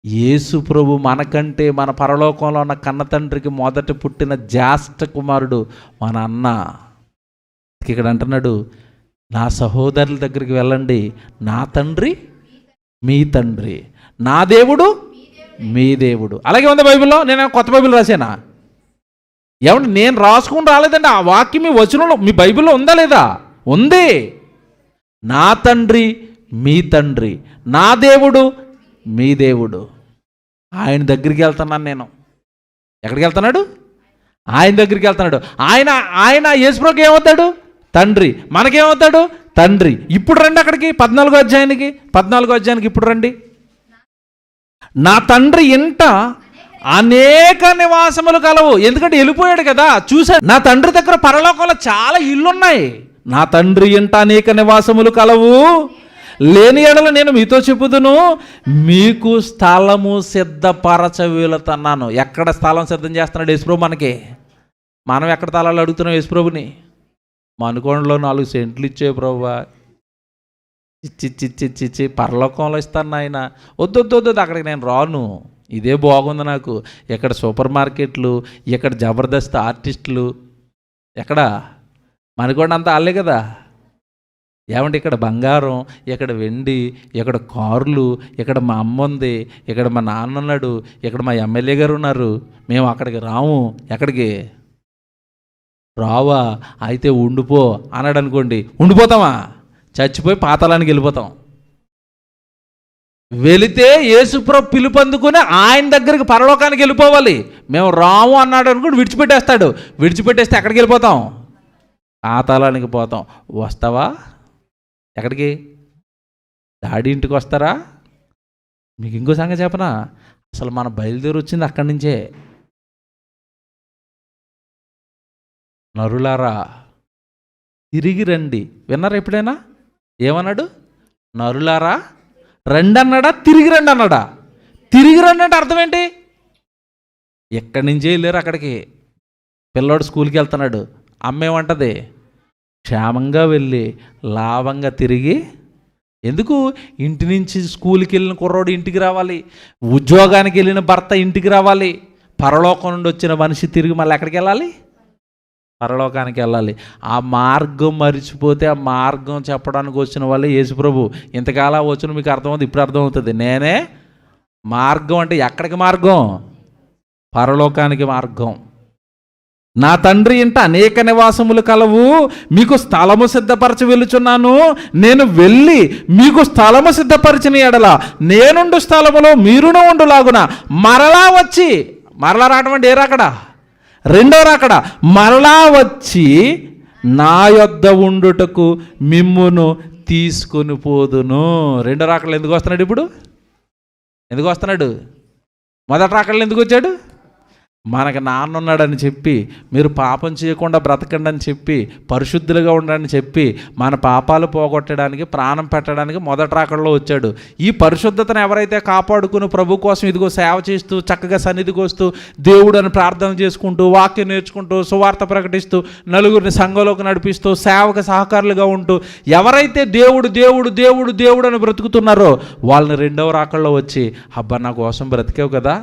A: యేసు ప్రభు మనకంటే, మన పరలోకంలో ఉన్న కన్న తండ్రికి మొదట పుట్టిన జ్యేష్ఠ కుమారుడు మన అన్న. ఇక్కడ అంటున్నాడు, నా సహోదరుల దగ్గరికి వెళ్ళండి, నా తండ్రి మీ తండ్రి, నా దేవుడు మీ దేవుడు. అలాగే ఉంది బైబిల్లో. నేను కొత్త బైబిల్ రాసానా? ఏమంటే నేను రాసుకుని రాలేదండి. ఆ వాక్యం మీ వచనంలో మీ బైబిల్లో ఉందా లేదా? ఉంది. నా తండ్రి మీ తండ్రి, నా దేవుడు మీ దేవుడు. ఆయన దగ్గరికి వెళ్తున్నాను నేను. ఎక్కడికి వెళ్తున్నాడు? ఆయన దగ్గరికి వెళ్తున్నాడు. ఆయన యేసుప్రభుకి ఏమవుతాడు? తండ్రి. మనకేమవుతాడు? తండ్రి. ఇప్పుడు రండి అక్కడికి 14వ అధ్యాయానికి ఇప్పుడు రండి. నా తండ్రి ఇంట అనేక నివాసములు కలవు. ఎందుకంటే వెళ్ళిపోయాడు కదా, చూశాడు. నా తండ్రి దగ్గర పరలోకంలో చాలా ఇల్లున్నాయి. నా తండ్రి ఇంట అనేక నివాసములు కలవు, లేని ఎడల నేను మీతో చెప్పుదును, మీకు స్థలము సిద్ధపరచ వెళుతున్నాను. ఎక్కడ స్థలం సిద్ధం చేస్తున్నాడు యేసుప్రభు మనకి? మనం ఎక్కడ స్థలాలు అడుగుతున్నాం యేసుప్రభుని? మనుకొండలో 4 సెంట్లు ఇచ్చే ప్రభువా, ఇచ్చి పరలోకంలో ఇస్తాను ఆయన. వద్దు అక్కడికి నేను రాను, ఇదే బాగుంది నాకు. ఇక్కడ సూపర్ మార్కెట్లు, ఇక్కడ జబర్దస్త్ ఆర్టిస్టులు, ఎక్కడ మనుకొండ అంతా అల్లే కదా. ఏమంటే ఇక్కడ బంగారం, ఇక్కడ వెండి, ఇక్కడ కార్లు, ఇక్కడ మా అమ్మ ఉంది, ఇక్కడ మా నాన్న ఉన్నాడు, ఇక్కడ మా ఎమ్మెల్యే గారు ఉన్నారు. మేము అక్కడికి రాము. ఎక్కడికి రావా? అయితే ఉండిపో అన్నాడు అనుకోండి, ఉండిపోతామా? చచ్చిపోయి పాతాళానికి వెళ్ళిపోతాం. వెళితే యేసుప్రభు పిలుపు అందుకుని ఆయన దగ్గరికి పరలోకానికి వెళ్ళిపోవాలి. మేము రాము అన్నాడు అనుకోండి, విడిచిపెట్టేస్తే ఎక్కడికి వెళ్ళిపోతాం? పాతాళానికి పోతాం. వస్తావా? ఎక్కడికి? డాడీ ఇంటికి వస్తారా? మీకు ఇంకో సంగతి చెప్పనా? అసలు మన బయలుదేరి వచ్చింది అక్కడి నుంచే. నరులారా తిరిగి రండి. విన్నారా ఎప్పుడైనా? ఏమన్నాడు? నరులారా రండి అన్నాడా? తిరిగి రండి అన్నాడా? తిరిగి రండి అంటే అర్థం ఏంటి? ఎక్కడి నుంచే వెళ్ళారు అక్కడికి. పిల్లోడు స్కూల్కి వెళ్తున్నాడు, అమ్మేమంటది? క్షేమంగా వెళ్ళి లాభంగా తిరిగి. ఎందుకు? ఇంటి నుంచి స్కూల్కి వెళ్ళిన కుర్రోడు ఇంటికి రావాలి, ఉద్యోగానికి వెళ్ళిన భర్త ఇంటికి రావాలి. పరలోకం నుండి వచ్చిన మనిషి తిరిగి మళ్ళీ ఎక్కడికి వెళ్ళాలి? పరలోకానికి వెళ్ళాలి. ఆ మార్గం మరిచిపోతే ఆ మార్గం చెప్పడానికి వచ్చిన వాళ్ళే యేసుప్రభు. ఇంతకాలం వచ్చిన మీకు అర్థమవుతుంది, ఇప్పుడు అర్థమవుతుంది. నేనే మార్గం. అంటే ఎక్కడికి మార్గం? పరలోకానికి మార్గం. నా తండ్రి ఇంట అనేక నివాసములు కలవు, మీకు స్థలము సిద్ధపరచి వెళ్ళుచున్నాను. నేను వెళ్ళి మీకు స్థలము సిద్ధపరిచిన ఎడల నేనుండు స్థలములో మీరును ఉండులాగున మరలా వచ్చి, మరలా రావడం అంటే ఏ రాకడ? రెండో రాకడ. మరలా వచ్చి నా యొద్ద ఉండుటకు మిమ్మును తీసుకొని పోదును. రెండో రాకడలు ఎందుకు వస్తున్నాడు? ఇప్పుడు ఎందుకు వస్తున్నాడు? మొదటి రాకడలు ఎందుకు వచ్చాడు? మనకు నాన్న ఉన్నాడని చెప్పి, మీరు పాపం చేయకుండా బ్రతకండి అని చెప్పి, పరిశుద్ధులుగా ఉండాలని చెప్పి, మన పాపాలు పోగొట్టడానికి, ప్రాణం పెట్టడానికి మొదటి రాకడలో వచ్చాడు. ఈ పరిశుద్ధతను ఎవరైతే కాపాడుకుని ప్రభు కోసం ఇదిగో సేవ చేస్తూ, చక్కగా సన్నిధికి వస్తూ, దేవుడని ప్రార్థన చేసుకుంటూ, వాక్యం నేర్చుకుంటూ, సువార్త ప్రకటిస్తూ, నలుగురిని సంఘంలోకి నడిపిస్తూ, సేవకు సహకారులుగా ఉంటూ, ఎవరైతే దేవుడు దేవుడు దేవుడు దేవుడు అని బ్రతుకుతున్నారో వాళ్ళని రెండవ రాకడలో వచ్చి, అబ్బా నా కోసం బ్రతికావు కదా,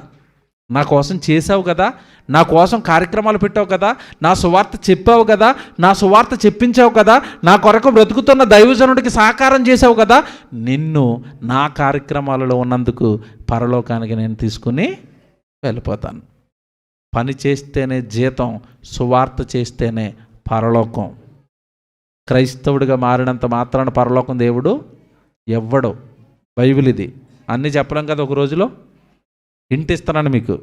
A: నా కోసం చేసావు కదా, నా కోసం కార్యక్రమాలు పెట్టావు కదా, నా సువార్త చెప్పావు కదా, నా సువార్త చెప్పించావు కదా, నా కొరకు బ్రతుకుతున్న దైవజనుడికి సహకారం చేసావు కదా, నిన్ను నా కార్యక్రమాలలో ఉన్నందుకు పరలోకానికి నేను తీసుకుని వెళ్ళిపోతాను. పని చేస్తేనే జీతం, సువార్త చేస్తేనే పరలోకం. క్రైస్తవుడిగా మారినంత మాత్రాన పరలోకం దేవుడు ఎవ్వడు. బైబిల్ ఇది. అన్నీ చెప్పలేం కదా ఒక రోజులో. ఇంటిస్తున్నాను మీకు,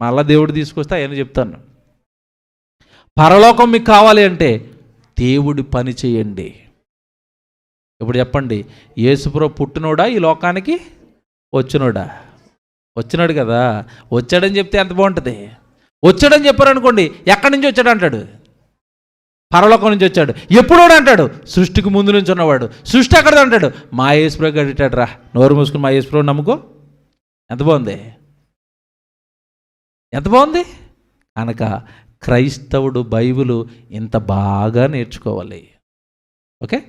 A: మళ్ళా దేవుడు తీసుకొస్తే అవన్నీ చెప్తాను. పరలోకం మీకు కావాలి అంటే దేవుడి పని చేయండి. ఇప్పుడు చెప్పండి, యేసుప్రభు పుట్టినోడా ఈ లోకానికి? వచ్చినోడా? వచ్చినాడు కదా. వచ్చాడని చెప్తే ఎంత బాగుంటుంది. వచ్చాడని చెప్పారనుకోండి, ఎక్కడి నుంచి వచ్చాడు అంటాడు? పరలోకం నుంచి వచ్చాడు. ఎప్పుడోడు అంటాడు? సృష్టికి ముందు నుంచి ఉన్నవాడు. సృష్టి ఎక్కడది అంటాడు? మా యేసుప్రభు గడిటాడు రా. నోరు మూసుకుని మా యేసుప్రభు నమ్ముకో. ఎంత బాగుంది, ఎంత బాగుంది. కనుక క్రైస్తవుడు బైబిలు ఇంత బాగా నేర్చుకోవాలి. ఓకే.